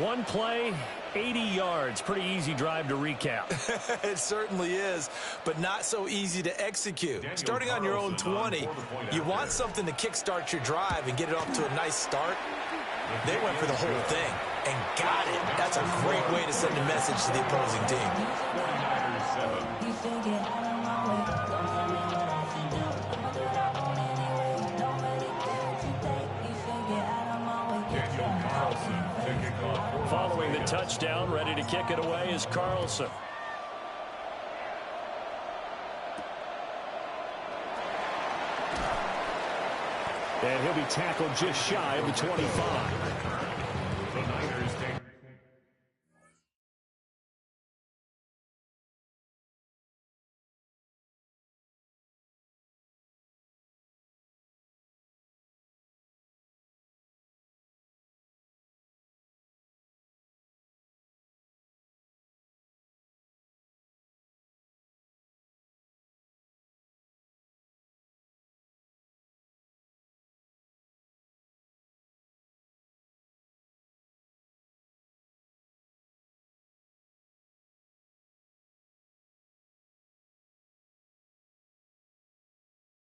One play, 80 yards. Pretty easy drive to recap. It certainly is, but not so easy to execute. Starting on your own 20, you want something to kickstart your drive and get it off to a nice start. They went for the whole thing and got it. That's a great way to send a message to the opposing team. Following the touchdown, ready to kick it away is Carlson. And he'll be tackled just shy of the 25. The Niners take.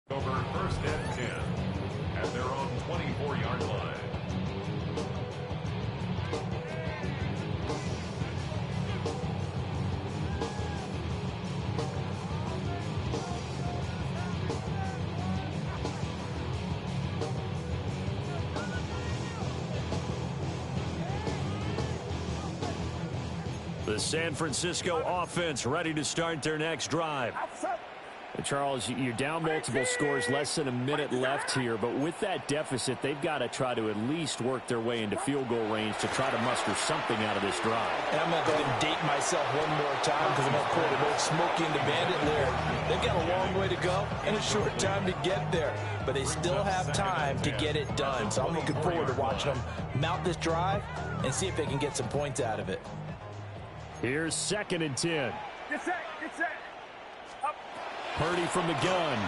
Over first and 10 at their own 24-yard line. The San Francisco offense ready to start their next drive. Charles, you're down multiple scores, less than a minute left here, but with that deficit, they've got to try to at least work their way into field goal range to try to muster something out of this drive. And I'm going to go ahead and date myself one more time because I'm going to quote an old Smokey and the Bandit lyric. They've got a long way to go and a short time to get there, but they still have time to get it done. So I'm looking forward to watching them mount this drive and see if they can get some points out of it. Here's 2nd and 10. Get set. Purdy from the gun.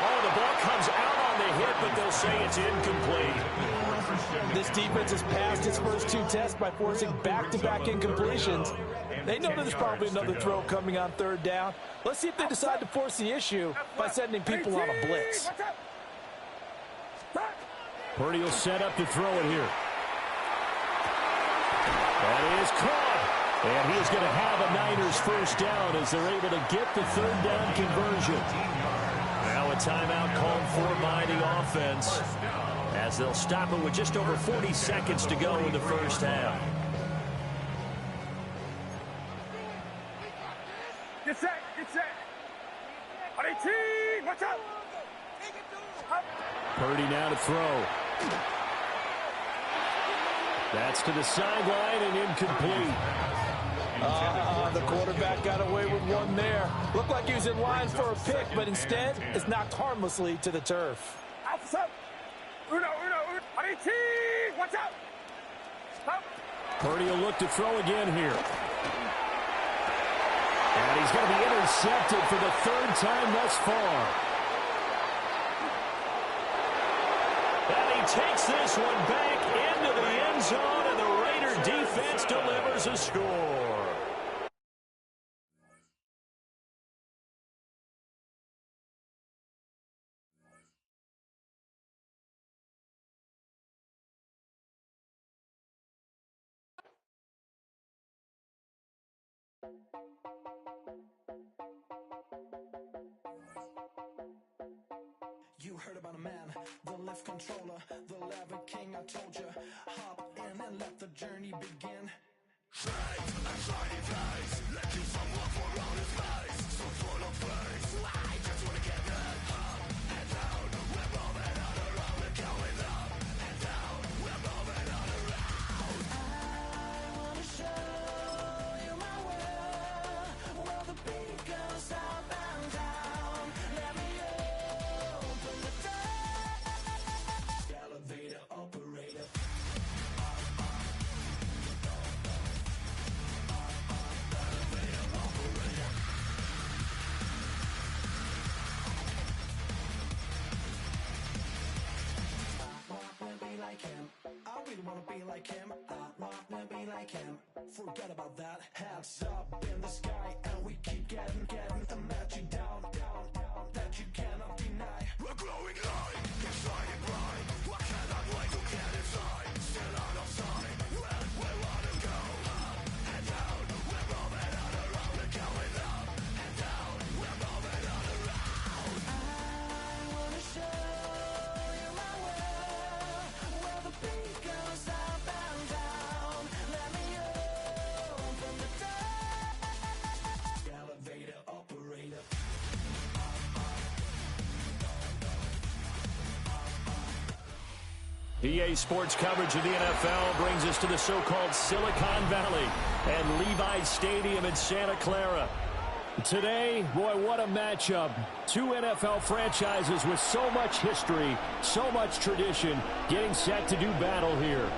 Oh, the ball comes out on the hit, but they'll say it's incomplete. This defense has passed its first 2 tests by forcing back-to-back incompletions. They know there's probably another throw coming on 3rd down. Let's see if they decide to force the issue by sending people on a blitz. Purdy will set up to throw it here. That is caught. And he is going to have a Niners first down as they're able to get the 3rd down conversion. Now a timeout called for by the offense as they'll stop it with just over 40 seconds to go in the first half. Get set, get set. Watch out. Purdy now to throw. That's to the sideline and incomplete. The quarterback got away with one there. Looked like he was in line for a pick, but instead is knocked harmlessly to the turf. Watch out. Purdy will look to throw again here. And he's going to be intercepted for the 3rd time thus far. And he takes this one back into the end zone, and the Raider defense delivers a score. You heard about a man, the lift controller, the lever king. I told you, hop in and let the journey begin. Straight and shiny place, let you someone for all his face. So full of praise, I just wanna get that up and down. We're moving on around, we're going up and down. We're moving on around. I wanna show you my world, where the beat goes up and down. Let me open the door. Elevator operator. I really wanna be like him. I wanna be like him. Forget about that. Hands up in the sky, and we keep getting and let you down, that you cannot deny. We're glowing light, it's shining bright. What cannot wait to get inside? Still out of sight. When we wanna go up and down, we're moving on around. We're going up and down. We're moving on around. I wanna show you my world, where the beat goes up and down. Let me open the door. Elevator operator. EA Sports coverage of the NFL brings us to the so-called Silicon Valley and Levi's Stadium in Santa Clara. Today, boy, what a matchup. 2 NFL franchises with so much history, so much tradition, getting set to do battle here.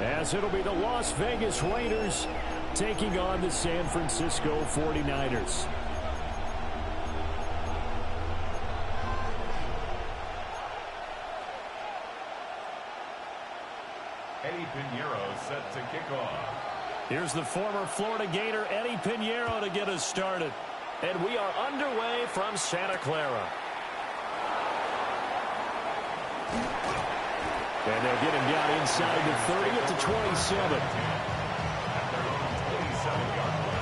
As it'll be the Las Vegas Raiders taking on the San Francisco 49ers. Eddie Pinheiro set to kick off. Here's the former Florida Gator, Eddie Pinheiro, to get us started. And we are underway from Santa Clara. And they'll get him down inside the 30 at the 27. At their own 27-yard line.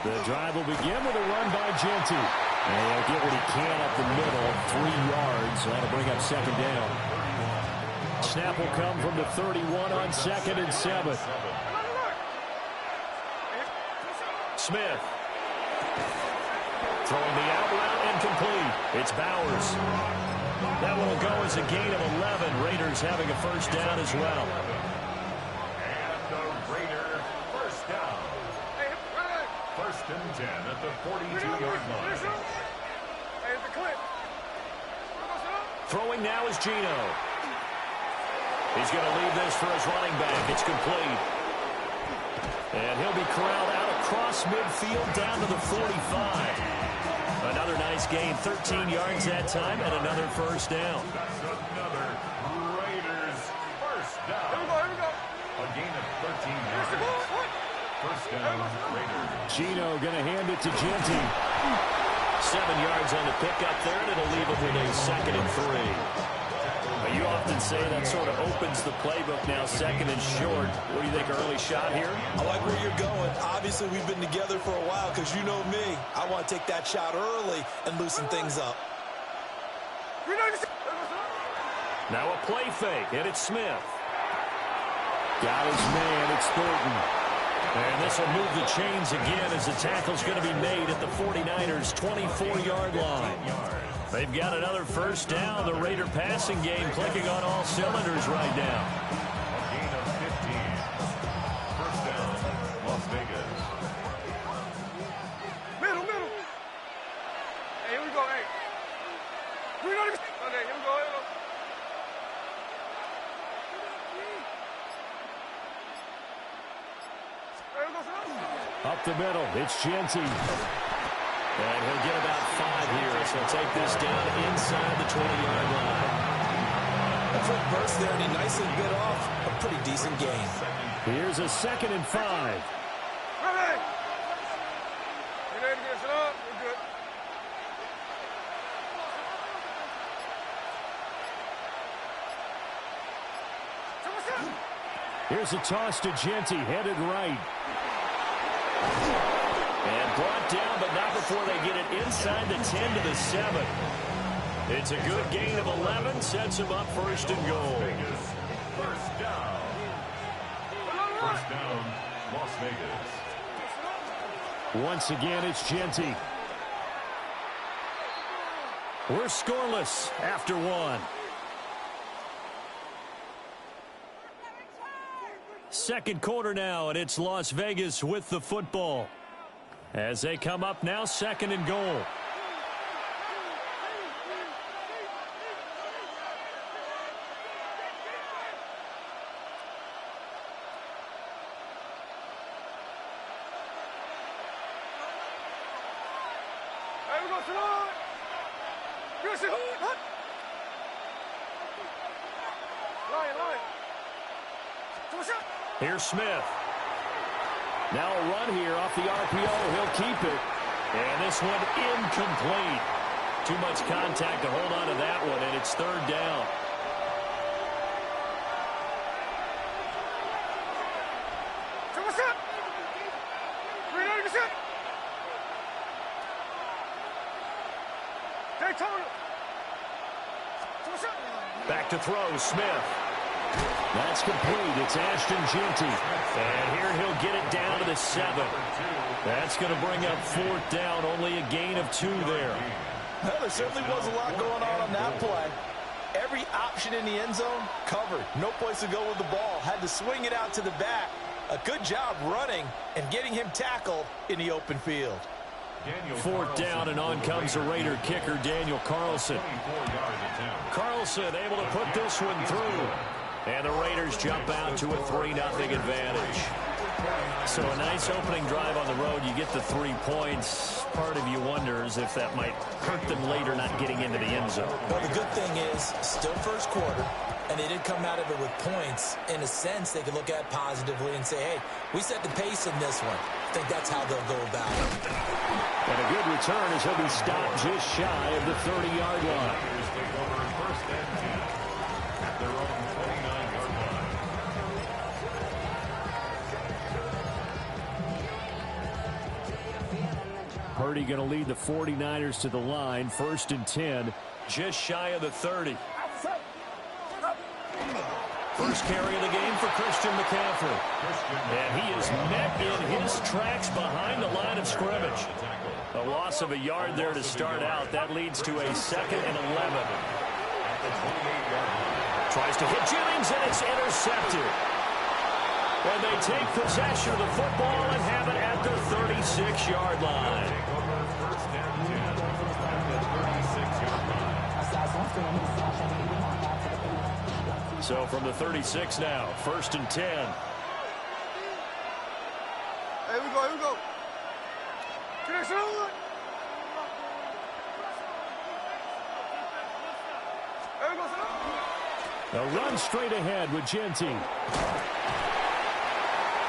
The drive will begin with a run by Genty. And he'll get what he can up the middle, 3 yards. That'll bring up 2nd down. Snap will come from the 31 on 2nd and 7. Smith. Throwing the out route incomplete. It's Bowers. That one will go as a gain of 11. Raiders having a first down as well. And the Raiders first down. First and 10 at the 42-yard line. Throwing now is Geno. He's going to leave this for his running back. It's complete. And he'll be corralled out across midfield down to the 45. Another nice gain, 13 yards that time, and another first down. That's another Raiders first down. Here we go. A gain of 13 yards. First down, Raiders. Geno going to hand it to Genty. 7 yards on the pickup there, and it'll leave him with a 2nd and 3. You often say that sort of opens the playbook now, 2nd and short. What do you think, early shot here? I like where you're going. Obviously, we've been together for a while because you know me. I want to take that shot early and loosen things up. Now a play fake, and it's Smith. Got his man, it's Thornton. And this will move the chains again as the tackle's going to be made at the 49ers' 24-yard line. They've got another first down. The Raider passing game clicking on all cylinders right now. A gain of 15. First down, Las Vegas. Middle. Hey, here we go, hey. Okay, here we go. Up the middle, it's Genty. And he'll get about 5 here, so he'll take this down inside the 20-yard line. A quick burst there, and he nicely bit off a pretty decent gain. Here's a 2nd and 5. Ready? You ready to get set up? We're good. Here's a toss to Genty, headed right. And brought down, but not before they get it inside the 10 to the 7. It's a good gain of 11, sets him up 1st and goal. Vegas, first down. First down, Las Vegas. Once again, it's Genty. We're scoreless after 1. Second quarter now, and it's Las Vegas with the football. As they come up now, 2nd and goal. Hey, we go, sit on. Good, sit on. Line. Here's Smith. Now a run here off the RPO. He'll keep it. And this one incomplete. Too much contact to hold on to that one, and it's 3rd down. What's up? Back to throw, Smith. That's complete. It's Ashton Genty. And here he'll get it down to the 7. That's going to bring up 4th down. Only a gain of 2 there. Well, there certainly was a lot going on that play. Every option in the end zone covered. No place to go with the ball. Had to swing it out to the back. A good job running and getting him tackled in the open field. 4th down, and on comes the Raider kicker, Daniel Carlson. Carlson able to put this one through. And the Raiders jump out to a 3-0 advantage. So a nice opening drive on the road. You get the 3 points. Part of you wonders if that might hurt them later not getting into the end zone. Well, the good thing is, still first quarter, and they did come out of it with points. In a sense, they could look at it positively and say, hey, we set the pace in this one. I think that's how they'll go about it. And a good return as he'll be stopped just shy of the 30-yard line. Take over 1st and 10 at their own 29-yard line. Purdy going to lead the 49ers to the line. 1st and 10, just shy of the 30. First carry of the game for Christian McCaffrey. And he is met in his tracks behind the line of scrimmage. A loss of a yard there to start out. That leads to a 2nd and 11. Tries to hit Jennings, and it's intercepted. And they take possession of the football and have it at the 36-yard line. First and 10 at the 36-yard line. So from the 36 now, 1st and 10. Here we go, here we go. A run straight ahead with Genty.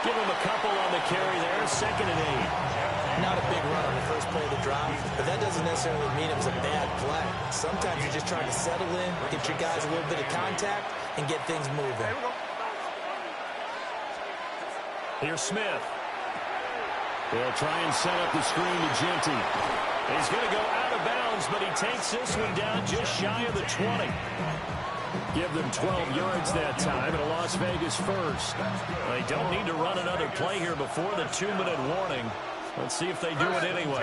Give him a couple on the carry there, 2nd and 8. Not a big run on the first play of the drive, but that doesn't necessarily mean it was a bad play. Sometimes you're just trying to settle in, get your guys a little bit of contact, and get things moving. Here's Smith. They'll try and set up the screen to Genty. He's going to go out of bounds, but he takes this one down just shy of the 20. Give them 12 yards that time and a Las Vegas first. They don't need to run another play here before the 2-minute warning. Let's see if they do it anyway.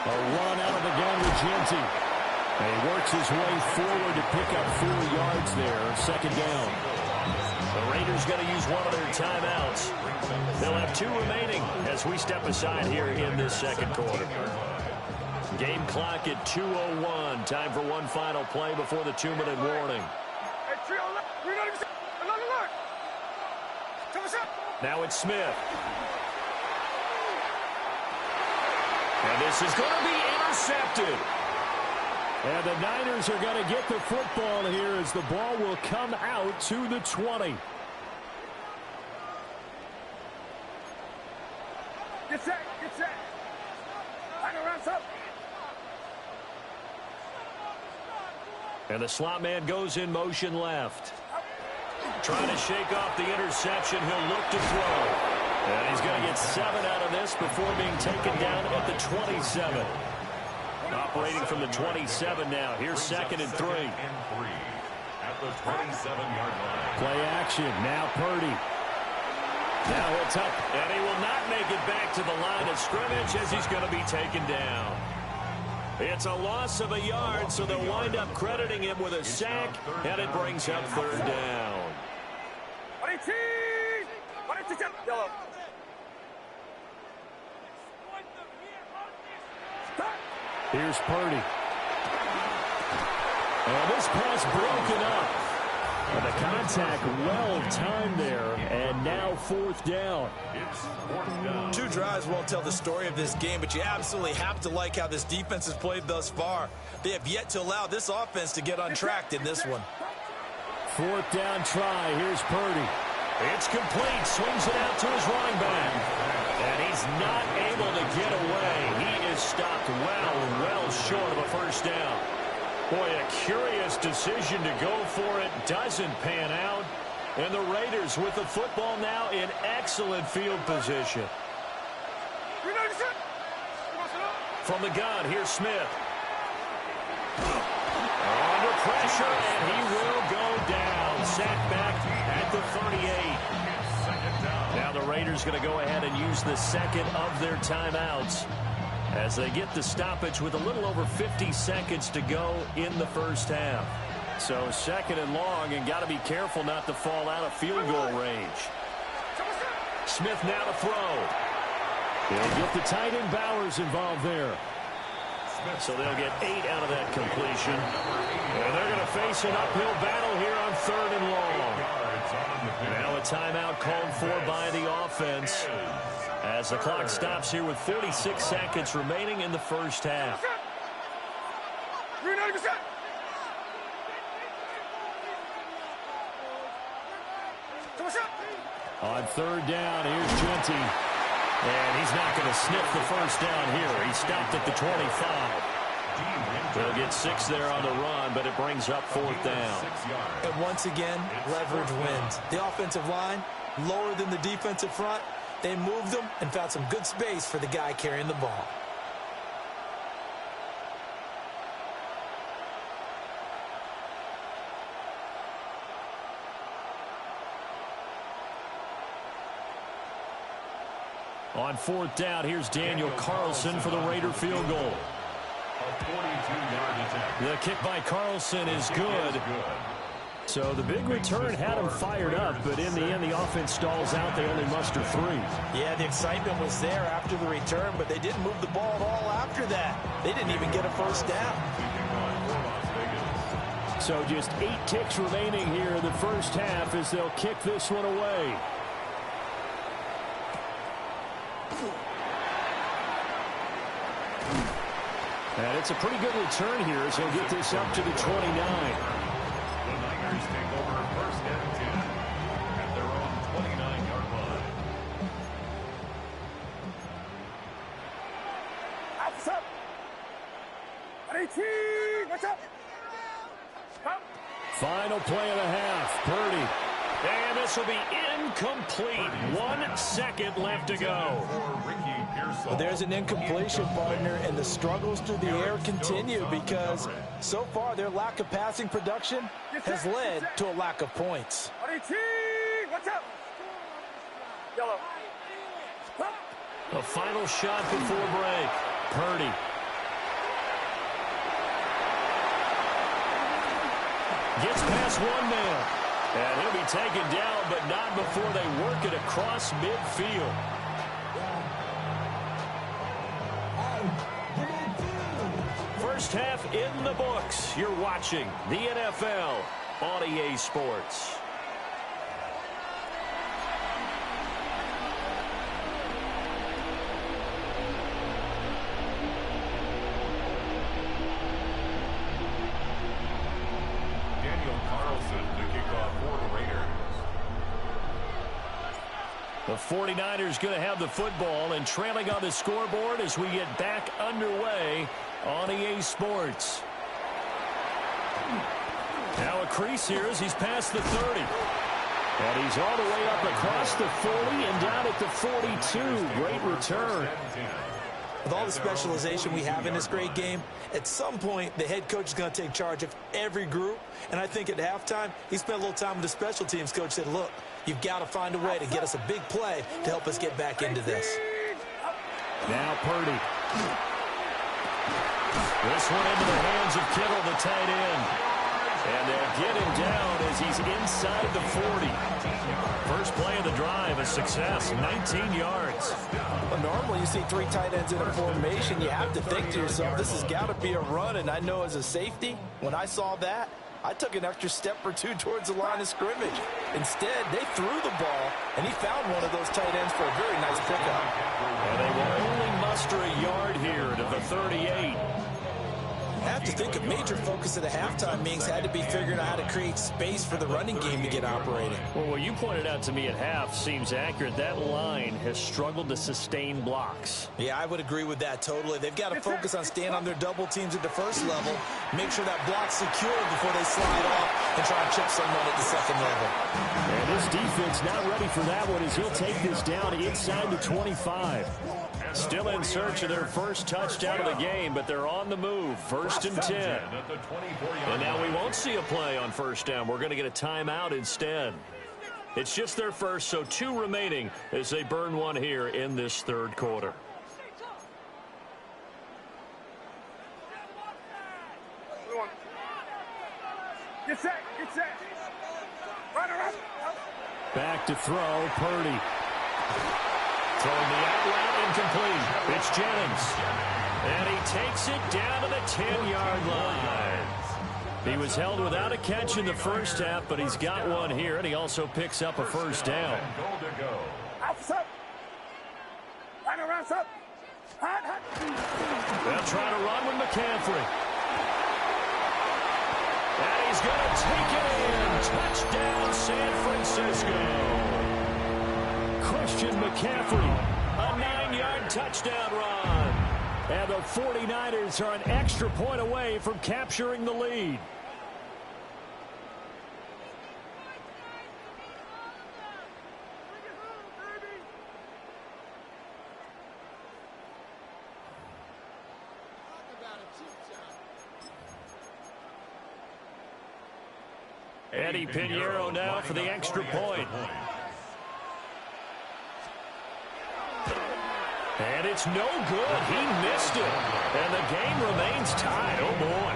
A run out of the gun with Genty. He works his way forward to pick up 4 yards there, 2nd down. The Raiders going to use one of their timeouts. They'll have 2 remaining as we step aside here in this 2nd quarter. Game clock at 2:01. Time for one final play before the 2-minute warning. Now it's Smith. And this is going to be intercepted. And the Niners are going to get the football here as the ball will come out to the 20. Get set, get set. I can run up. And the slot man goes in motion left. Trying to shake off the interception. He'll look to throw. And he's going to get 7 out of this before being taken down at the 27. Operating from the 27 now. Here's 2nd and 3. At the 27-yard line. Play action. Now Purdy. Now he'll tuck. And he will not make it back to the line of scrimmage as he's going to be taken down. It's a loss of a yard, so they'll wind up crediting him with a sack, and it brings up 3rd down. Here's Purdy. And this pass broken up. And the contact well timed there, and now 4th down. 2 drives won't tell the story of this game, but you absolutely have to like how this defense has played thus far. They have yet to allow this offense to get untracked in this one. 4th down try. Here's Purdy. It's complete. Swings it out to his running back. And he's not able to get away. He is stopped well short of a 1st down. Boy, a curious decision to go for it. Doesn't pan out. And the Raiders with the football now in excellent field position. From the gun, here's Smith. Under pressure, and he will go down. Sacked back at the 38. Now the Raiders going to go ahead and use the 2nd of their timeouts as they get the stoppage with a little over 50 seconds to go in the 1st half. So 2nd and long, and got to be careful not to fall out of field goal range. Smith now to throw. They'll get the tight end Bowers involved there. So they'll get 8 out of that completion. And they're going to face an uphill battle here on 3rd and long. Now a timeout called for by the offense as the clock stops here with 46 seconds remaining in the 1st half. On 3rd down, here's Genty. And he's not going to sniff the 1st down here. He stopped at the 25. They'll get 6 there on the run, but it brings up 4th down. And once again, leverage wins. The offensive line, lower than the defensive front. They moved them and found some good space for the guy carrying the ball. On 4th down, here's Daniel Carlson for the Raider field goal. A 42-yard attempt. The kick by Carlson is good. So the big return had them fired up, but in the end, the offense stalls out. They only muster 3. Yeah, the excitement was there after the return, but they didn't move the ball at all after that. They didn't even get a first down. So just 8 ticks remaining here in the first half as they'll kick this one away. And it's a pretty good return here as he'll get this up to the 29. The Niners take over first and 10 at their own 29-yard line. What's up? 18, what's up? Final play of the half. Purdy. And this will be incomplete. 1 second left to go. Well, there's an incompletion, partner, and the struggles through the air continue because so far their lack of passing production has led to a lack of points. 18, what's up? Yellow. A final shot before break. Purdy. Gets past one man. And he'll be taken down, but not before they work it across midfield. First half in the books. You're watching the NFL on EA Sports. The 49ers going to have the football and trailing on the scoreboard as we get back underway on EA Sports. Now a crease here as he's past the 30. And he's all the way up across the 40 and down at the 42. Great return. With all the specialization we have in this great game, at some point the head coach is going to take charge of every group. And I think at halftime, he spent a little time with the special teams coach, said, look, you've got to find a way to get us a big play to help us get back into this. Now Purdy. This one into the hands of Kittle, the tight end. And they'll get him down as he's inside the 40. First play of the drive, a success, 19 yards. Well, normally you see 3 tight ends in a formation. You have to think to yourself, this has got to be a run. And I know as a safety, when I saw that, I took an extra step or 2 towards the line of scrimmage. Instead, they threw the ball, and he found one of those tight ends for a very nice pickup. And they will only muster a yard here to the 38. I have to think a major focus of the halftime meetings had to be figuring out how to create space for the running game to get operating. Well, what you pointed out to me at half seems accurate. That line has struggled to sustain blocks. Yeah, I would agree with that totally. They've got to focus on staying on their double teams at the first level, make sure that block's secure before they slide off and try and chip someone at the second level. And this defense not ready for that one as he'll take this down inside the 25. Still in search of their first touchdown of the game, but they're on the move. First and 10. And now we won't see a play on first down. We're going to get a timeout instead. It's just their first, so 2 remaining as they burn one here in this third quarter. Get set, get set. Run around. Back to throw, Purdy. Throwing the out route incomplete. It's Jennings. And he takes it down to the 10-yard line. He was held without a catch in the first half, but he's got one here, and he also picks up a first down. Up. Run around, up. They'll try to run with McCaffrey. And he's going to take it in. Touchdown, San Francisco. Christian McCaffrey, a 9-yard touchdown run. And the 49ers are an extra point away from capturing the lead. Eddie Pinheiro now for the extra point. And it's no good. He missed it. And the game remains tied. Oh, boy.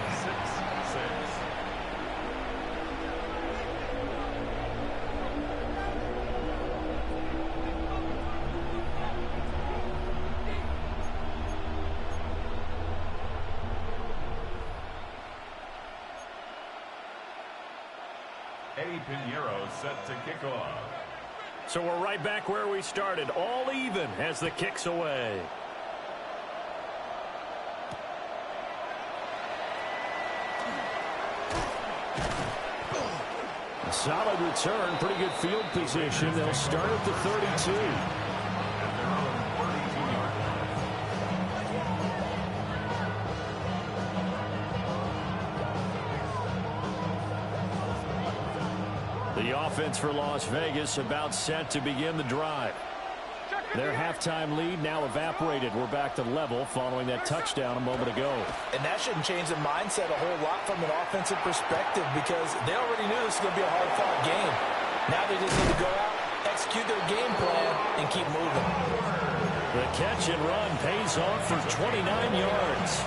Eddie Pinheiro set to kick off. So we're right back where we started, all even as the kick's away. A solid return, pretty good field position. They'll start at the 32. The offense for Las Vegas about set to begin the drive. Their halftime lead now evaporated. We're back to level following that touchdown a moment ago. And that shouldn't change the mindset a whole lot from an offensive perspective because they already knew this was going to be a hard-fought game. Now they just need to go out, execute their game plan, and keep moving. The catch and run pays off for 29 yards.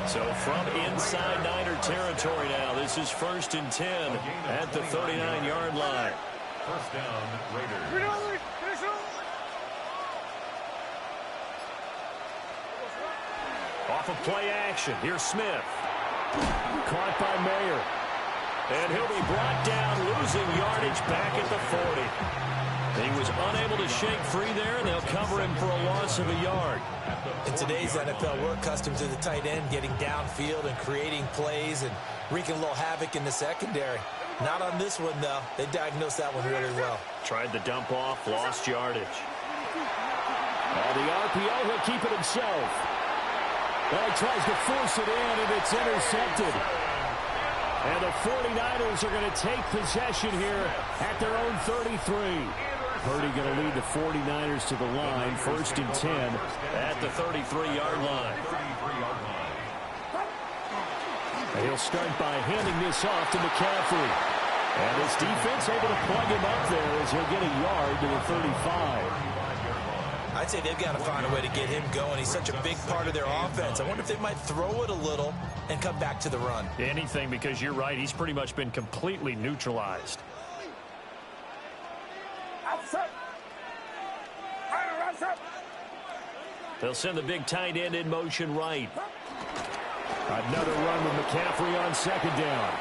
So from inside Niner territory now, this is 1st and 10 at the 39-yard line. First down, Raiders. Off of play action, here's Smith. Caught by Mayer. And he'll be brought down, losing yardage back at the 40. He was unable to shake free there, and they'll cover him for a loss of a yard. In today's NFL, we're accustomed to the tight end getting downfield and creating plays and wreaking a little havoc in the secondary. Not on this one, though. They diagnosed that one really well. Tried to dump off, lost yardage. The RPO, he'll keep it himself. Well, he tries to force it in, and it's intercepted. And the 49ers are going to take possession here at their own 33. Purdy going to lead the 49ers to the line, 1st and 10 at the 33-yard line. And he'll start by handing this off to McCaffrey. And his defense able to plug him up there as he'll get a yard to the 35. I'd say they've got to find a way to get him going. He's such a big part of their offense. I wonder if they might throw it a little and come back to the run. Anything, because you're right. He's pretty much been completely neutralized. They'll send the big tight end in motion right. Another run with McCaffrey on 2nd down.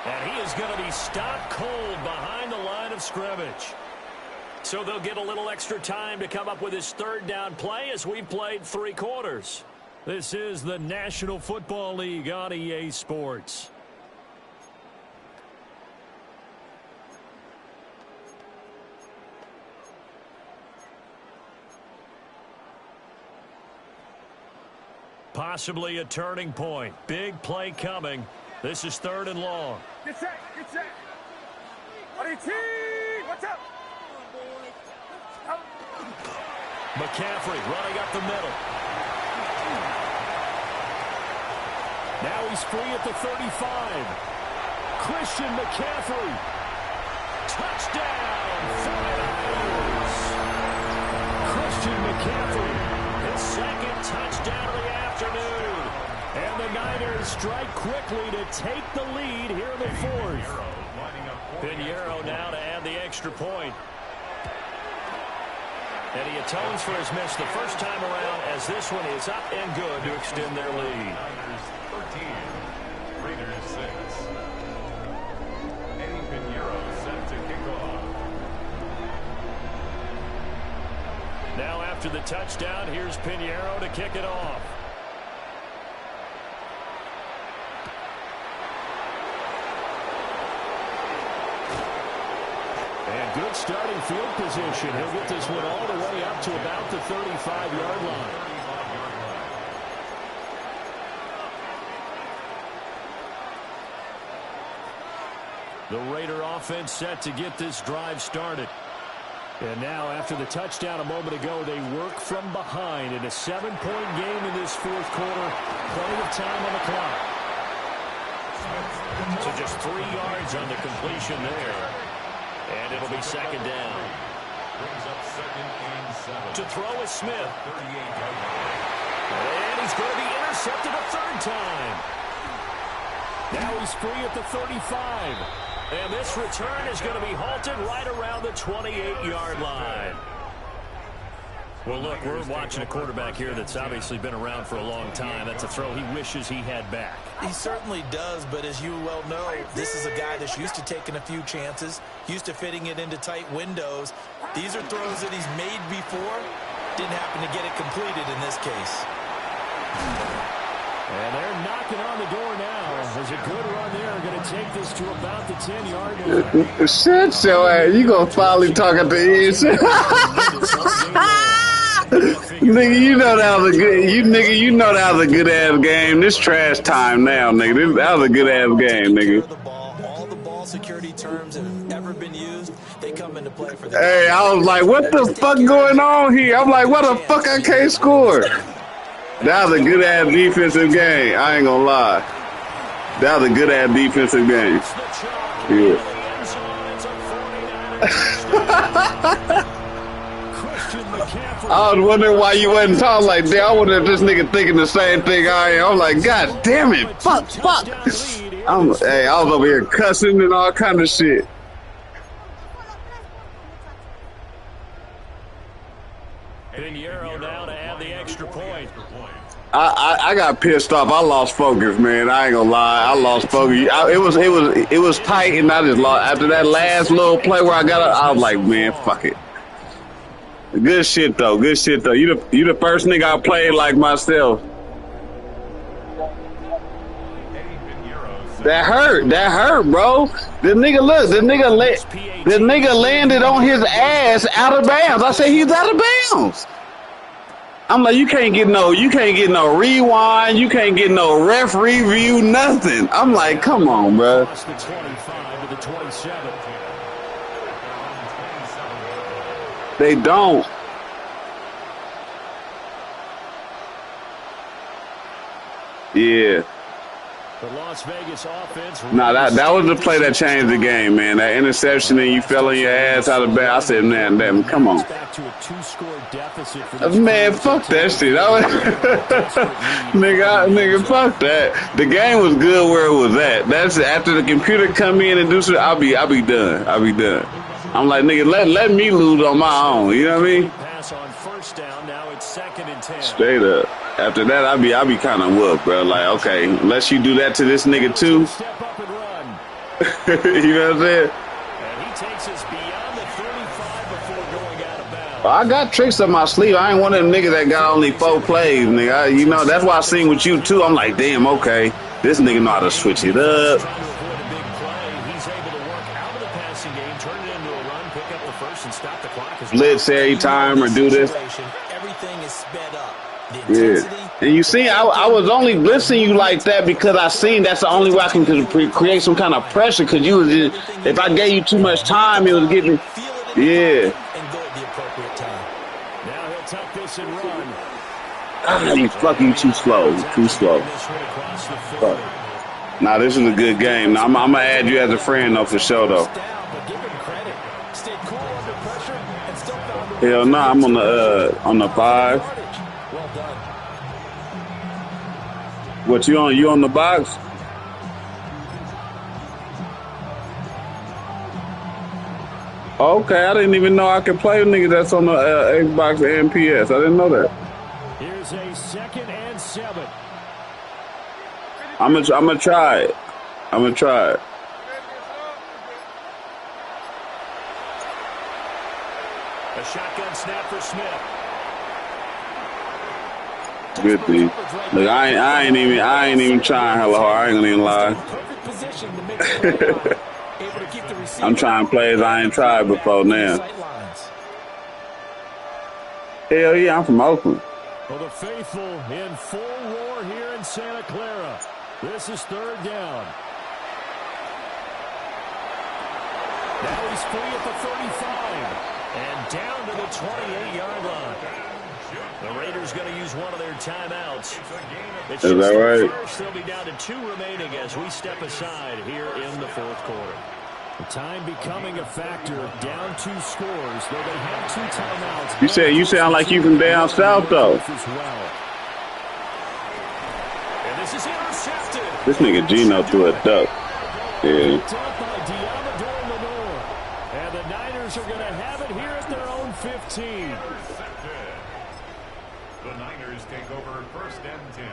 And he is going to be stopped cold behind the line of scrimmage. So they'll get a little extra time to come up with his 3rd down play as we've played 3 quarters. This is the National Football League on EA Sports. Possibly a turning point. Big play coming. This is 3rd and long. Get set, get set. What's up? McCaffrey running up the middle. Now he's free at the 35. Christian McCaffrey. Touchdown, 49ers. Christian McCaffrey, his 2nd touchdown of the afternoon. And the Niners strike quickly to take the lead here in the 4th. Pinheiro now to add the extra point. And he atones for his miss the first time around as this one is up and good to extend their lead. 13, Raiders 6. Eddie Pinheiro set to kick off. Now after the touchdown, here's Pinheiro to kick it off. And good starting field position. He'll get this one all the way up to about the 35-yard line. The Raider offense set to get this drive started. And now after the touchdown a moment ago, they work from behind in a 7-point game in this 4th quarter. Plenty of time on the clock. So just 3 yards on the completion there. And it'll be 2nd down. Brings up 2nd and 7. To throw is Smith. 38-yard line. And he's going to be intercepted a 3rd time. Now he's free at the 35. And this return is going to be halted right around the 28-yard line. Well, look, we're watching a quarterback here that's obviously been around for a long time. That's a throw he wishes he had back. He certainly does, but as you well know, this is a guy that's used to taking a few chances, used to fitting it into tight windows. These are throws that he's made before. Didn't happen to get it completed in this case. And they're knocking on the door now. There's a good run there. Going to take this to about the 10-yard line. Shut your ass. You going to finally talk at the end. Nigga, you know that was a good. You know that was a good ass game. This trash time now, nigga. That was a good ass game, nigga. All the ball security terms that have ever been used, they come into play for the. Hey, I was like, what the fuck going on here? I'm like, what the fuck I can't score? That was a good ass defensive game. I ain't gonna lie. That was a good ass defensive game. Yeah. I was wondering why you wasn't talking like that. I wonder if this nigga thinking the same thing I am. I'm like, God damn it, fuck. Hey, I was over here cussing and all kind of shit. Pinheiro now to add the extra point. I got pissed off. I lost focus, man. I ain't gonna lie. I lost focus. It was tight, and I just lost. After that last little play where I was like, man, fuck it. Good shit though. Good shit though. You the first nigga I played like myself. That hurt, bro. The nigga landed on his ass out of bounds. I said he's out of bounds. I'm like, you can't get no rewind, you can't get no ref review, nothing. I'm like, come on, bro. The 25 to the 27. They don't. Yeah. The Las Vegas offense. Nah, that was the play that changed the game, man. That interception and you fell on your ass out of bed. I said, man, damn, come on. Back to a 2-score deficit for man, fuck that shit. Nigga, fuck that. The game was good where it was at. That's after the computer come in and do shit. I'll be done. I'm like, nigga, let me lose on my own. You know what I mean? Pass on first down. Now it's 2nd and 10. Straight up. After that, I'll be kind of whooped, bro. Like, okay, unless you do that to this nigga too. Step up and run. You know what I'm saying? And he takes us beyond the 35 before going out of bounds. I got tricks up my sleeve. I ain't one of them niggas that got only 4 plays, nigga. That's why I seen with you too. I'm like, damn, okay, this nigga know how to switch it up. Blitz every time or do this. Everything is sped up. Yeah. And you see, I was only blitzing you like that because I seen that's the only way I can create some kind of pressure. Because you was just, if I gave you too much time, it was getting. Yeah. And go at the appropriate time. Now he'll tuck this and run. Ah, you fucking too slow. Too slow. Fuck. Nah, this is a good game. Now, I'm gonna add you as a friend though for sure though. Hell no, I'm on the 5. Well done. What you on? You on the box? Okay, I didn't even know I could play with niggas that's on the Xbox and PS. I didn't know that. Here's a 2nd and 7. I'm gonna try it. A shotgun snap for Smith. Good thing. Look, I ain't even trying hella hard. I ain't gonna even lie. I'm trying plays I ain't tried before now. Hell yeah, I'm from Oakland. Well, the faithful in full roar here in Santa Clara. This is 3rd down. Now he's free at the 35. And down to the 28-yard line. The Raiders going to use one of their timeouts. Is that right? First, they'll be down to 2 remaining as we step aside here in the 4th quarter. The time becoming a factor. Down 2 scores, though they have 2 timeouts. You sound like you from down south though. And this is intercepted. This nigga Gino threw a duck. Yeah. And the Niners are going to have it here at their own 15. The Niners take over 1st and 10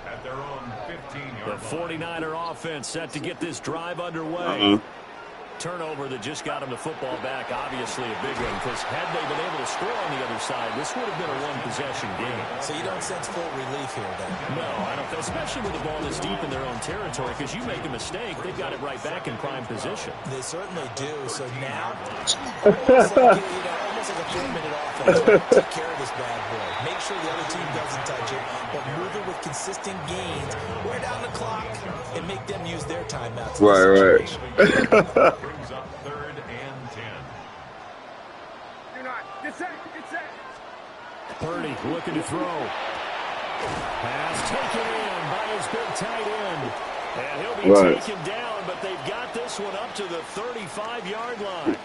at their own 15-yard The 49er offense set to get this drive underway. Turnover that just got him the football back, obviously a big one, because had they been able to score on the other side, this would have been a one-possession game. So you don't sense full relief here, then? No, I don't, especially with the ball this deep in their own territory, because you make a mistake, they've got it right back in prime position. They certainly do. So now, almost like a 4-minute offense. Take care of this bad boy. Make sure the other team doesn't touch it, but move it with consistent gains. Wear down the clock and make them use their timeouts. Right. brings up 3rd and 10. You're not. Get set. Purdy looking to throw. Pass taken in by his big tight end. And he'll be taken down, but they've got this one up to the 35-yard line.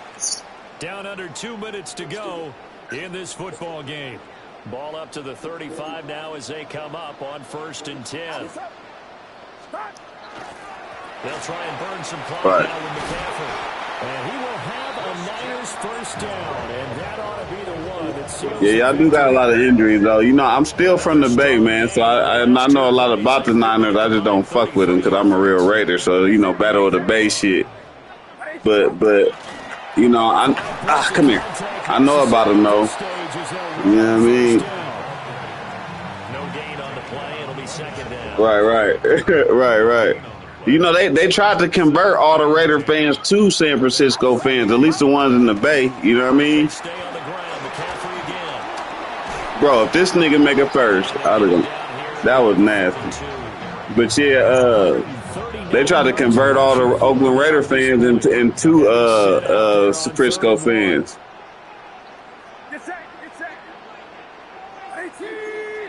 Down under 2 minutes to go in this football game. Ball up to the 35 now as they come up on 1st and 10. They'll try and burn some clock now with McCaffrey. And he will have a Niners 1st down, and that ought to be the one that seals. Yeah, I do got a lot of injuries, though. You know, I'm still from the Bay, man, so I know a lot about the Niners. I just don't fuck with them because I'm a real Raider, so, you know, battle of the Bay shit. But you know, come here. I know about them, though. You know what I mean? No gain on the play. It'll be 2nd down. Right. You know, they tried to convert all the Raider fans to San Francisco fans, at least the ones in the Bay. You know what I mean? Stay on the ground. McCaffrey again. Bro, if this nigga make it first, that was nasty. But yeah, they tried to convert all the Oakland Raider fans into Frisco fans. Get set.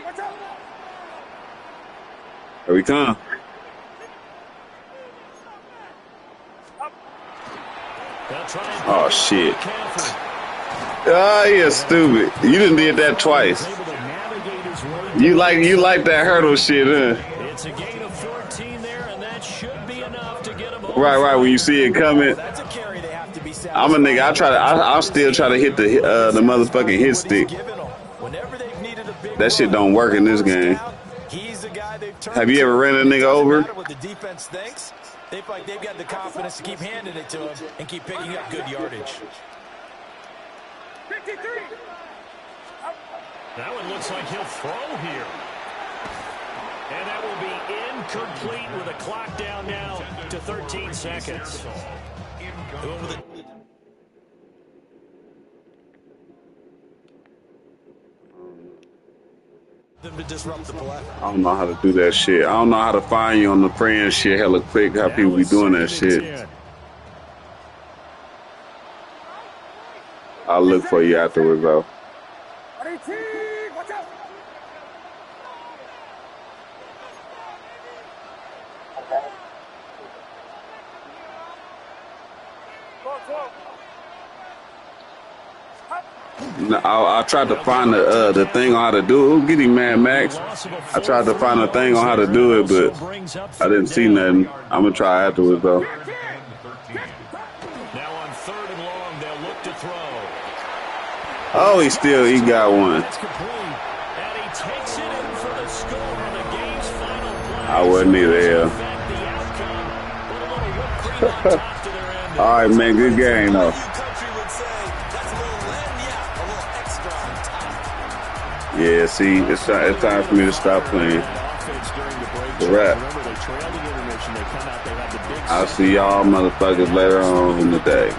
Watch out. Here we come. Oh, shit. Yeah, stupid. You done did that twice. You like that hurdle shit, huh? It's a gain of 14 there, and that should be enough to get him over. Right, when you see it coming. I'm a nigga. I'll still try to hit the motherfucking hit stick. That shit don't work in this game. Have you ever ran a nigga over? What the defense thinks. They feel like they've got the confidence to keep handing it to him and keep picking up good yardage. 53. That one looks like he'll throw here. And that will be incomplete with a clock down now to 13 seconds. Them to disrupt the play. I don't know how to do that shit. I don't know how to find you on the praying shit hella quick, how people be doing that shit. I'll look for you afterwards, though. Watch out. I tried to find the thing on how to do it. Get him, Mad Max. I tried to find a thing on how to do it, but I didn't see nothing. I'm going to try afterwards, though. Now on 3rd and long, they'll look to throw. Oh, he got one. That's complete. And he takes it in for the score on the game's final play. I wasn't either here. All right, man, good game, though. Yeah, see, it's time for me to stop playing. The wrap. I'll see y'all motherfuckers later on in the day.